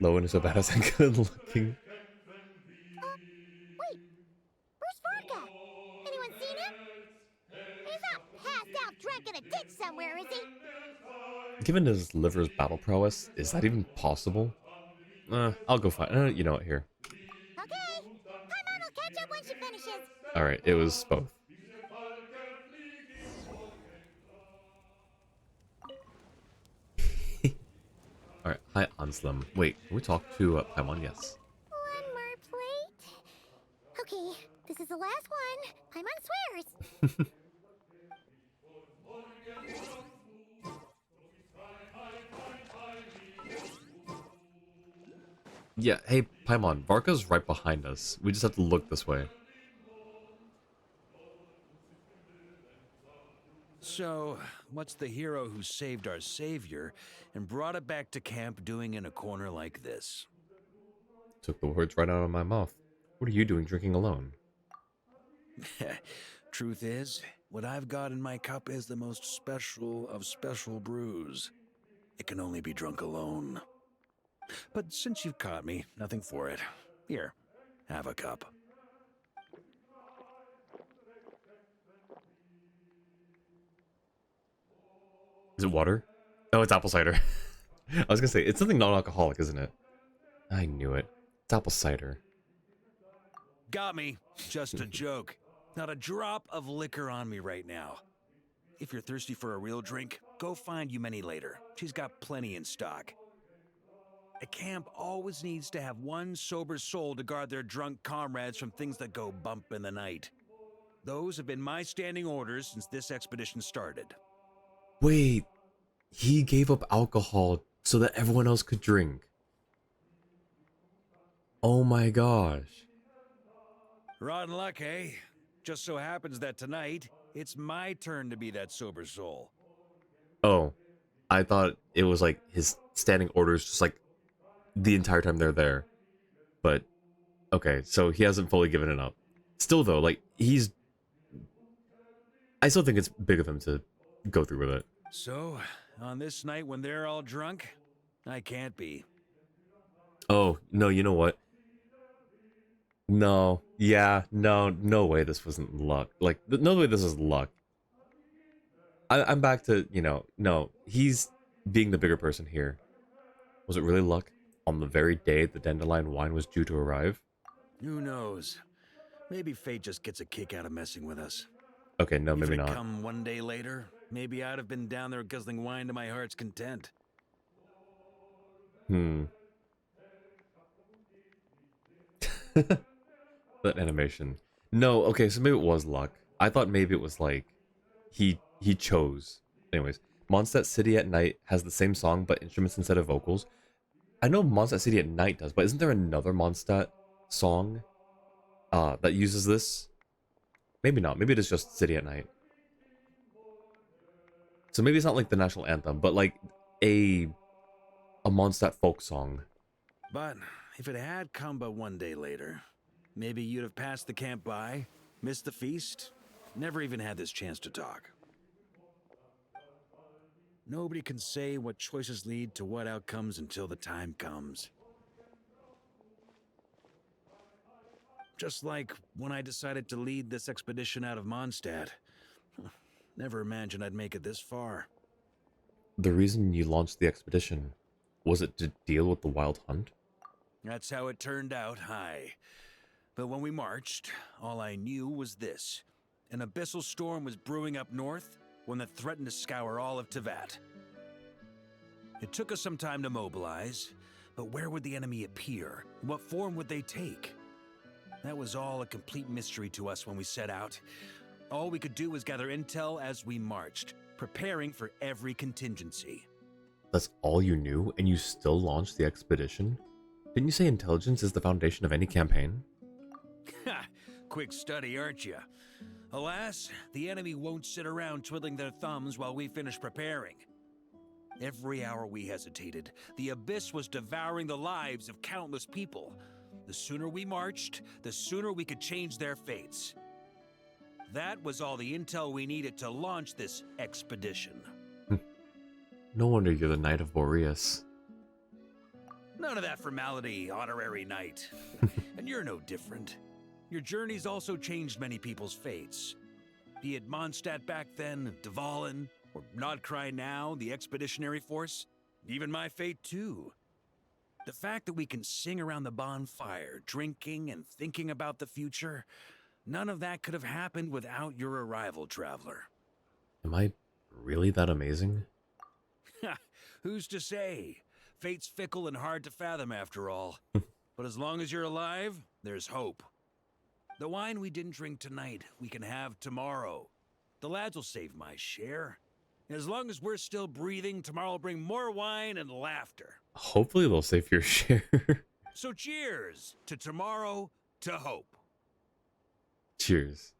Lohan is so badass and good looking. Wait, where's Vodka? Anyone seen him? He's not passed out drunk in a ditch somewhere, is he? Given his liver's battle prowess, is that even possible? I'll go find... you know what, here. Okay, Paimon will catch up when she finishes. Alright, it was both. Alright, hi Anslim. Wait, can we talk to Paimon? Yes. One more plate. Okay, this is the last one. Paimon swears. Yeah, hey, Paimon, Varka's right behind us. We just have to look this way. So, what's the hero who saved our savior and brought it back to camp doing in a corner like this? Took the words right out of my mouth. What are you doing drinking alone? Truth is, what I've got in my cup is the most special of special brews. It can only be drunk alone. But since you've caught me, nothing for it. Here, have a cup. Is it water? Oh, it's apple cider. I was gonna say, it's something non-alcoholic, isn't it? I knew it. It's apple cider. Got me. Just a joke. Not a drop of liquor on me right now. If you're thirsty for a real drink, go find Yumeni later. She's got plenty in stock. A camp always needs to have one sober soul to guard their drunk comrades from things that go bump in the night. Those have been my standing orders since this expedition started. Wait, he gave up alcohol so that everyone else could drink. Oh my gosh. Rotten luck, eh? Just so happens that tonight, it's my turn to be that sober soul. Oh, I thought it was like his standing orders just like the entire time they're there. But, okay, so he hasn't fully given it up. Still though, like, I still think it's big of him to go through with it. So, on this night when they're all drunk, I can't be. Oh, no, you know what? No, yeah, no way this wasn't luck. Like, no way this is luck. I'm back to, no, he's being the bigger person here. Was it really luck? On the very day the dandelion wine was due to arrive? Who knows? Maybe fate just gets a kick out of messing with us. Okay, no, If maybe it not. come one day later, maybe I'd have been down there guzzling wine to my heart's content. That animation. No, okay, so maybe it was luck. I thought maybe it was like he chose. Anyways, Mondstadt City at Night has the same song but instruments instead of vocals. I know Mondstadt City at Night does, but isn't there another Mondstadt song that uses this? Maybe not. Maybe it is just City at Night. So maybe it's not like the national anthem, but like a Mondstadt folk song. But if it had come but one day later, maybe you'd have passed the camp by, missed the feast, never even had this chance to talk. Nobody can say what choices lead to what outcomes until the time comes. Just like when I decided to lead this expedition out of Mondstadt. Never imagined I'd make it this far. The reason you launched the expedition, was it to deal with the wild hunt? That's how it turned out, aye. But when we marched, all I knew was this. An abyssal storm was brewing up north, one that threatened to scour all of Tevat. It took us some time to mobilize, but where would the enemy appear? What form would they take? That was all a complete mystery to us when we set out. All we could do was gather intel as we marched, preparing for every contingency. That's all you knew, and you still launched the expedition? Didn't you say intelligence is the foundation of any campaign? Ha! Quick study, aren't you? Alas, the enemy won't sit around twiddling their thumbs while we finish preparing. Every hour we hesitated, the abyss was devouring the lives of countless people. The sooner we marched, the sooner we could change their fates. That was all the intel we needed to launch this expedition. No wonder you're the Knight of Boreas. None of that formality, honorary knight. And you're no different. Your journey's also changed many people's fates. Be it Mondstadt back then, Dvalin, or Nodcry now, the expeditionary force. Even my fate too. The fact that we can sing around the bonfire, drinking and thinking about the future, none of that could have happened without your arrival, traveler. Am I really that amazing? Who's to say? Fate's fickle and hard to fathom after all. But as long as you're alive, there's hope. The wine we didn't drink tonight, we can have tomorrow. The lads will save my share. As long as we're still breathing, tomorrow will bring more wine and laughter. Hopefully they'll save your share. So cheers to tomorrow, to hope. Cheers.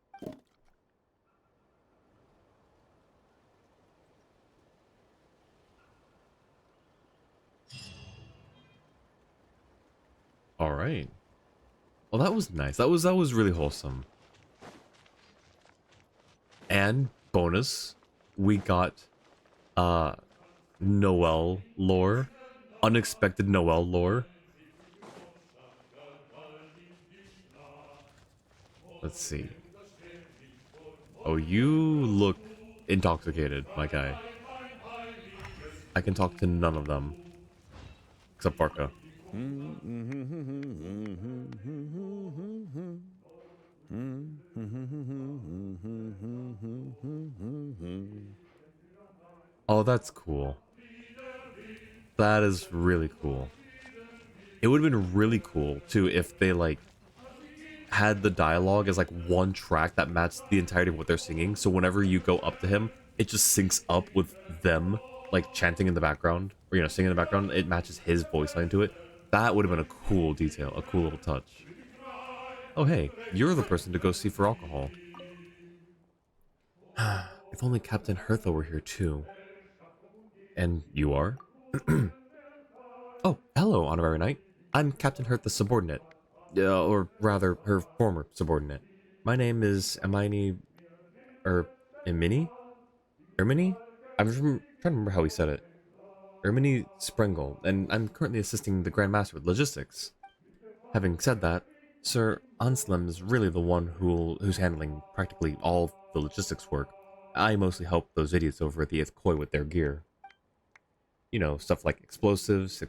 All right. Well, that was nice. That was really wholesome. And bonus, we got Noel lore, unexpected Noel lore. Let's see. Oh, you look intoxicated, my guy. I can talk to none of them except Varka. Oh, that's cool. That is really cool. It would have been really cool too if they like had the dialogue as like one track that matched the entirety of what they're singing. So whenever you go up to him, it just syncs up with them like chanting in the background or singing in the background. It matches his voice line to it. That would have been a cool detail, a cool little touch. Oh hey, you're the person to go see for alcohol. If only Captain Hertha were here too. And you are? Oh, hello, Honorary Knight. I'm Captain Hertha's subordinate. Or rather, her former subordinate. My name is Hermione... Emini? Ermini? Trying to remember how he said it. Ermini Sprengel, and I'm currently assisting the Grand Master with logistics. Having said that, Sir Anselm is really the one who's handling practically all the logistics work. I mostly help those idiots over at the 8th Koi with their gear. You know, stuff like explosives,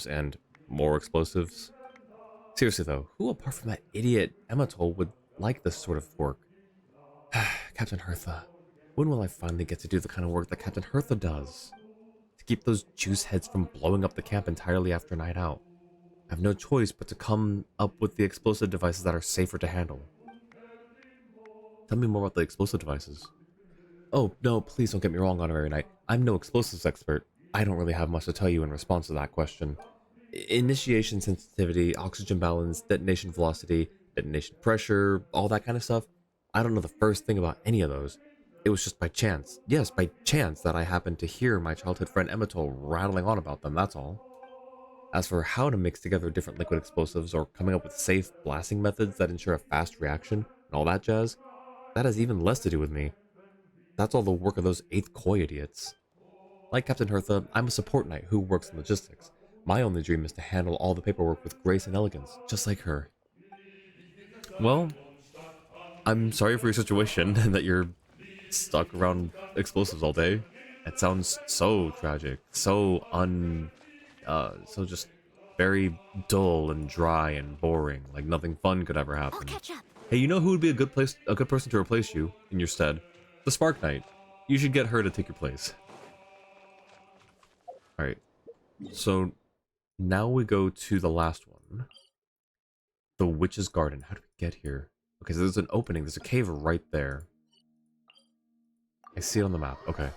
and more explosives. Seriously though, who apart from that idiot Ematol would like this sort of work? Captain Hertha, when will I finally get to do the kind of work that Captain Hertha does? To keep those juice heads from blowing up the camp entirely after night out. I have no choice but to come up with the explosive devices that are safer to handle. Tell me more about the explosive devices. Oh, no, please don't get me wrong, Honorary Knight. I'm no explosives expert. I don't really have much to tell you in response to that question. Initiation sensitivity, oxygen balance, detonation velocity, detonation pressure, all that kind of stuff. I don't know the first thing about any of those. It was just by chance, yes, by chance, that I happened to hear my childhood friend Ematol rattling on about them, that's all. As for how to mix together different liquid explosives or coming up with safe blasting methods that ensure a fast reaction and all that jazz, that has even less to do with me. That's all the work of those 8th Koi idiots. Like Captain Hertha, I'm a support knight who works in logistics. My only dream is to handle all the paperwork with grace and elegance, just like her. Well, I'm sorry for your situation and that you're stuck around explosives all day. It sounds so tragic, so just very dull and dry and boring, like nothing fun could ever happen. I'll catch up. Hey, you know who would be a good person to replace you in your stead? The Spark Knight. You should get her to take your place. Alright, so now we go to the last one. The Witch's Garden. How do we get here? Okay, so there's an opening. There's a cave right there. I see it on the map. Okay.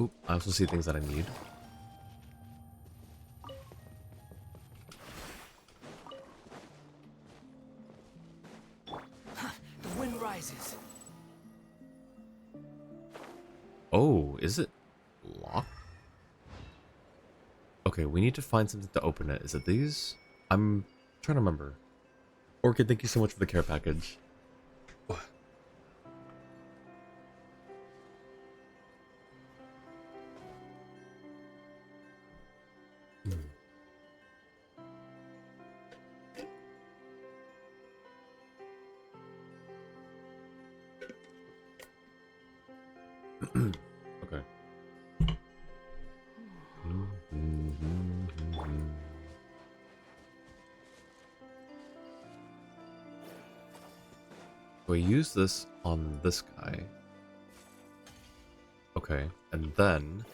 Oop, I also see things that I need. The wind rises. Oh, is it locked? Okay, we need to find something to open it. Is it these? I'm trying to remember. Orchid, thank you so much for the care package. Okay. We use this on this guy. Okay, and then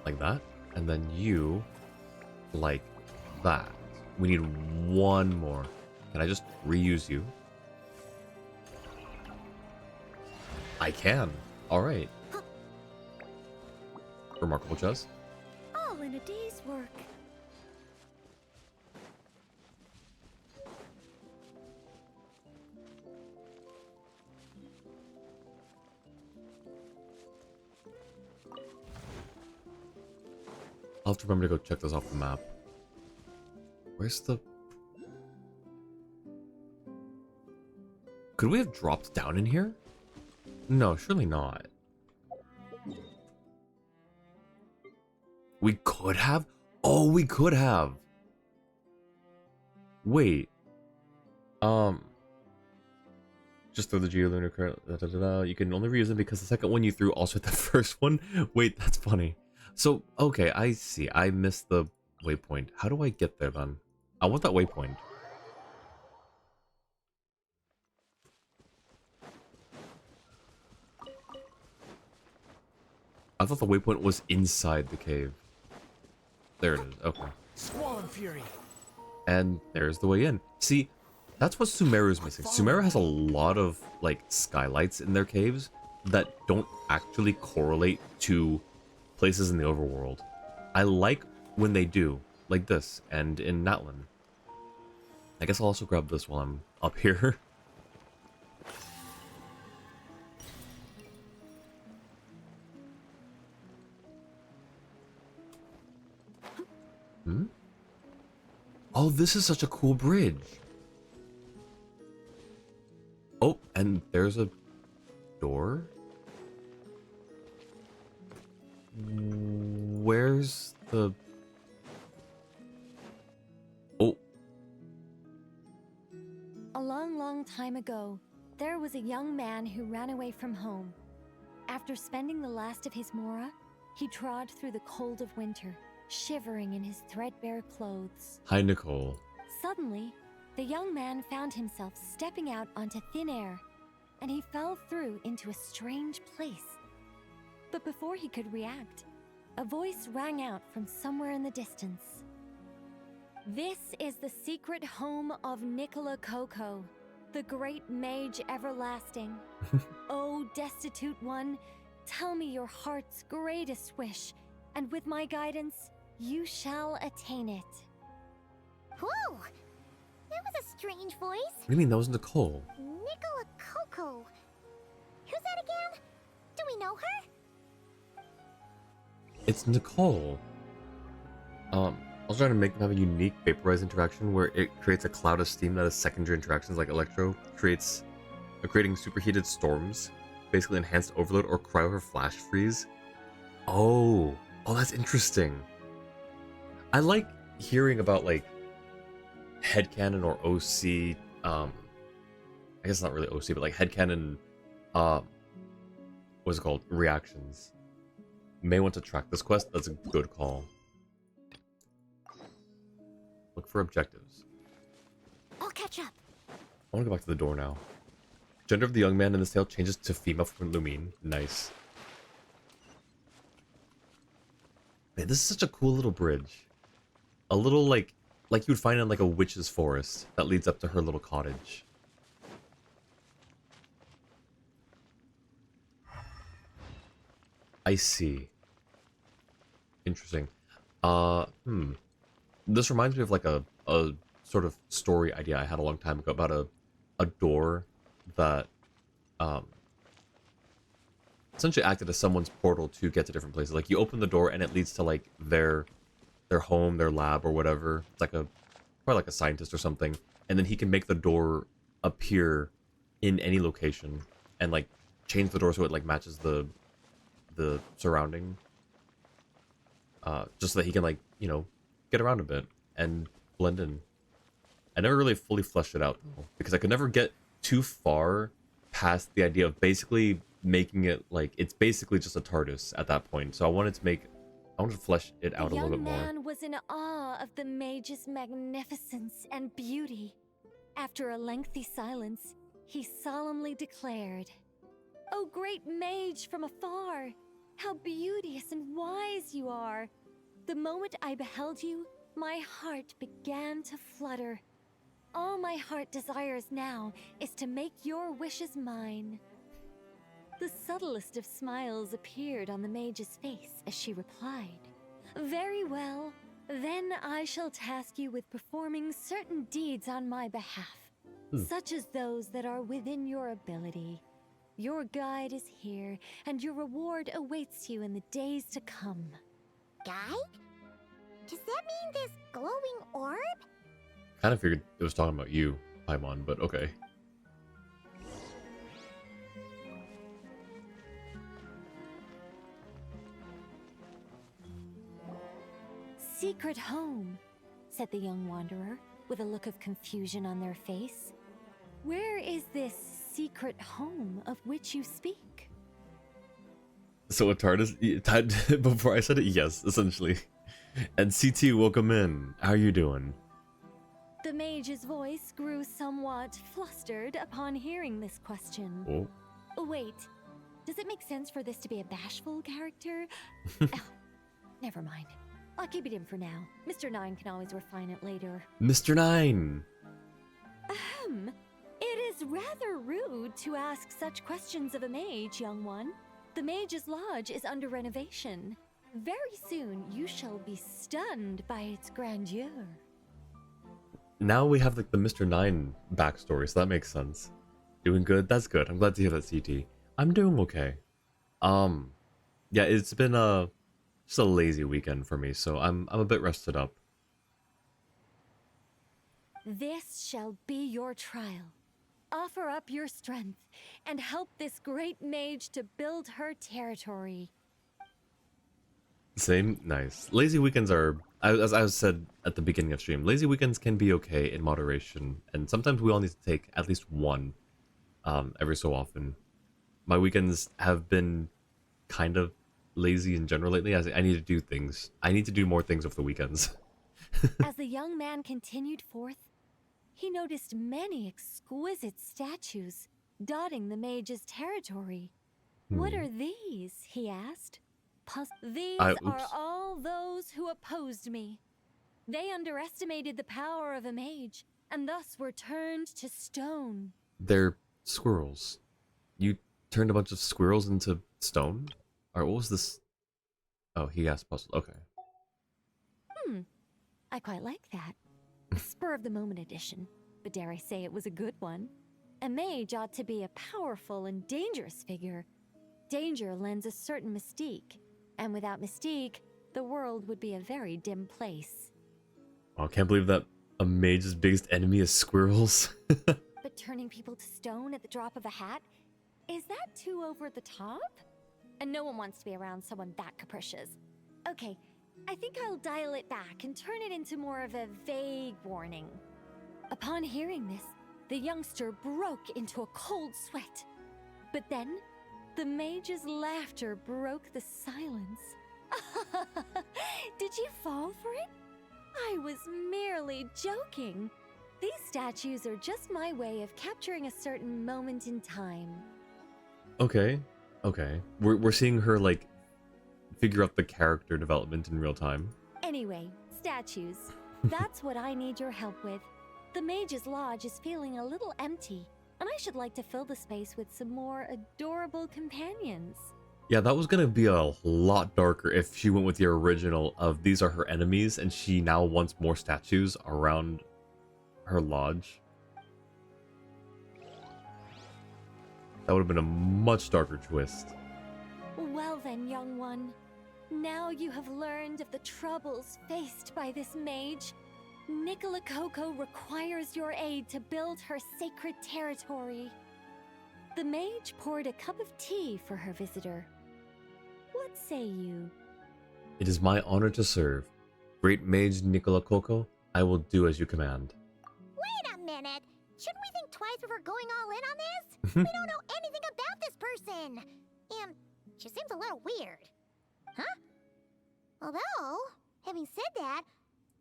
like that, and then you like that. We need one more. Can I just reuse you? I can. All right. Remarkable chest. All in a day's work. I'll have to remember to go check this off the map. Where's the... Could we have dropped down in here? No, surely not. We could have? Oh, we could have. Wait. Just throw the Lunar current. You can only reuse them because the second one you threw also hit the first one. Wait, that's funny. So, okay, I see. I missed the waypoint. How do I get there then? I want that waypoint. I thought the waypoint was inside the cave. There it is. Okay. Squall and Fury. And there's the way in. See, that's what Sumeru's missing. Sumeru has a lot of, like, skylights in their caves that don't actually correlate to places in the overworld. I like when they do, like this, and in Natlan. I guess I'll also grab this while I'm up here. Hmm? Oh, this is such a cool bridge. Oh, and there's a door? Where's the... Oh. A long, long time ago, there was a young man who ran away from home. After spending the last of his mora, he trod through the cold of winter, shivering in his threadbare clothes. Hi, Nicole. Suddenly, the young man found himself stepping out onto thin air, and he fell through into a strange place. But before he could react, a voice rang out from somewhere in the distance. This is the secret home of Nicola Coco, the great mage everlasting. O destitute one, tell me your heart's greatest wish, and with my guidance, you shall attain it. Whoa! That was a strange voice. What do you mean? That was Nicole. Nicola Coco. Who's that again? Do we know her? It's Nicole. I was trying to make them have a unique vaporized interaction where it creates a cloud of steam that has secondary interactions like Electro, creating superheated storms, basically enhanced overload or cryo or flash freeze. Oh, that's interesting. I like hearing about like headcanon or OC, I guess not really OC, but like headcanon, what's it called? Reactions. May want to track this quest. That's a good call. Look for objectives. I'll catch up. I want to go back to the door now. Gender of the young man in this tale changes to female from Lumine. Nice. Man, this is such a cool little bridge. A little like you would find in like a witch's forest that leads up to her little cottage. I see. Interesting. This reminds me of like a sort of story idea I had a long time ago about a door that essentially acted as someone's portal to get to different places. Like you open the door and it leads to like their home, their lab or whatever. It's like probably like a scientist or something. And then he can make the door appear in any location and like change the door so it like matches the surrounding. Just so that he can like, you know, get around a bit and blend in. I never really fully fleshed it out though, because I could never get too far past the idea of basically making it like it's basically just a TARDIS at that point. So I wanted to flesh it out a little bit more. The young man was in awe of the mage's magnificence and beauty. After a lengthy silence, he solemnly declared, "O great mage from afar, how beauteous and wise you are! The moment I beheld you, my heart began to flutter. All my heart desires now is to make your wishes mine." The subtlest of smiles appeared on the mage's face as she replied, "Very well. Then I shall task you with performing certain deeds on my behalf, such as those that are within your ability. Your guide is here, and your reward awaits you in the days to come." Guide? Does that mean this glowing orb? Kind of figured it was talking about you, Paimon, but okay. "Secret home," said the young wanderer, with a look of confusion on their face. "Where is this secret home of which you speak?" So Atardus, before I said it, yes, essentially. And CT, welcome in. How are you doing? The mage's voice grew somewhat flustered upon hearing this question. Oh. Wait, does it make sense for this to be a bashful character? Oh, never mind. I'll keep it in for now. Mr. Nine can always refine it later. Mr. Nine! Ahem. It is rather rude to ask such questions of a mage, young one. The Mage's Lodge is under renovation. Very soon you shall be stunned by its grandeur. Now we have like the Mr. Nine backstory, so that makes sense. Doing good? That's good. I'm glad to hear that, CT. I'm doing okay. Yeah, it's been just a lazy weekend for me, so I'm a bit rested up. This shall be your trial. Offer up your strength and help this great mage to build her territory. Same, nice. Lazy weekends are, as I said at the beginning of stream, lazy weekends can be okay in moderation, and sometimes we all need to take at least one every so often. My weekends have been kind of lazy in general lately. I need to do things. I need to do more things over the weekends. As the young man continued forth, he noticed many exquisite statues dotting the mage's territory. What are these? He asked. These are all those who opposed me. They underestimated the power of a mage, and thus were turned to stone. They're squirrels. You turned a bunch of squirrels into stone? Or what was this? Oh, he asked puzzle. Okay. I quite like that. Spur of the moment edition, but dare I say it was a good one. A mage ought to be a powerful and dangerous figure. Danger lends a certain mystique, and without mystique, the world would be a very dim place. Oh, I can't believe that a mage's biggest enemy is squirrels. But turning people to stone at the drop of a hat? Is that too over the top? And no one wants to be around someone that capricious. Okay, I think I'll dial it back and turn it into more of a vague warning. Upon hearing this, the youngster broke into a cold sweat. But then, the mage's laughter broke the silence. Did you fall for it? I was merely joking. These statues are just my way of capturing a certain moment in time. Okay. We're seeing her like figure out the character development in real time. Anyway, statues. That's what I need your help with. The Mage's Lodge is feeling a little empty, and I should like to fill the space with some more adorable companions. Yeah, that was gonna be a lot darker if she went with the original of these are her enemies, and she now wants more statues around her lodge. That would have been a much darker twist. Well then, young one. Now you have learned of the troubles faced by this mage. Nicola Coco requires your aid to build her sacred territory. The mage poured a cup of tea for her visitor. What say you? It is my honor to serve. Great mage Nicola Coco, I will do as you command. Wait a minute! Shouldn't we think twice before going all in on this? We don't know anything about this person! And she seems a little weird. Huh? Although, having said that,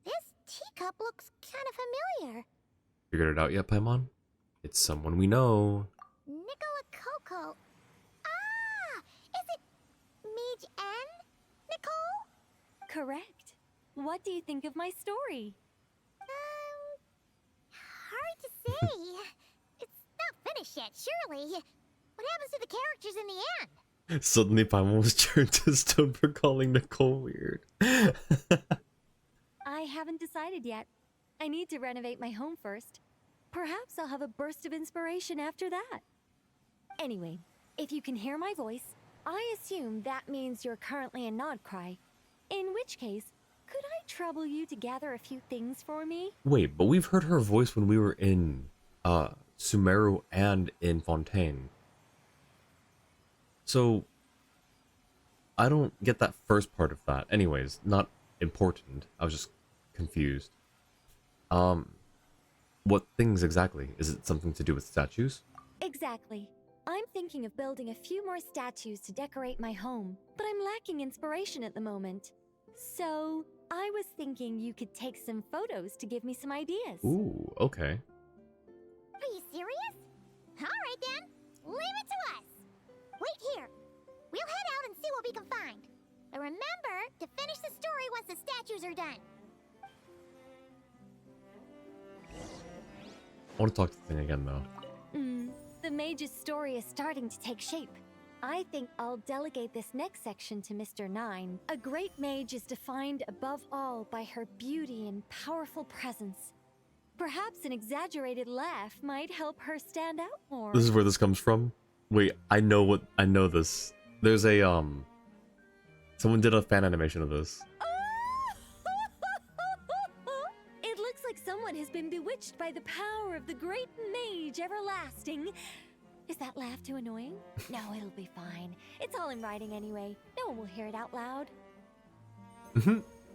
this teacup looks kind of familiar. Figured it out yet, Paimon? It's someone we know. Nicola Coco. Ah! Is it Mage N? Nicole? Correct. What do you think of my story? Hard to say. It's not finished yet, surely. What happens to the characters in the end? Suddenly, Paimon was turned to stone for calling Nicole weird. I haven't decided yet. I need to renovate my home first. Perhaps I'll have a burst of inspiration after that. Anyway, if you can hear my voice, I assume that means you're currently in Nodcry. In which case, could I trouble you to gather a few things for me? Wait, but we've heard her voice when we were in Sumeru and in Fontaine. So I don't get that first part of that. Anyways, not important. I was just confused. What things exactly? Is it something to do with statues? Exactly. I'm thinking of building a few more statues to decorate my home, but I'm lacking inspiration at the moment. So, I was thinking you could take some photos to give me some ideas. Ooh, okay. Are you serious? Alright then, leave it to us. Wait here. We'll head out and see what we can find. But remember to finish the story once the statues are done. I want to talk to the thing again, though. The mage's story is starting to take shape. I think I'll delegate this next section to Mr. 9. A great mage is defined above all by her beauty and powerful presence. Perhaps an exaggerated laugh might help her stand out more. This is where this comes from? Wait, I know this. There's a, someone did a fan animation of this. It looks like someone has been bewitched by the power of the great mage everlasting. Is that laugh too annoying? No, it'll be fine. It's all in writing anyway. No one will hear it out loud.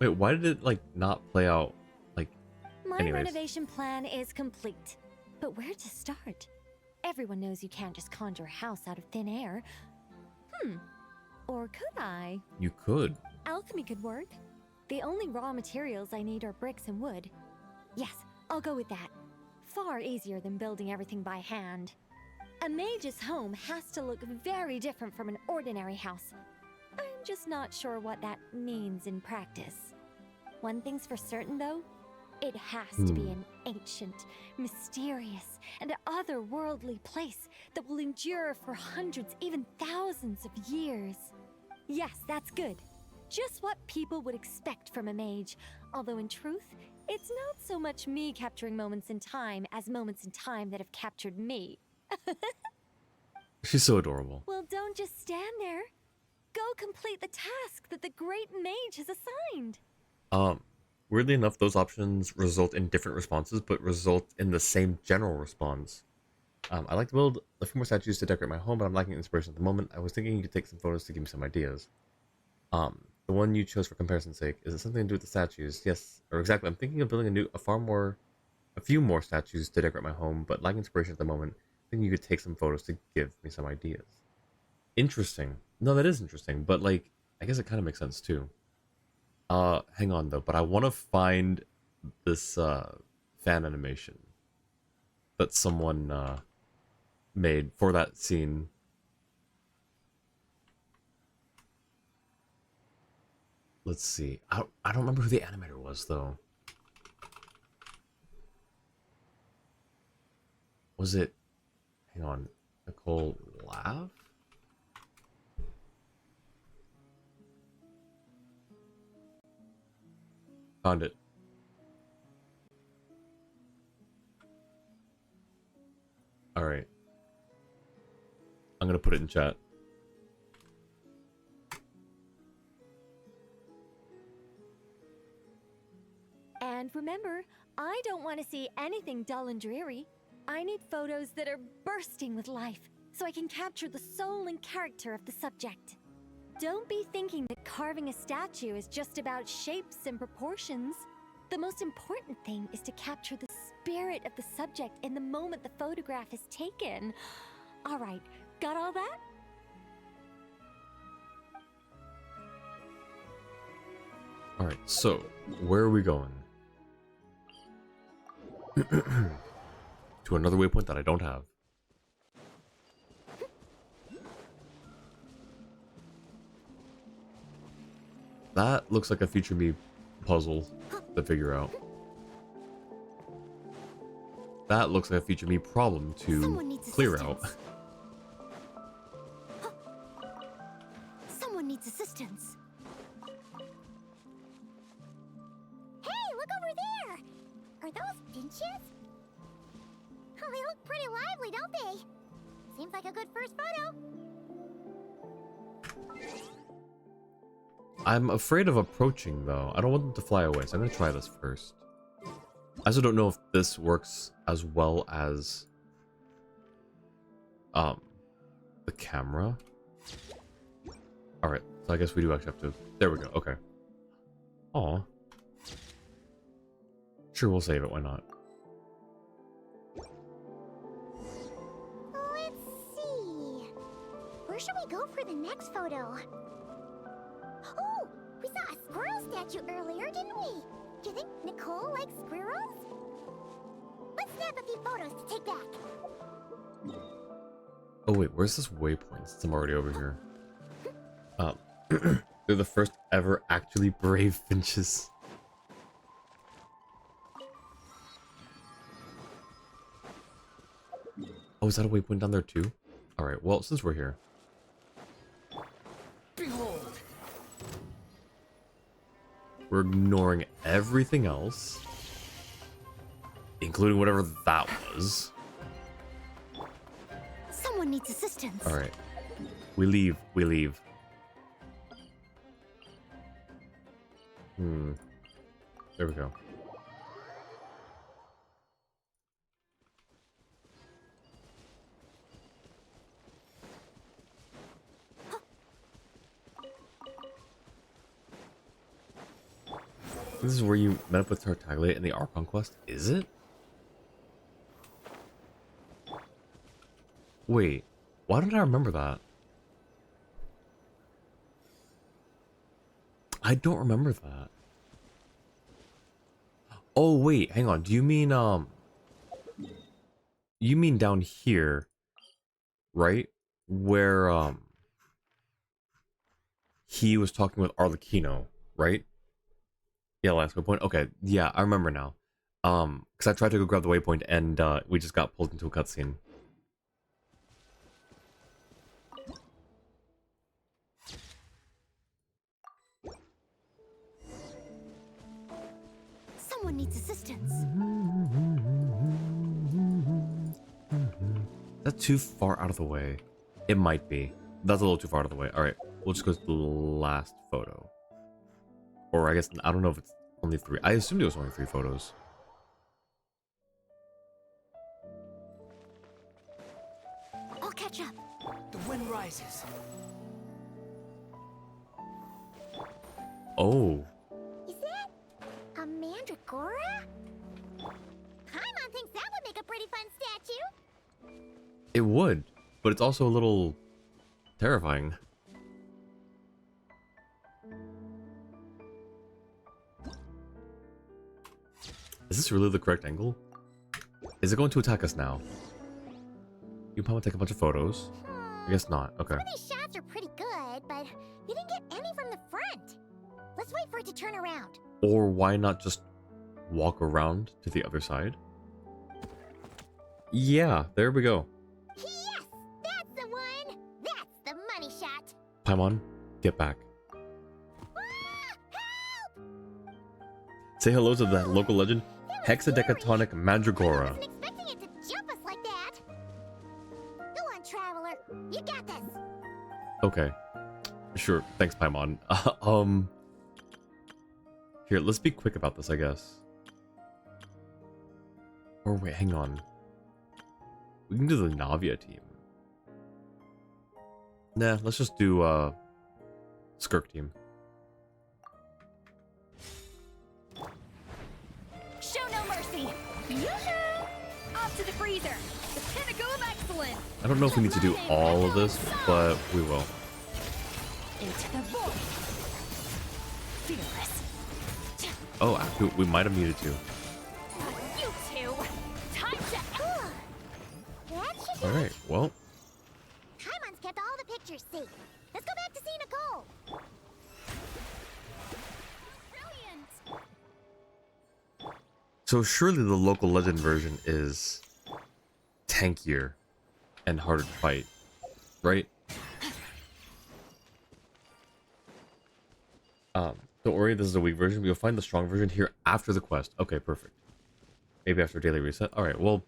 Wait, why did it, like, not play out, like, My anyways? renovation plan is complete. But where to start? Everyone knows you can't just conjure a house out of thin air. Or could I? You could. Alchemy could work. The only raw materials I need are bricks and wood. Yes, I'll go with that. Far easier than building everything by hand. A mage's home has to look very different from an ordinary house. I'm just not sure what that means in practice. One thing's for certain, though. It has to be an ancient, mysterious, and otherworldly place that will endure for hundreds, even thousands of years. Yes, that's good. Just what people would expect from a mage. Although in truth, it's not so much me capturing moments in time as moments in time that have captured me. She's so adorable. Well, don't just stand there. Go complete the task that the great mage has assigned. Weirdly enough, those options result in different responses, but result in the same general response. I'd like to build a few more statues to decorate my home, but I'm lacking inspiration at the moment. I was thinking you could take some photos to give me some ideas. The one you chose for comparison's sake, is it something to do with the statues? Yes, or exactly. I'm thinking of building a few more statues to decorate my home, but lacking inspiration at the moment. I think you could take some photos to give me some ideas. Interesting. No, that is interesting, but like, I guess it kind of makes sense too. Hang on though, but I want to find this fan animation that someone made for that scene. Let's see. I don't remember who the animator was though. Was it? Hang on, Nicole Laugh? Found it. All right. I'm gonna put it in chat. And remember, I don't want to see anything dull and dreary. I need photos that are bursting with life, so I can capture the soul and character of the subject. Don't be thinking that carving a statue is just about shapes and proportions. The most important thing is to capture the spirit of the subject in the moment the photograph is taken. All right, got all that? All right, so where are we going? To another waypoint that I don't have. That looks like a future me puzzle to figure out. That looks like a future me problem to clear out. Oh, they look pretty lively, don't they? Seems like a good first photo. I'm afraid of approaching, though. I don't want them to fly away, so I'm gonna try this first. I also don't know if this works as well as the camera. Alright, so I guess we do actually have to... There we go, okay. Aw. Sure, we'll save it, why not? Let's see. Where should we go for the next photo? Oh, we saw a squirrel statue earlier, didn't we? Do you think Nicole likes squirrels? Let's snap a few photos to take back. Oh wait, where's this waypoint since I'm already over here? They're the first ever actually brave finches. Oh, is that a waypoint down there too? Alright, well, since we're here. Behold! We're ignoring everything else. Including whatever that was. Someone needs assistance. Alright. We leave. We leave. There we go. This is where you met up with Tartaglia in the Archon quest, is it? Wait, why don't I remember that? I don't remember that. Oh wait, hang on. Do you mean you mean down here, right? Where he was talking with Arlecchino, right? Yeah, last waypoint. Okay, yeah, I remember now. Because I tried to go grab the waypoint and we just got pulled into a cutscene. Someone needs assistance. Is that too far out of the way? It might be. That's a little too far out of the way. Alright, we'll just go to the last photo. Or I guess, I don't know if it's only 3. I assumed it was only 3 photos. I'll catch up. The wind rises. Oh. Is it a mandragora? Paimon thinks that would make a pretty fun statue. It would, but it's also a little terrifying. Is this really the correct angle? Is it going to attack us now? You probably take a bunch of photos. I guess not. Okay. Some of these shots are pretty good, but you didn't get any from the front. Let's wait for it to turn around. Or why not just walk around to the other side? Yeah, there we go. Yes, that's the one. That's the money shot. Paimon, get back. Ah, help! Say hello to the local legend, Hexadecatonic Mandragora. I wasn't expecting it to jump us like that. Go on, Traveler. You got this. Okay. Sure, thanks, Paimon. Here, let's be quick about this, I guess. Or wait, hang on. We can do the Navia team. Nah, let's just do, Skirk team. Show no mercy. Yoo-hoo! Off to the freezer. The pinnacle of excellence. I don't know if we need to do all of this, but we will. Into the void. Fearless. Oh, actually, we might have needed to. You two. Time to. That should be Alright, well. Paimon's kept all the pictures safe. Let's go back to see Nicole. Brilliant. So surely the local legend version is tankier and harder to fight, right? Don't worry, this is a weak version. We'll find the strong version here after the quest. Okay, perfect. Maybe after daily reset. Alright, well,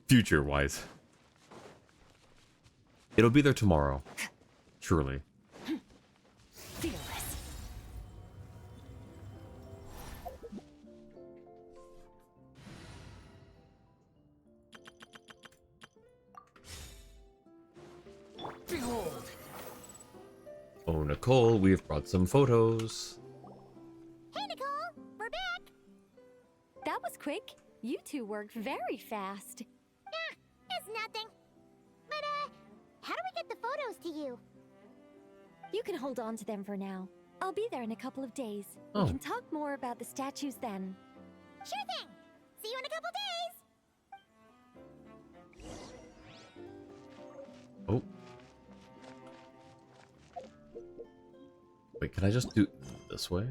future-wise. It'll be there tomorrow. Surely. Fearless. Behold! Oh, Nicole, we've brought some photos. Hey, Nicole! We're back! That was quick. You two worked very fast. It's nothing. But, how do we get the photos to you? You can hold on to them for now. I'll be there in a couple of days. Oh. We can talk more about the statues then. Sure thing! See you in a couple days! Oh. Wait, can I just do this way?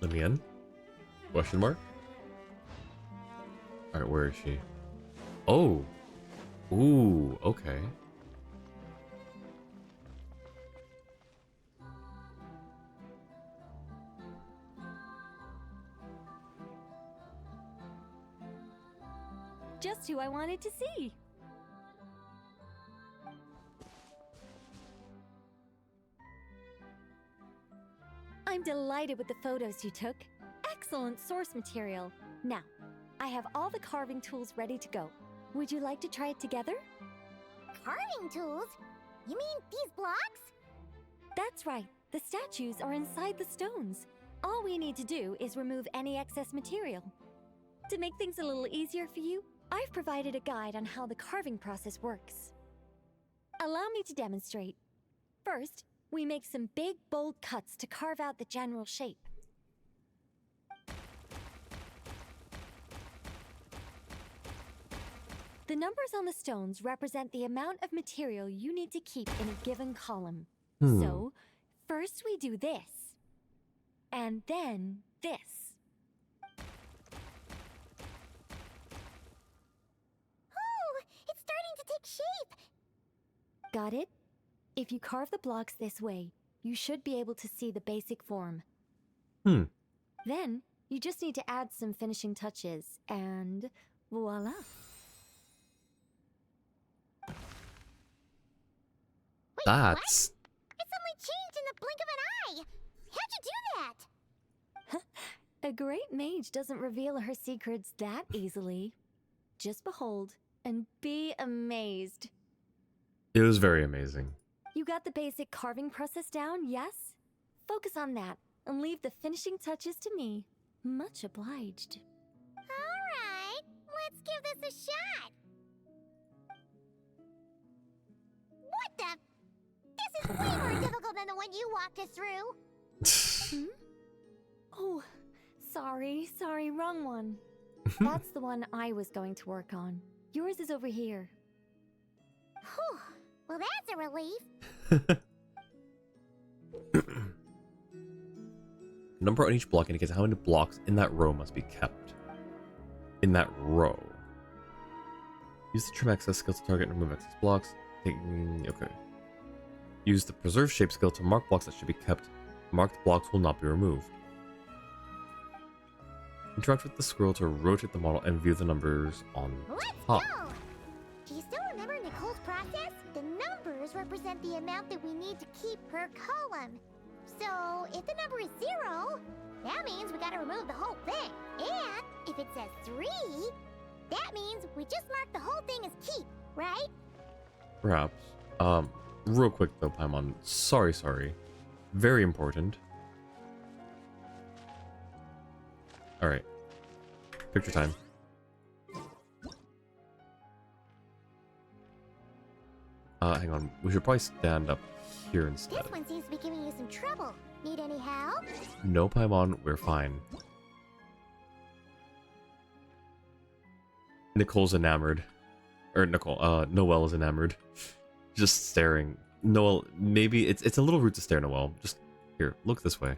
Let me in? Question mark? Alright, where is she? Oh! Ooh, okay. Just who I wanted to see. I'm delighted with the photos you took. Excellent source material. Now, I have all the carving tools ready to go. Would you like to try it together? Carving tools? You mean these blocks? That's right. The statues are inside the stones. All we need to do is remove any excess material. To make things a little easier for you, I've provided a guide on how the carving process works. Allow me to demonstrate. First, we make some big, bold cuts to carve out the general shape. The numbers on the stones represent the amount of material you need to keep in a given column. So, first we do this, and then this. Oh, it's starting to take shape! Got it? If you carve the blocks this way, you should be able to see the basic form. Then, you just need to add some finishing touches, and voila. Wait, That's... what? It suddenly changed in the blink of an eye! How'd you do that? A great mage doesn't reveal her secrets that easily. Just behold and be amazed. It was very amazing. You got the basic carving process down, yes? Focus on that and leave the finishing touches to me. Much obliged. Alright, let's give this a shot! What the? This is way more difficult than the one you walked us through! Oh, sorry, wrong one. That's the one I was going to work on. Yours is over here. Whew, well that's a relief. Number on each block indicates how many blocks in that row must be kept. In that row. Use the trim access skill to target and remove excess blocks. Okay. Use the preserve shape skill to mark blocks that should be kept. Marked blocks will not be removed. Interact with the squirrel to rotate the model and view the numbers on Let's top. go! Do you still remember Nicole's process? The numbers represent the amount that we need to keep per column. So, if the number is 0, that means we gotta remove the whole thing. And if it says 3, that means we just mark the whole thing as keep, right? Perhaps. Real quick though, Paimon. Sorry. Very important. Alright. Picture time. Hang on. We should probably stand up here instead. This one seems to be giving you some trouble. Need any help? No, Paimon. We're fine. Nicole's enamored. Or Noelle is enamored. Just staring. Noelle, maybe it's a little rude to stare, Noelle. Just here, look this way.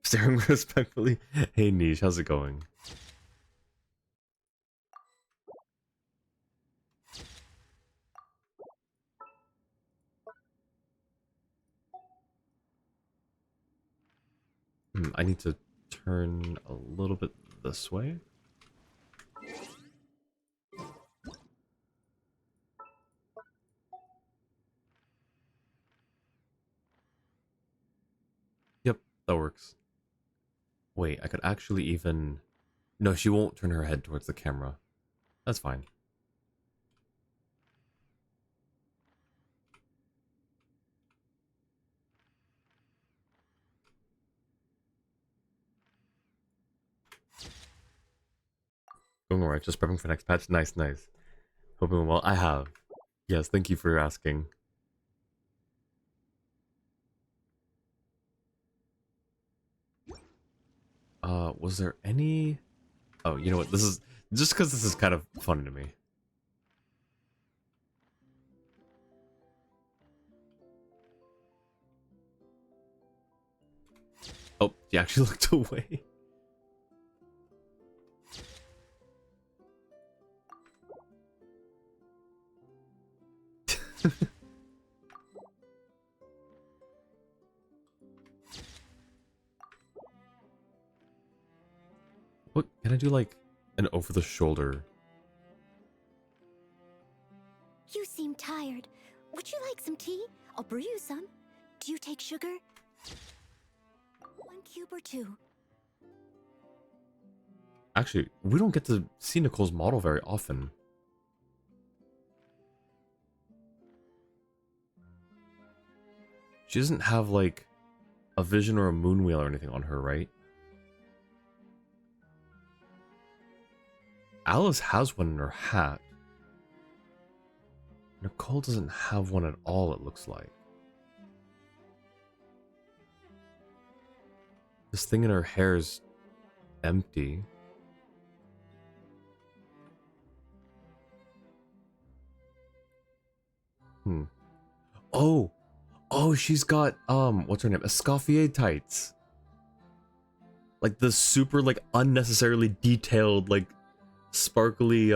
Staring respectfully. Hey Niche, how's it going? I need to turn a little bit this way. Yep, that works. Wait, I could actually even... No, she won't turn her head towards the camera. That's fine. Going alright, just prepping for next patch. Nice, nice. Hoping well. I have. Yes, thank you for asking. Was there any... Oh, you know what? This is... Just because this is kind of fun to me. Oh, she actually looked away. What? Can I do like an over the shoulder? You seem tired. Would you like some tea? I'll brew you some. Do you take sugar? 1 cube or 2? Actually, we don't get to see Nicole's model very often. She doesn't have like a vision or a moon wheel or anything on her, right? Alice has one in her hat. Nicole doesn't have one at all, it looks like. This thing in her hair is empty. Oh! Oh, she's got, what's her name? Escoffier tights. Like the super, like, unnecessarily detailed, like, sparkly,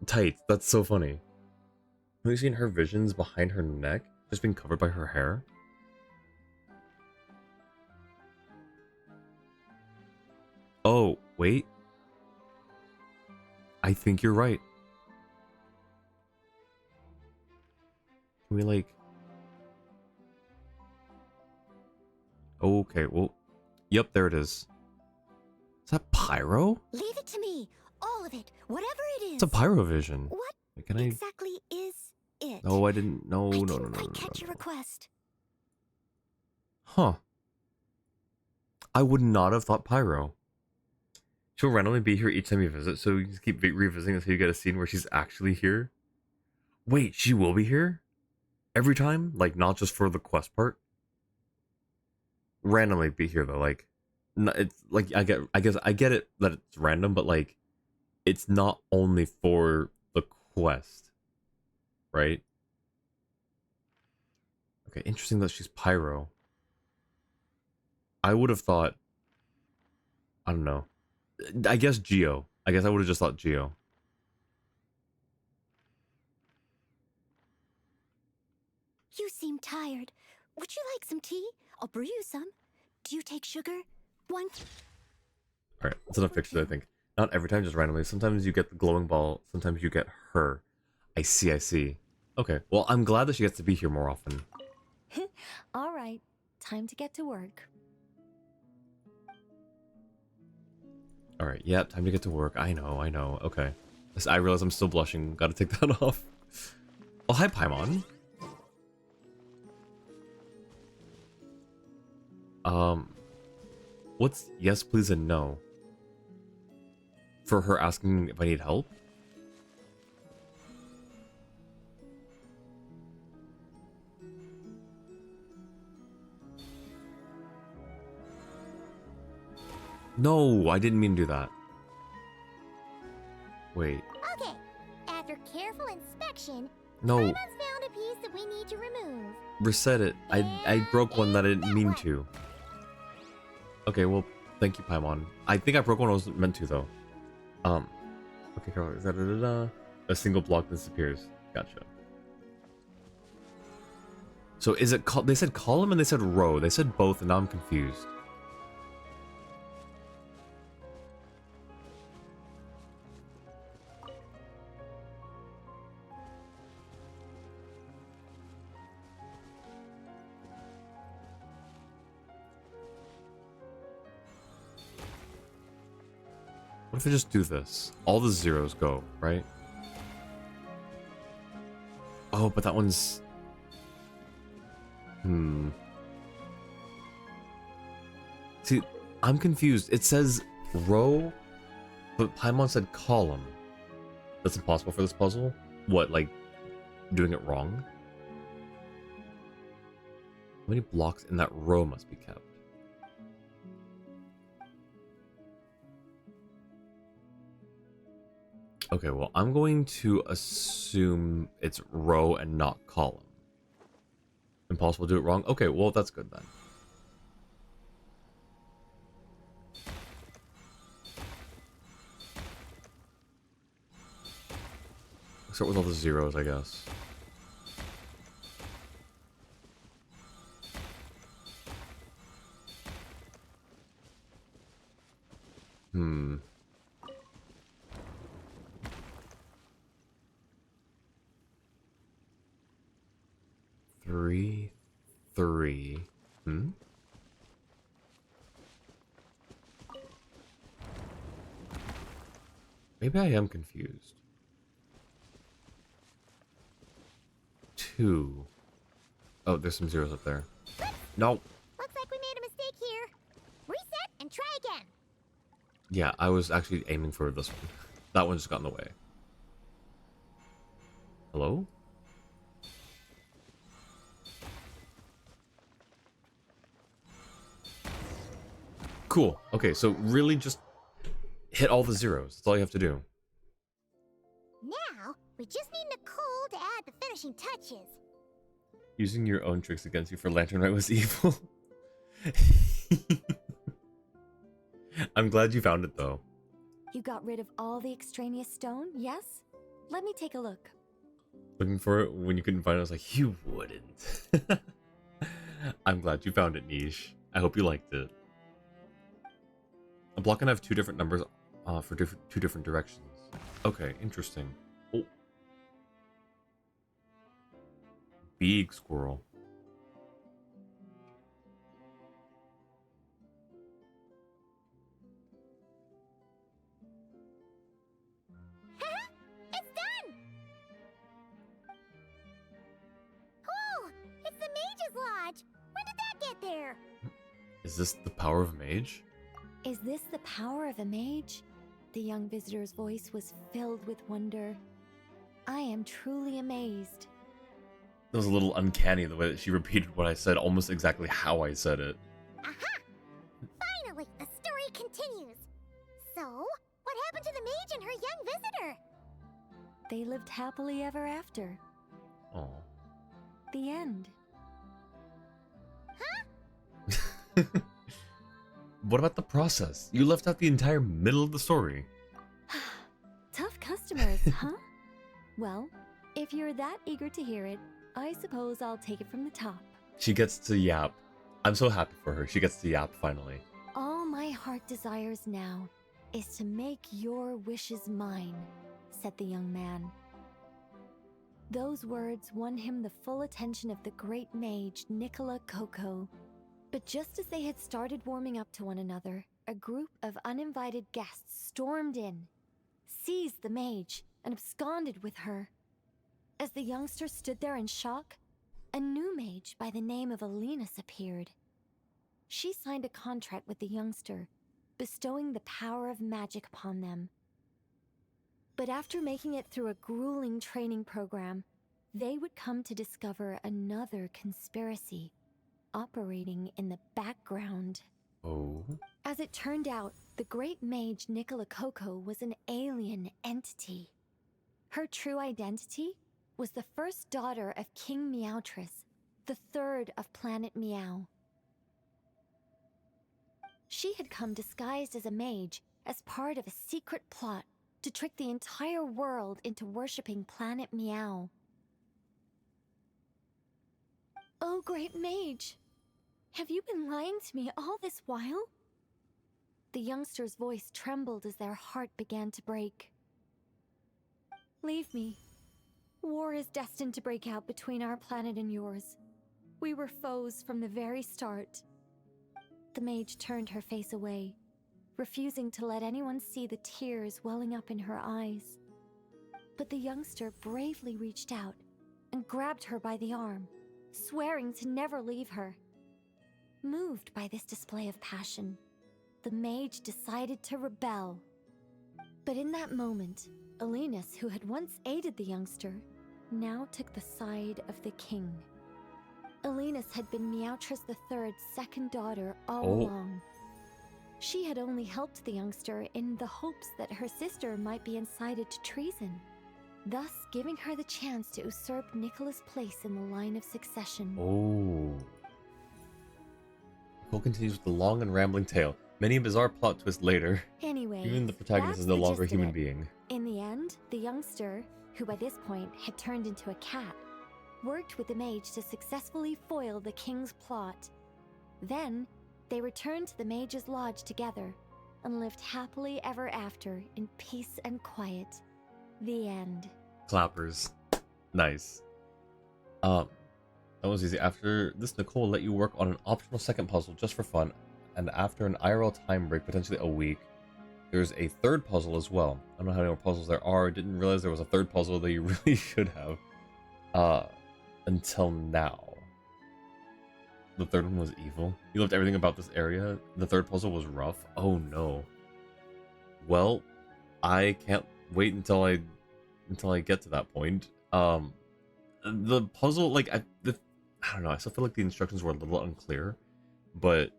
tights. That's so funny. Have you seen her visions behind her neck? Just being covered by her hair? Oh, wait. I think you're right. Can we, like... Okay, well... Yep, there it is. Is that pyro? Leave it to me. All of it. Whatever it is. It's a pyrovision. What Can I... exactly is it? No, I didn't... No, I no, didn't no, no, quite no, catch no, your no. request. Huh. I would not have thought pyro. She'll randomly be here each time you visit, so you just keep revisiting until you get a scene where she's actually here. Wait, she will be here? Every time? Like, not just for the quest part? Randomly be here, though, like... It's, like, I guess I get it that it's random, but, like, it's not only for the quest. Right? Okay, interesting that she's pyro. I would have thought... I don't know. I guess Geo. I guess I would have just thought Geo. You seem tired. Would you like some tea? I'll brew you some. Do you take sugar? 1... Alright, that's enough pictures, I think. Not every time, just randomly. Sometimes you get the glowing ball, sometimes you get her. I see, I see. Okay, well, I'm glad that she gets to be here more often. All right, time to get to work. Alright, yeah, time to get to work. I know. Okay. I realize I'm still blushing. Gotta take that off. Oh, hi, Paimon. What's yes, please, and no? For her asking if I need help? No, I didn't mean to do that. Wait. Okay, after careful inspection, No. Simon's found a piece that we need to remove. Reset it. I broke one that I didn't mean to. Okay, well, thank you, Paimon. I think I broke one I wasn't meant to, though. Okay, Carl, a single block disappears. Gotcha. So is it they said column and they said row. They said both, and now I'm confused. What if I just do this? All the zeros go, right? Oh, but that one's... See, I'm confused. It says row, but Paimon said column. That's impossible for this puzzle? What, like, doing it wrong? How many blocks in that row must be kept? Okay, well, I'm going to assume it's row and not column. Impossible to do it wrong? Okay, well, that's good then. Start with all the zeros, I guess. Hmm. Three. Maybe I am confused. 2. Oh, there's some zeros up there. No. Looks like we made a mistake here. Reset and try again. Yeah, I was actually aiming for this one. That one just got in the way. Hello? Cool. Okay, so really just hit all the zeros. That's all you have to do. Now, we just need Nicole to add the finishing touches. Using your own tricks against you for Lantern Right was evil. I'm glad you found it, though. You got rid of all the extraneous stone, yes? Let me take a look. Looking for it when you couldn't find it, I was like, you wouldn't. I'm glad you found it, Niche. I hope you liked it. A block can have 2 different numbers for 2 different directions. Okay, interesting. Oh. Big squirrel. It's done! Oh, it's the Mage's Lodge! When did that get there? Is this the power of Mage? Is this the power of a mage? The young visitor's voice was filled with wonder. I am truly amazed. It was a little uncanny the way that she repeated what I said, almost exactly how I said it. Aha! Finally, the story continues. So, what happened to the mage and her young visitor? They lived happily ever after. Oh. The end. Huh? What about the process? You left out the entire middle of the story. Tough customers, huh? Well, if you're that eager to hear it, I suppose I'll take it from the top. She gets to yap. I'm so happy for her. She gets to yap finally. All my heart desires now is to make your wishes mine, said the young man. Those words won him the full attention of the great mage, Nicola Coco. But just as they had started warming up to one another, a group of uninvited guests stormed in, seized the mage, and absconded with her. As the youngster stood there in shock, a new mage by the name of Alenus appeared. She signed a contract with the youngster, bestowing the power of magic upon them. But after making it through a grueling training program, they would come to discover another conspiracy operating in the background. Oh. As it turned out, the great mage Nicola Coco was an alien entity. Her true identity was the first daughter of King Meowtress, the third of Planet Meow. She had come disguised as a mage as part of a secret plot to trick the entire world into worshipping Planet Meow. Oh, great mage! Have you been lying to me all this while? The youngster's voice trembled as their heart began to break. Leave me. War is destined to break out between our planet and yours. We were foes from the very start. The mage turned her face away, refusing to let anyone see the tears welling up in her eyes. But the youngster bravely reached out and grabbed her by the arm, swearing to never leave her. Moved by this display of passion, the mage decided to rebel. But in that moment, Alinus, who had once aided the youngster, now took the side of the king. Alinus had been Meowtress III's second daughter all along. She had only helped the youngster in the hopes that her sister might be incited to treason, thus giving her the chance to usurp Nicholas' place in the line of succession. Oh. Nicole continues with the long and rambling tale. Many a bizarre plot twist later. Anyway, even the protagonist is no longer a human being. In the end, the youngster, who by this point had turned into a cat, worked with the mage to successfully foil the king's plot. Then, they returned to the mage's lodge together and lived happily ever after in peace and quiet. The end. Clappers. Nice. That was easy. After this, Nicole let you work on an optional second puzzle just for fun, and after an IRL time break, potentially a week, there's a third puzzle as well. I don't know how many more puzzles there are. Didn't realize there was a third puzzle that you really should have. Until now. The third one was evil. You loved everything about this area. The third puzzle was rough. Oh no. Well, I can't wait until I get to that point. The puzzle, like I don't know. I still feel like the instructions were a little unclear, but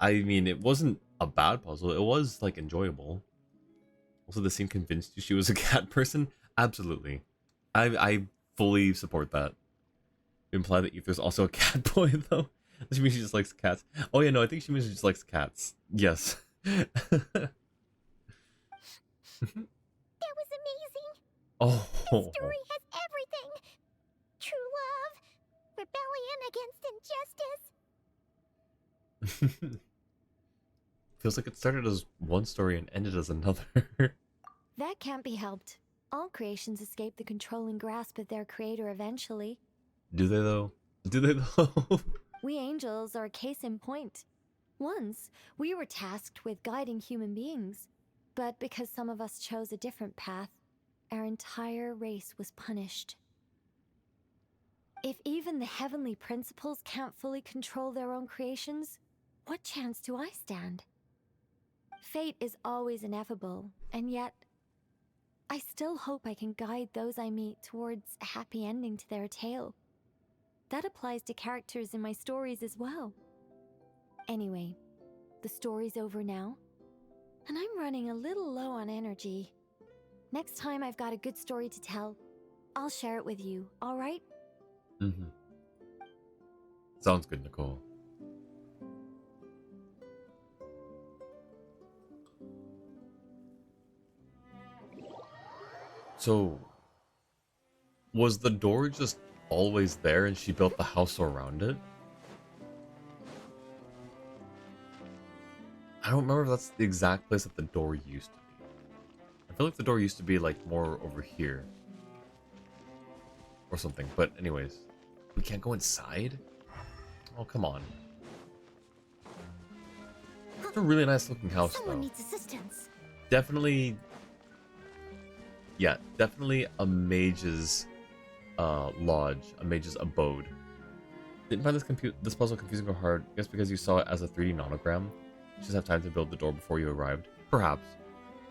I mean, it wasn't a bad puzzle. It was like enjoyable. Also, the scene convinced you she was a cat person. Absolutely, I fully support that. Imply that Ether's also a cat boy, though. Does she mean she just likes cats? Oh yeah, no, I think she means she just likes cats. Yes. That was amazing. Oh. This story has everything. True love, rebellion against injustice. Feels like it started as one story and ended as another. That can't be helped. All creations escape the controlling grasp of their creator eventually. Do they though? Do they though? We angels are a case in point. Once, we were tasked with guiding human beings, but because some of us chose a different path, our entire race was punished. If even the heavenly principles can't fully control their own creations, what chance do I stand? Fate is always ineffable, and yet, I still hope I can guide those I meet towards a happy ending to their tale. That applies to characters in my stories as well. Anyway, the story's over now, and I'm running a little low on energy. Next time I've got a good story to tell, I'll share it with you, alright? Mm-hmm. Sounds good, Nicole. So, was the door just always there and she built the house around it? I don't remember if that's the exact place that the door used to be. I feel like the door used to be like more over here. Or something, but anyways. We can't go inside? Oh, come on. It's a really nice looking house, Someone though. needs assistance. Definitely... Yeah, definitely a mage's lodge, a mage's abode. Didn't find this puzzle confusing or hard, I guess because you saw it as a 3D nonogram. You just have time to build the door before you arrived. Perhaps.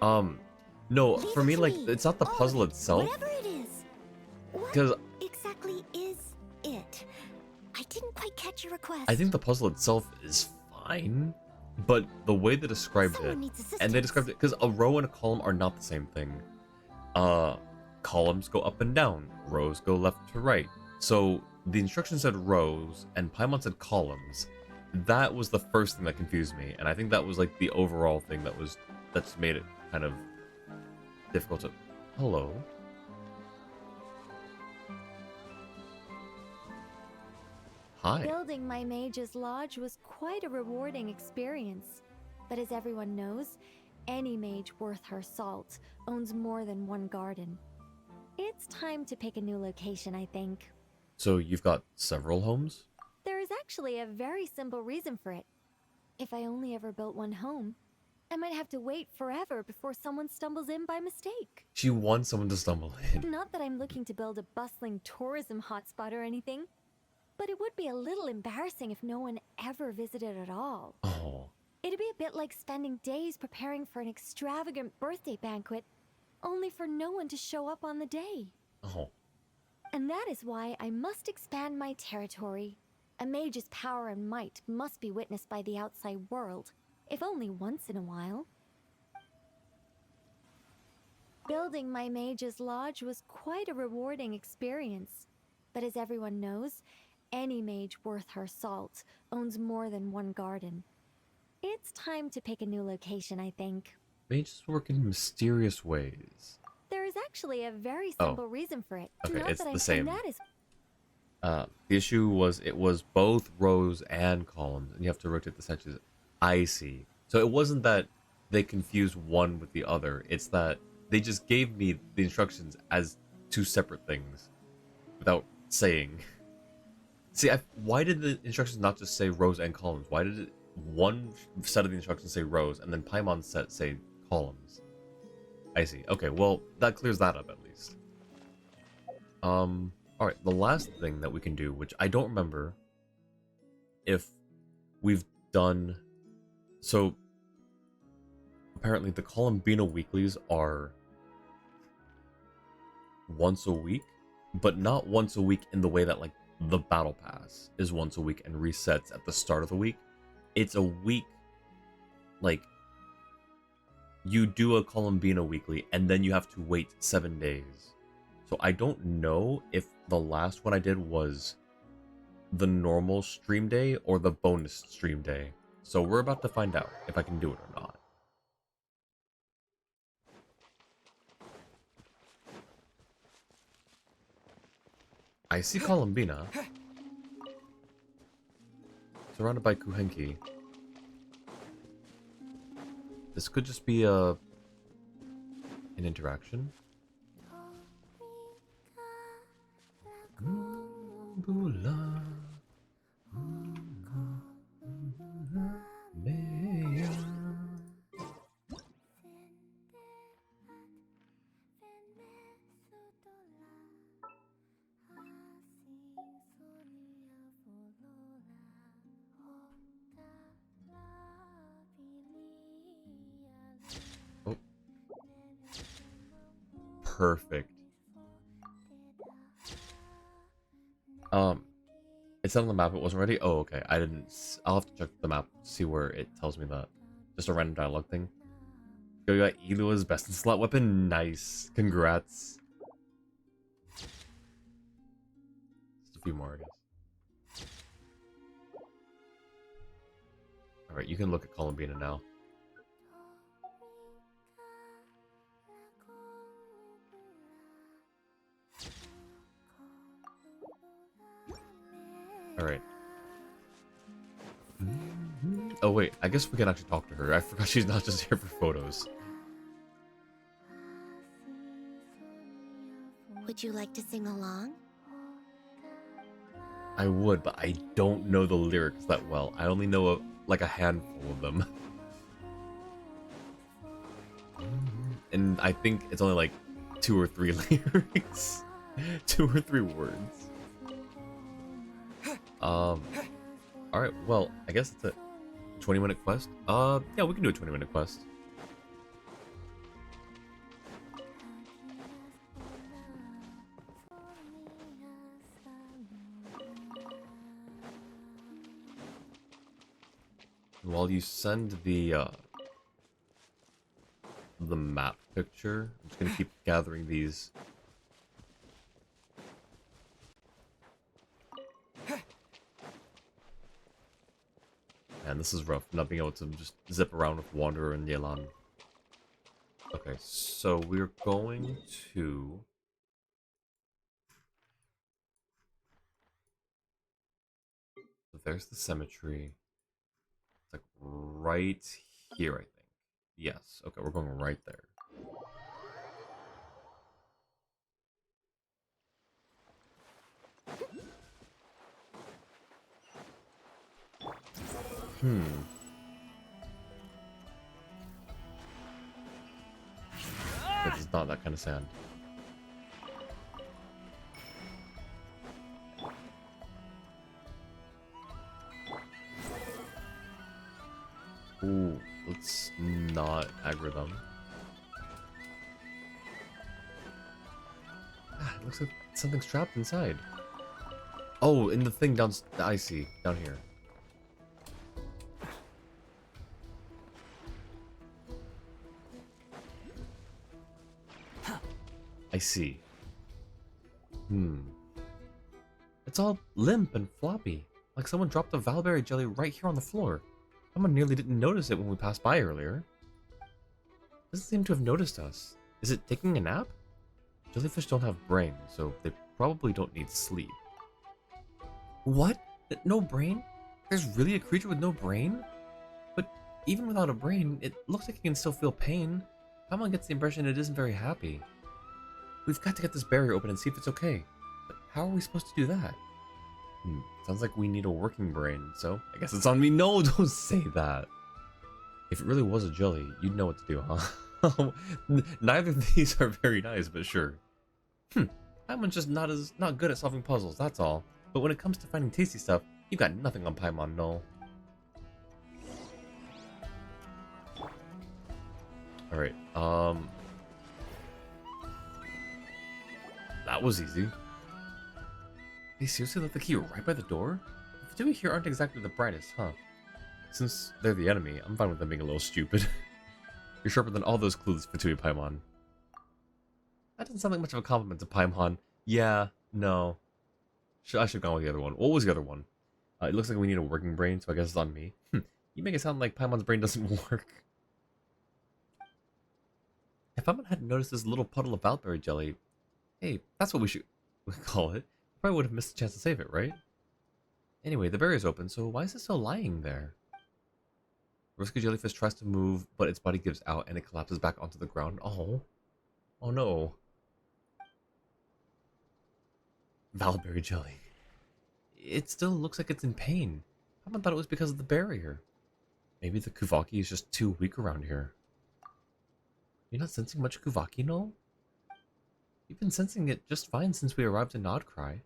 No, for me, like, it's not the puzzle itself. Whatever it is. Because Exactly is it? I didn't quite catch your request. I think the puzzle itself is fine, but the way they described Someone it, needs and they described it, because a row and a column are not the same thing. Columns go up and down, rows go left to right. So the instructions said rows, and Paimon said columns. that was the first thing that confused me, and I think that was like the overall thing that's made it kind of difficult to. Hello. Hi. Building my mage's lodge was quite a rewarding experience. But as everyone knows, any mage worth her salt owns more than one garden. It's time to pick a new location, I think. So you've got several homes? There is actually a very simple reason for it. If I only ever built one home, I might have to wait forever before someone stumbles in by mistake. She wants someone to stumble in. Not that I'm looking to build a bustling tourism hotspot or anything, but it would be a little embarrassing if no one ever visited at all. Oh. It'd be a bit like spending days preparing for an extravagant birthday banquet, only for no one to show up on the day. Oh. And that is why I must expand my territory. A mage's power and might must be witnessed by the outside world, if only once in a while. Building my mage's lodge was quite a rewarding experience. But as everyone knows, any mage worth her salt owns more than one garden. It's time to pick a new location, I think. Mages work in mysterious ways. There is actually a very simple reason for it. Okay, Not it's that the same. That is... The issue was it was both rows and columns, and you have to rotate the sections. I see. So it wasn't that they confused one with the other. It's that they just gave me the instructions as two separate things without saying. See, why did the instructions not just say rows and columns? Why did one set of the instructions say rows, and then Paimon's set say columns? I see. Okay, well, that clears that up at least. Alright, the last thing that we can do, which I don't remember if we've done... So, apparently the Columbina weeklies are once a week, but not once a week in the way that, like, the Battle Pass is once a week and resets at the start of the week. It's a week, like, you do a Columbina weekly, and then you have to wait 7 days. So I don't know if the last one I did was the normal stream day or the bonus stream day. So we're about to find out if I can do it or not. I see Columbina. Surrounded by Kuhenki. This could just be an interaction. Oh. Perfect. It said on the map it wasn't ready. Oh, okay. I'll have to check the map to see where it tells me that. Just a random dialogue thing. Yo, you got Elua's best in slot weapon. Nice. Congrats. Just a few more, I guess. Alright, you can look at Columbina now. Alright. Oh wait, I guess we can actually talk to her. I forgot she's not just here for photos. Would you like to sing along? I would, but I don't know the lyrics that well. I only know like a handful of them. And I think it's only like 2 or 3 lyrics. 2 or 3 words. Alright, well, I guess it's a 20-minute quest. Yeah, we can do a 20-minute quest. While you send the map picture, I'm just gonna keep gathering these. Man, this is rough, not being able to just zip around with Wanderer and Yelan. Okay, so we're going to... So there's the cemetery. It's like right here, I think. Yes, okay, we're going right there. It's not that kind of sand. Ooh, let's not aggro them. Ah, it looks like something's trapped inside. Oh, in the thing down... I see, down here. I see. It's all limp and floppy. Like someone dropped a Valberry jelly right here on the floor. Someone nearly didn't notice it when we passed by earlier. Doesn't seem to have noticed us. Is it taking a nap? Jellyfish don't have brains, so they probably don't need sleep. What? No brain? There's really a creature with no brain? But even without a brain, it looks like it can still feel pain. Someone gets the impression it isn't very happy. We've got to get this barrier open and see if it's okay. But how are we supposed to do that? Sounds like we need a working brain, so I guess it's on me. No, don't say that. If it really was a jelly, you'd know what to do, huh? Neither of these are very nice, but sure. Paimon's just not good at solving puzzles, that's all. But when it comes to finding tasty stuff, you got nothing on Paimon, no. Alright, that was easy. They seriously left the key right by the door? The Fatui here aren't exactly the brightest, huh? Since they're the enemy, I'm fine with them being a little stupid. You're sharper than all those clueless Fatui, Paimon. That doesn't sound like much of a compliment to Paimon. Yeah, no. I should have gone with the other one. What was the other one? It looks like we need a working brain, so I guess it's on me. You make it sound like Paimon's brain doesn't work. If Paimon hadn't noticed this little puddle of Valberry jelly, hey, that's what we should call it. Probably would have missed a chance to save it, right? Anyway, the barrier's open, so why is it still lying there? Risky jellyfish tries to move, but its body gives out and it collapses back onto the ground. Oh. Oh no. Valberry jelly. It still looks like it's in pain. I thought it was because of the barrier. Maybe the Kuvaki is just too weak around here. You're not sensing much Kuvaki, no? You've been sensing it just fine since we arrived in Nodcry.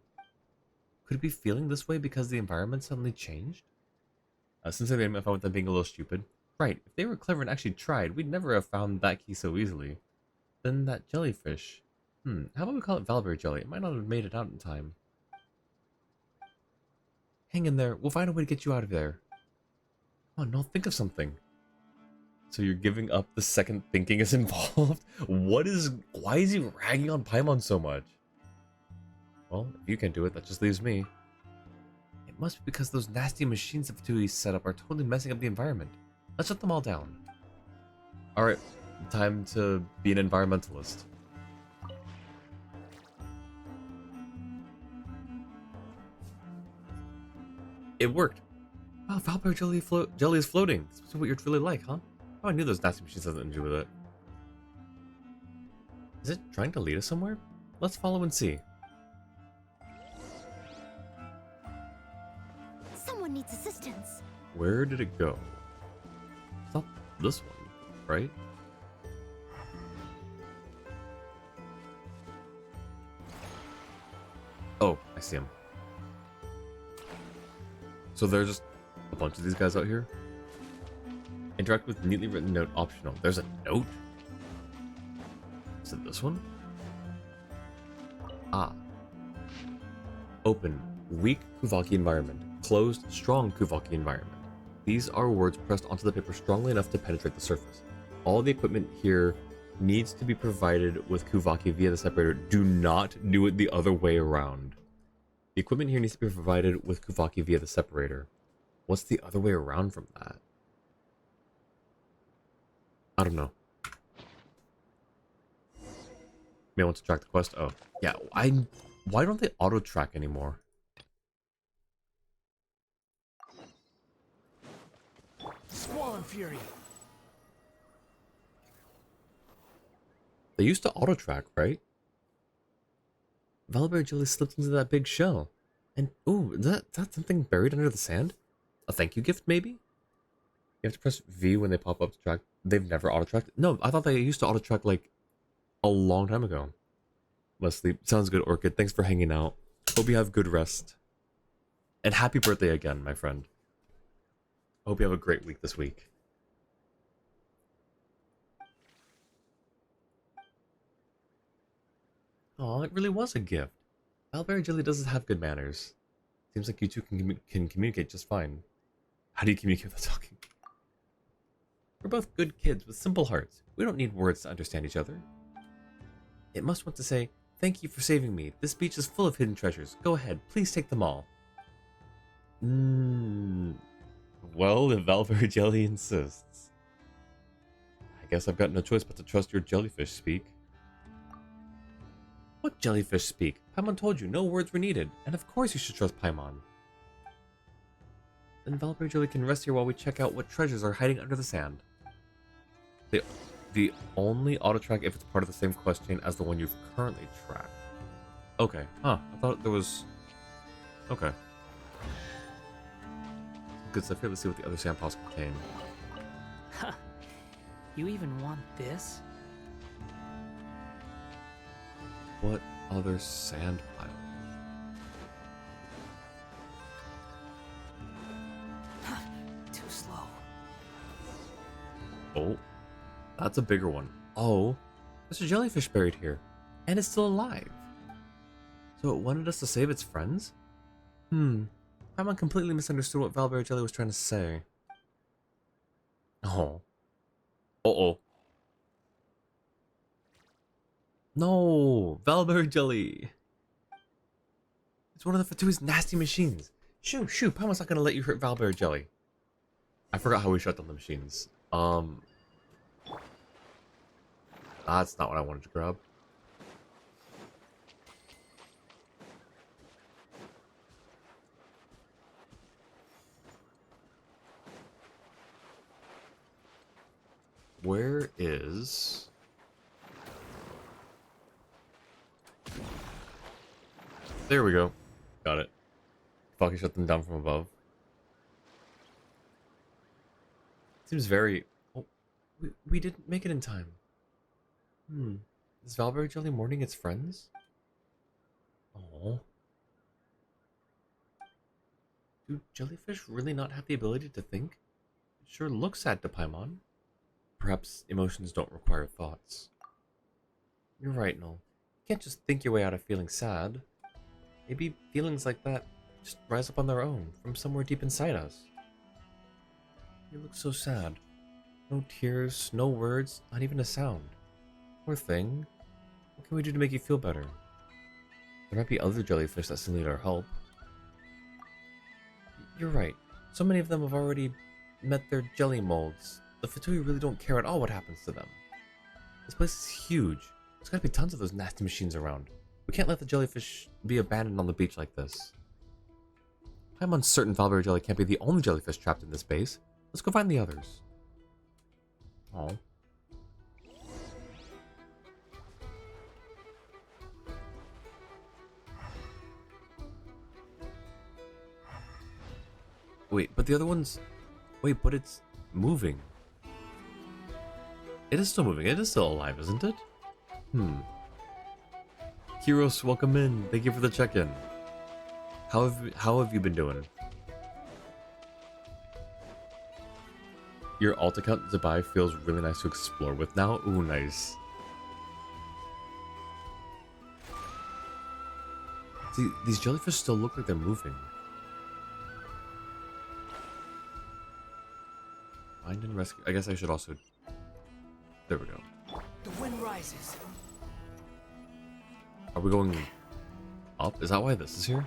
Could it be feeling this way because the environment suddenly changed? Since I made my fun with them being a little stupid. Right, if they were clever and actually tried, we'd never have found that key so easily. Then that jellyfish. How about we call it Valberry jelly? It might not have made it out in time. Hang in there, we'll find a way to get you out of there. Come on, no, think of something. So you're giving up the second thinking is involved? Why is he ragging on Paimon so much? Well, if you can't do it, that just leaves me. It must be because those nasty machines that Fatui set up are totally messing up the environment. Let's shut them all down. Alright, time to be an environmentalist. It worked. Wow, Valberry jelly is floating. This is what you're really like, huh? Oh, I knew those nasty machines had nothing to do with it. Is it trying to lead us somewhere? Let's follow and see. Someone needs assistance. Where did it go? It's not this one, right? Oh, I see him. So there's just a bunch of these guys out here. Interact with neatly written note optional. There's a note? Is it this one? Ah. Open. Weak Kuvaki environment. Closed. Strong Kuvaki environment. These are words pressed onto the paper strongly enough to penetrate the surface. All the equipment here needs to be provided with Kuvaki via the separator. Do not do it the other way around. The equipment here needs to be provided with Kuvaki via the separator. What's the other way around from that? I don't know. May want to track the quest. Oh, yeah. Why don't they auto track anymore? Squall Fury. They used to auto track, right? Valiberry Jelly slipped into that big shell. And, ooh, is that something buried under the sand? A thank you gift, maybe? You have to press V when they pop up to track. They've never auto tracked. No, I thought they used to auto track like a long time ago. Leslie, sounds good, Orchid. Thanks for hanging out. Hope you have good rest. And happy birthday again, my friend. I hope you have a great week this week. Oh, it really was a gift. Valiberry Jelly doesn't have good manners. Seems like you two can communicate just fine. How do you communicate without talking? We're both good kids with simple hearts. We don't need words to understand each other. It must want to say, thank you for saving me. This beach is full of hidden treasures. Go ahead, please take them all. Well, if Valiberry Jelly insists. I guess I've got no choice but to trust your jellyfish speak. What jellyfish speak? Paimon told you no words were needed, and of course you should trust Paimon. Then Valiberry Jelly can rest here while we check out what treasures are hiding under the sand. The only auto track if it's part of the same quest chain as the one you've currently tracked. Okay, huh, I thought there was... Okay. Good stuff here, let's see what the other sand piles contain. Huh. You even want this? What other sand pile? Too slow. Oh, that's a bigger one. Oh, there's a jellyfish buried here, and it's still alive. So it wanted us to save its friends? Paimon completely misunderstood what Valiberry Jelly was trying to say. Oh. Uh-oh. No, Valiberry Jelly. It's one of the Fatui's nasty machines. Shoo, Paimon's not gonna let you hurt Valiberry Jelly. I forgot how we shut down the machines. That's not what I wanted to grab. Where is... There we go. Got it. Fucking shut them down from above. Seems very... Oh, we didn't make it in time. Is Valiberry Jelly mourning its friends? Oh. Do jellyfish really not have the ability to think? It sure looks sad to Paimon. Perhaps emotions don't require thoughts. You're right, Noel. You can't just think your way out of feeling sad. Maybe feelings like that just rise up on their own, from somewhere deep inside us. You look so sad. No tears, no words, not even a sound. Poor thing. What can we do to make you feel better? There might be other jellyfish that still need our help. You're right. So many of them have already met their jelly molds. The Fatui really don't care at all what happens to them. This place is huge. There's gotta be tons of those nasty machines around. We can't let the jellyfish be abandoned on the beach like this. I'm uncertain Valiberry Jelly can't be the only jellyfish trapped in this base. Let's go find the others. Oh. Wait, but the other ones... Wait, but it's moving. It is still moving. It is still alive, isn't it? Kiros, welcome in. Thank you for the check-in. How have you been doing? Your alt account Zabai feels really nice to explore with now. Ooh, nice. See, these jellyfish still look like they're moving. Find and rescue. I guess I should also... There we go. The wind rises. Are we going up? Is that why this is here?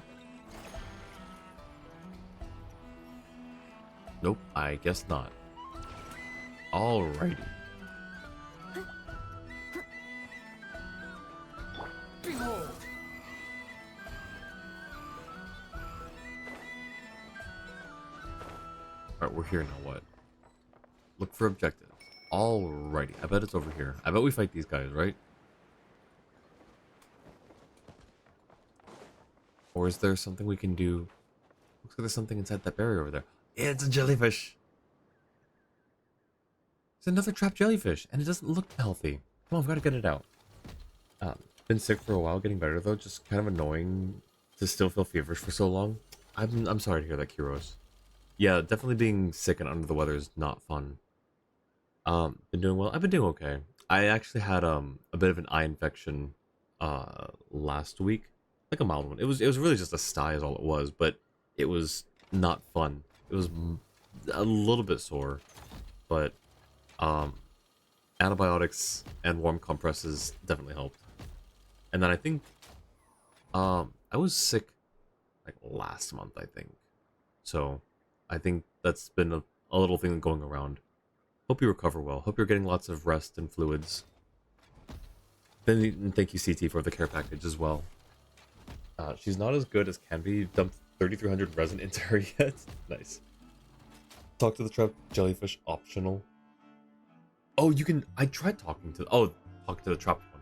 Nope, I guess not. Alrighty. Behold! Alright, we're here now. What? Look for objectives. Alrighty. I bet it's over here. I bet we fight these guys, right? Or is there something we can do? Looks like there's something inside that barrier over there. Yeah, it's a jellyfish. It's another trapped jellyfish, and it doesn't look healthy. Come on, I've got to get it out. Been sick for a while, getting better though. Just kind of annoying to still feel feverish for so long. I'm sorry to hear that, Kiros. Yeah, definitely being sick and under the weather is not fun. Been doing well. I've been doing okay. I actually had a bit of an eye infection last week, like a mild one. It was really just a sty is all it was, but it was not fun. It was a little bit sore, but antibiotics and warm compresses definitely helped. And then I think I was sick like last month, I think. So I think that's been a little thing going around. Hope you recover well. Hope you're getting lots of rest and fluids. Then thank you, CT, for the care package as well. She's not as good as can be. Dumped 3,300 resin into her yet. Nice. Talk to the trap jellyfish optional. Oh, you can. I tried talking to. Oh, talk to the trapped one.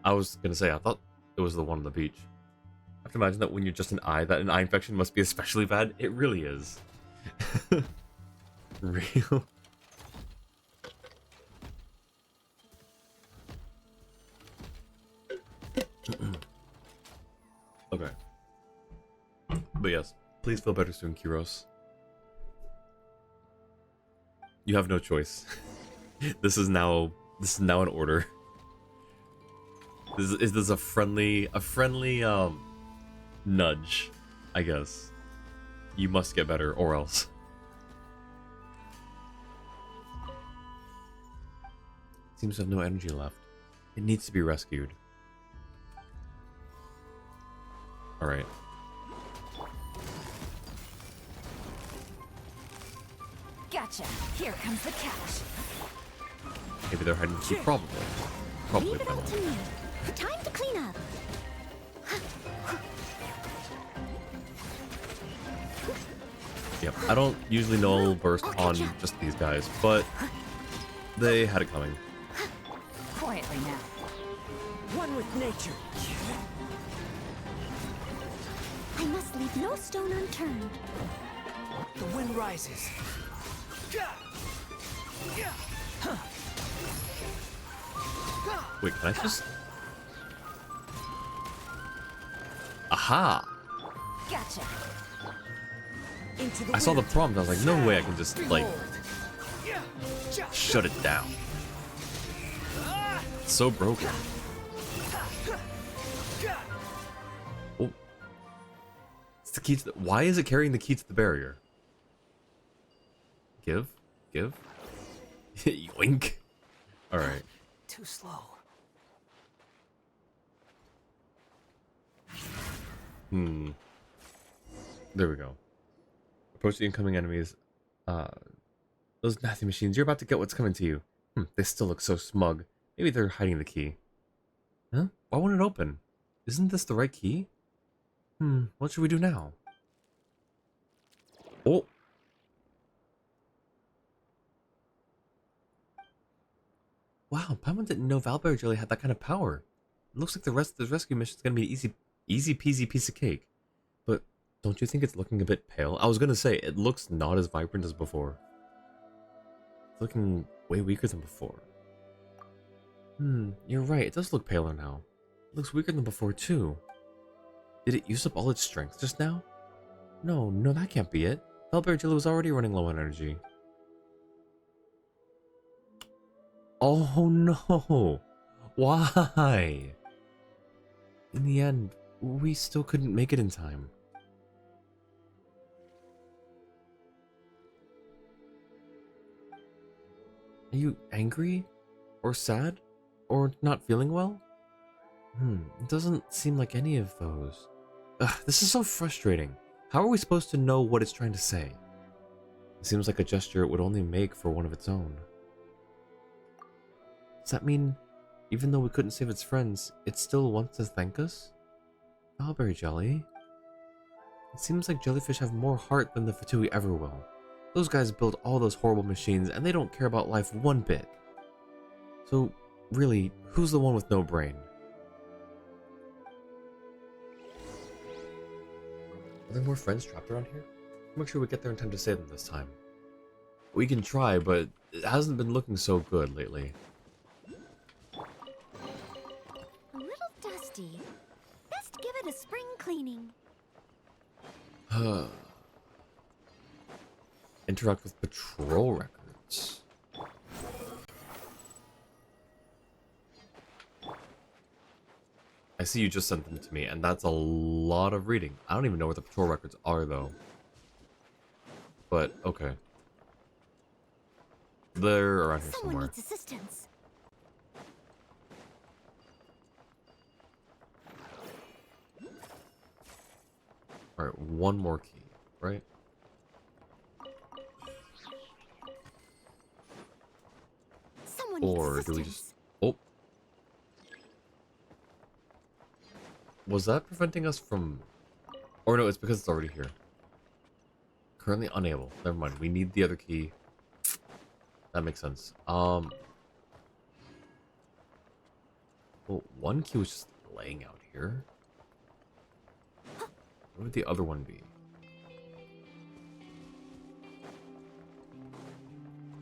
I was gonna say I thought it was the one on the beach. I have to imagine that when you're just an eye, that an eye infection must be especially bad. It really is. Real. Okay. But yes, please feel better soon, Kiros. You have no choice. This is now an order. Is this a friendly nudge, I guess. You must get better or else. Seems to have no energy left. It needs to be rescued. Alright. Gotcha. Here comes the cash. Maybe they're hiding the key. Probably. Probably. Leave it all to me. Time to clean up. Yep. I don't usually null burst on just these guys, but they had it coming. Quietly now. One with nature. I must leave no stone unturned. The wind rises. Wait, can I just... Aha! Gotcha. I saw the prompt, I was like, no way I can just, like, shut it down. It's so broken. Oh. It's the key to the... Why is it carrying the key to the barrier? Give? Give? Yoink. Alright. Too slow. There we go. Approach the incoming enemies. Those nasty machines. You're about to get what's coming to you. They still look so smug. Maybe they're hiding the key. Huh? Why won't it open? Isn't this the right key? What should we do now? Oh! Wow, Paimon didn't know Valberry Jelly had that kind of power. It looks like the rest of this rescue mission is going to be an easy peasy piece of cake. But don't you think it's looking a bit pale? I was going to say, it looks not as vibrant as before. It's looking way weaker than before. You're right, it does look paler now. It looks weaker than before too. Did it use up all its strength just now? No, that can't be it. Valberry Jelly was already running low on energy. Oh no! Why? In the end, we still couldn't make it in time. Are you angry? Or sad? Or not feeling well? It doesn't seem like any of those. Ugh, this is so frustrating. How are we supposed to know what it's trying to say? It seems like a gesture it would only make for one of its own. Does that mean, even though we couldn't save its friends, it still wants to thank us? Strawberry jelly? It seems like jellyfish have more heart than the Fatui ever will. Those guys build all those horrible machines and they don't care about life one bit. So, really, who's the one with no brain? Are there more friends trapped around here? Make sure we get there in time to save them this time. We can try, but it hasn't been looking so good lately. A little dusty. Best give it a spring cleaning. Interact with patrol records. I see you just sent them to me, and that's a lot of reading. I don't even know where the patrol records are, though. But, okay. They're around here Someone somewhere. needs assistance. Alright, one more key, right? Someone needs Or do assistance. we just... Oh. Was that preventing us from... Or no, it's because it's already here. Currently unable. Never mind. We need the other key. That makes sense. Well, one key was just laying out here. What would the other one be?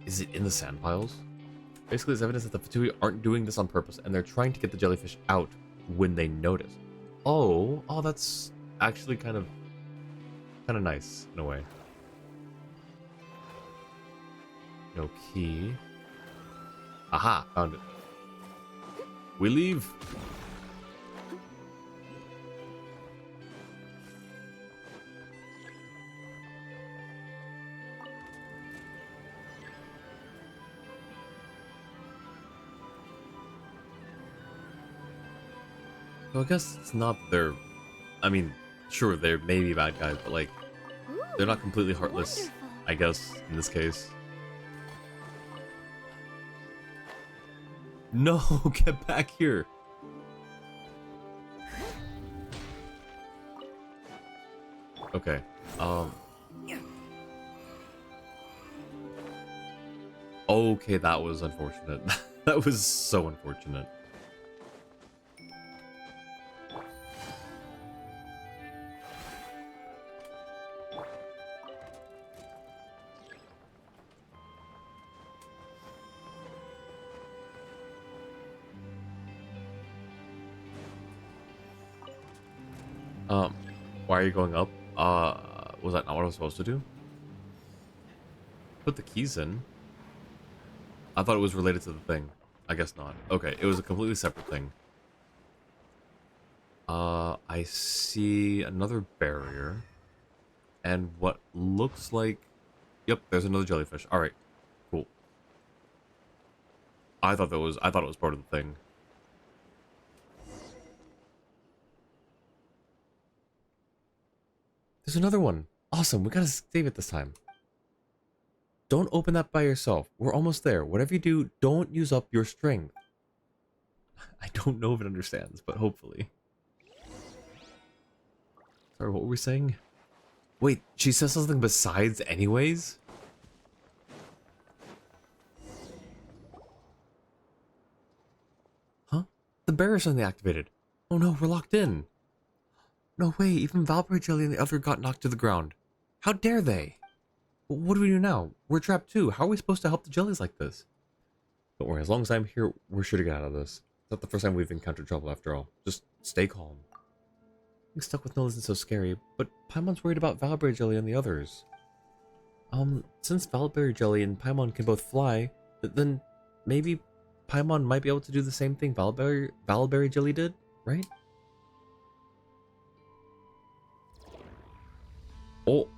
Is it in the sand piles? Basically, it's evidence that the Fatui aren't doing this on purpose, and they're trying to get the jellyfish out when they notice. Oh, that's actually kind of nice in a way. No key. Aha, found it. We leave. So I guess it's not that they're... I mean, sure, they're maybe bad guys, but like, they're not completely heartless, Wonderful. I guess, in this case. No, get back here. Okay, okay, that was unfortunate. That was so unfortunate. Why are you going up? Was that not what I was supposed to do? Put the keys in. I thought it was related to the thing. I guess not. Okay, it was a completely separate thing. I see another barrier. And what looks like... Yep, there's another jellyfish. Alright, cool. I thought it was part of the thing. There's another one. Awesome, we gotta save it this time. Don't open that by yourself. We're almost there. Whatever you do, don't use up your strength. I don't know if it understands, but hopefully. Sorry, what were we saying? Wait, she says something besides anyways? Huh? The barrier suddenly activated. Oh no, we're locked in. No way, even Valkyrie Jelly and the other got knocked to the ground. How dare they? What do we do now? We're trapped too. How are we supposed to help the jellies like this? Don't worry, as long as I'm here, we're sure to get out of this. It's not the first time we've encountered trouble after all. Just stay calm. Being stuck with Null isn't so scary, but Paimon's worried about Valberry Jelly and the others. Since Valberry Jelly and Paimon can both fly, then maybe Paimon might be able to do the same thing Valberry Jelly did, right? Oh.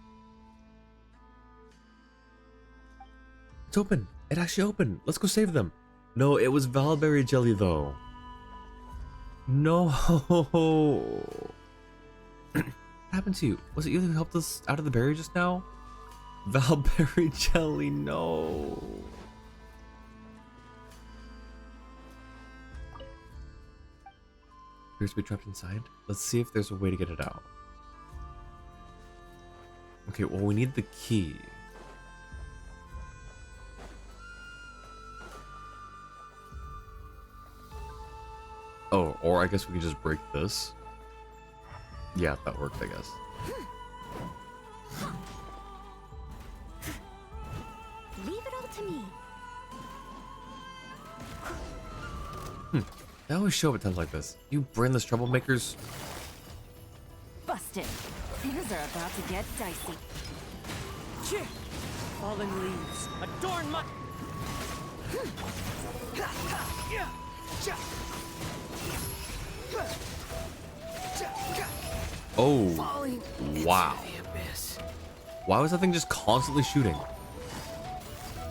It's open. It actually opened. Let's go save them. No, it was Valberry Jelly though. No. What happened to you? Was it you who helped us out of the barrier just now? Valberry jelly, no. Appears to be trapped inside. Let's see if there's a way to get it out. Okay, well, we need the key. Oh, or I guess we can just break this. Yeah, that worked, I guess. Leave it all to me. They always show up at times like this. You brainless troublemakers. Busted. Things are about to get dicey. Fallen leaves, adorn my... Oh, Falling wow. into the abyss. Why was that thing just constantly shooting?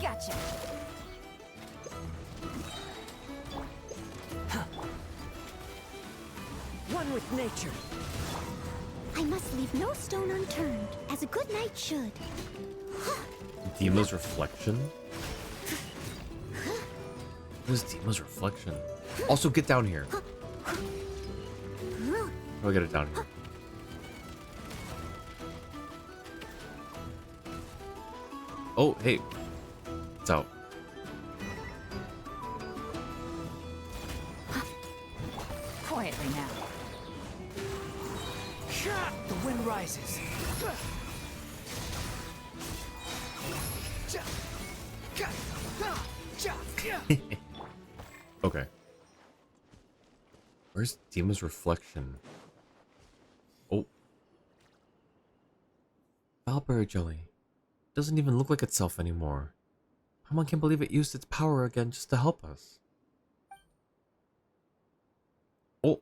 Gotcha. One with nature. I must leave no stone unturned, as a good knight should. Dima's reflection? What is Dima's reflection? Also, get down here. How do I get it down here? Oh, hey. It's out. Quietly now. The wind rises. Okay. Where's Dima's reflection? Oh. Valberry jelly. Doesn't even look like itself anymore. Paimon can't believe it used its power again just to help us. Oh.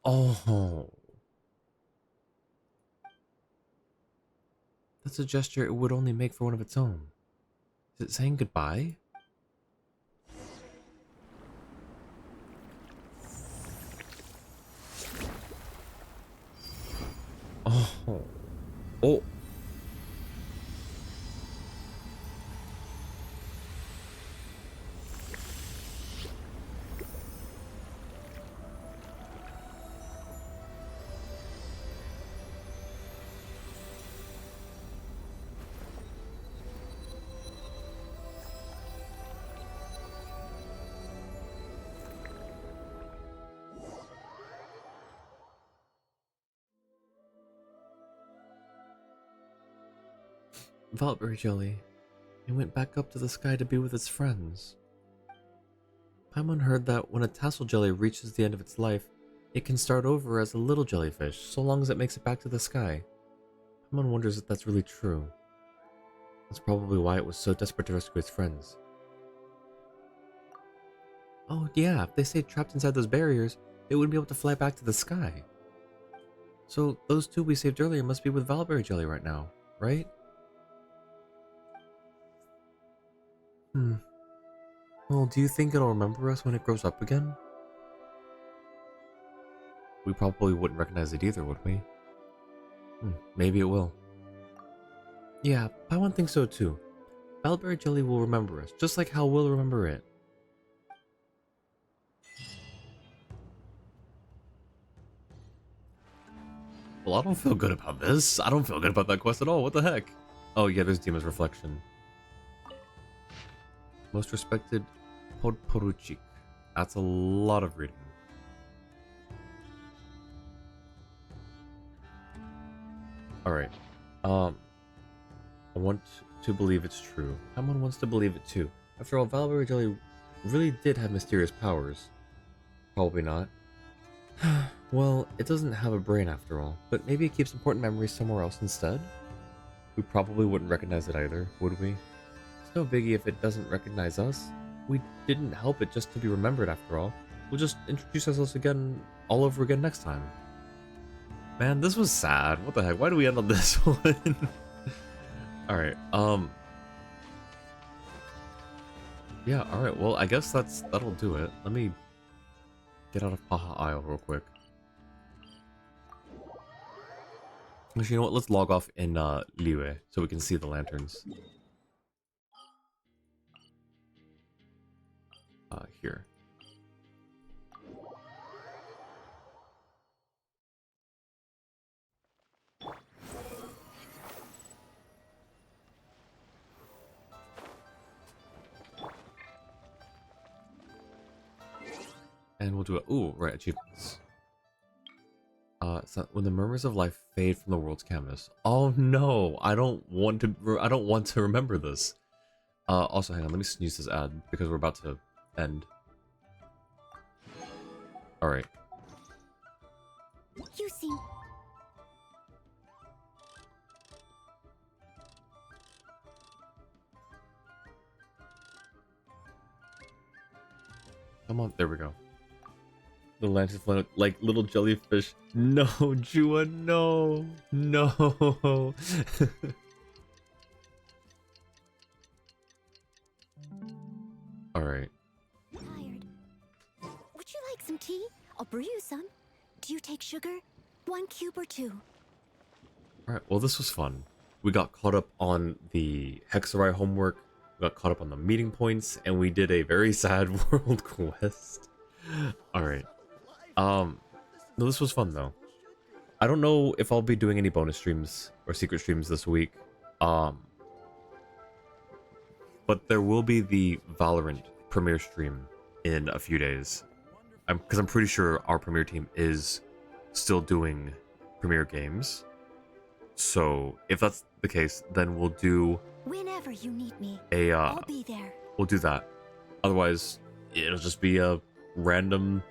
Oh. That's a gesture it would only make for one of its own. Is it saying goodbye? Oh. Oh. Valberry jelly. It went back up to the sky to be with its friends. Paimon heard that when a tassel jelly reaches the end of its life, it can start over as a little jellyfish, so long as it makes it back to the sky. Paimon wonders if that's really true. That's probably why it was so desperate to rescue its friends. Oh yeah, if they stayed trapped inside those barriers, they wouldn't be able to fly back to the sky. So those two we saved earlier must be with Valberry jelly right now, right? Well, do you think it'll remember us when it grows up again? We probably wouldn't recognize it either, would we? Maybe it will. Yeah, Paimon thinks so too. Valberry jelly will remember us, just like how we'll remember it. Well, I don't feel good about this. I don't feel good about that quest at all. What the heck? Oh yeah, there's Dima's reflection. Most respected Podporuchik. That's a lot of reading. Alright. I want to believe it's true. Paimon wants to believe it too. After all, Valberry jelly really did have mysterious powers. Probably not. Well, it doesn't have a brain after all, but maybe it keeps important memories somewhere else instead? We probably wouldn't recognize it either, would we? It's no biggie if it doesn't recognize us. We didn't help it just to be remembered after all. We'll just introduce ourselves again, all over again next time. Man, this was sad. What the heck? Why do we end on this one? Alright, yeah, alright, well, I guess that'll do it. Let me get out of Paha Isle real quick. Actually, you know what? Let's log off in Liyue so we can see the lanterns. Here. And we'll do it. Ooh, right, achievements. So when the murmurs of life fade from the world's canvas. Oh no, I don't want to. I don't want to remember this. Also, hang on. Let me snooze this ad because we're about to end. All right. You seem... Come on, there we go. The lanterns flying like little jellyfish. No, Jua, no, no. All right. Tired. Would you like some tea? I'll brew you some. Do you take sugar? 1 cube or 2? All right. Well, this was fun. We got caught up on the Hexarai homework. We got caught up on the meeting points, and we did a very sad world quest. All right. No, this was fun though. I don't know if I'll be doing any bonus streams or secret streams this week. But there will be the Valorant premiere stream in a few days. Because I'm pretty sure our premiere team is still doing premiere games. So if that's the case, then we'll do Whenever you need me, a I'll be there. we'll do that. Otherwise, it'll just be a random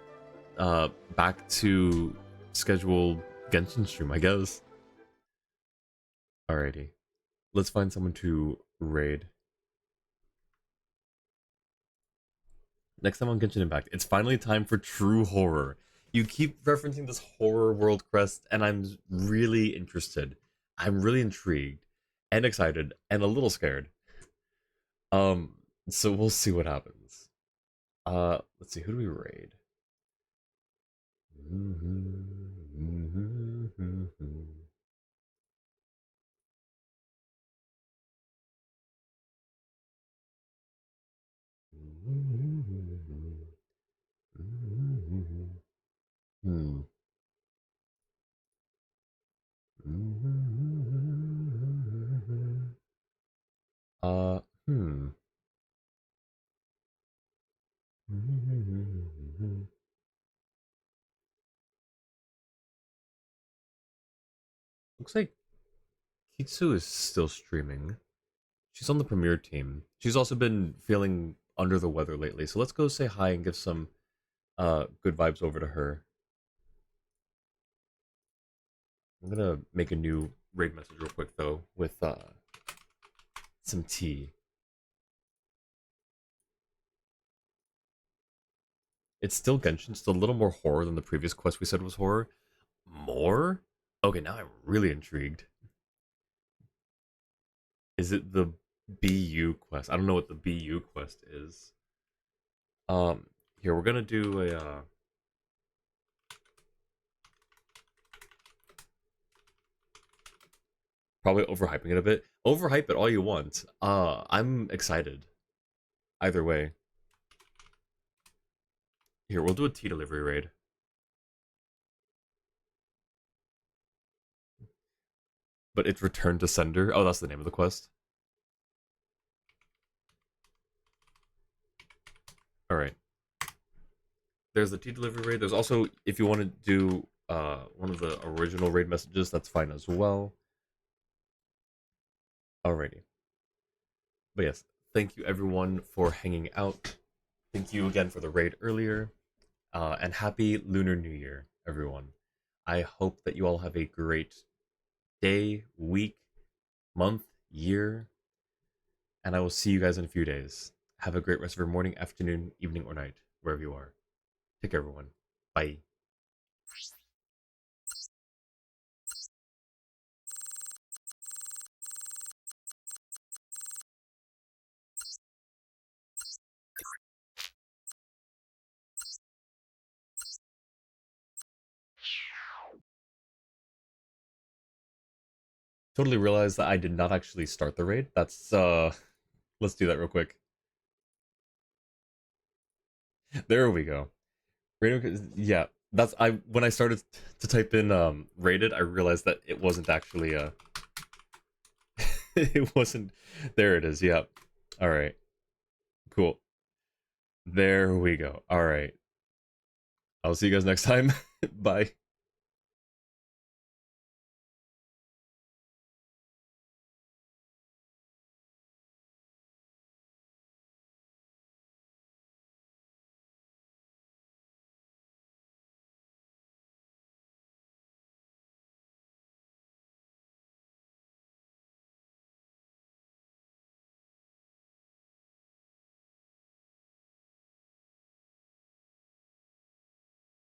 back to schedule Genshin stream, I guess. Alrighty. Let's find someone to raid. Next time on Genshin Impact, it's finally time for true horror. You keep referencing this horror world quest, and I'm really interested. I'm really intrigued and excited and a little scared. So we'll see what happens. Let's see, who do we raid? Hmm. Hmm. Looks like Kitsu is still streaming. She's on the premiere team. She's also been feeling under the weather lately, so let's go say hi and give some good vibes over to her. I'm gonna make a new raid message real quick though with some tea. It's still Genshin, still a little more horror than the previous quest we said was horror. More? Okay, now I'm really intrigued. Is it the BU quest? I don't know what the BU quest is. Here we're gonna do a probably overhyping it a bit. Overhype it all you want. I'm excited. Either way. Here, we'll do a tea delivery raid. But it's Return to Sender. Oh, that's the name of the quest. Alright. There's the tea delivery raid. There's also, if you want to do one of the original raid messages, that's fine as well. Alrighty. But yes, thank you everyone for hanging out. Thank you again for the raid earlier. And happy Lunar New Year, everyone. I hope that you all have a great day, week, month, year, and I will see you guys in a few days. Have a great rest of your morning, afternoon, evening, or night, wherever you are. Take care, everyone. Bye. totally realized that I did not actually start the raid. That's let's do that real quick. There we go. Yeah, that's when I started to type in rated, I realized that it wasn't actually it wasn't. There it is. Yep. All right. Cool. There we go. All right. I'll see you guys next time. Bye.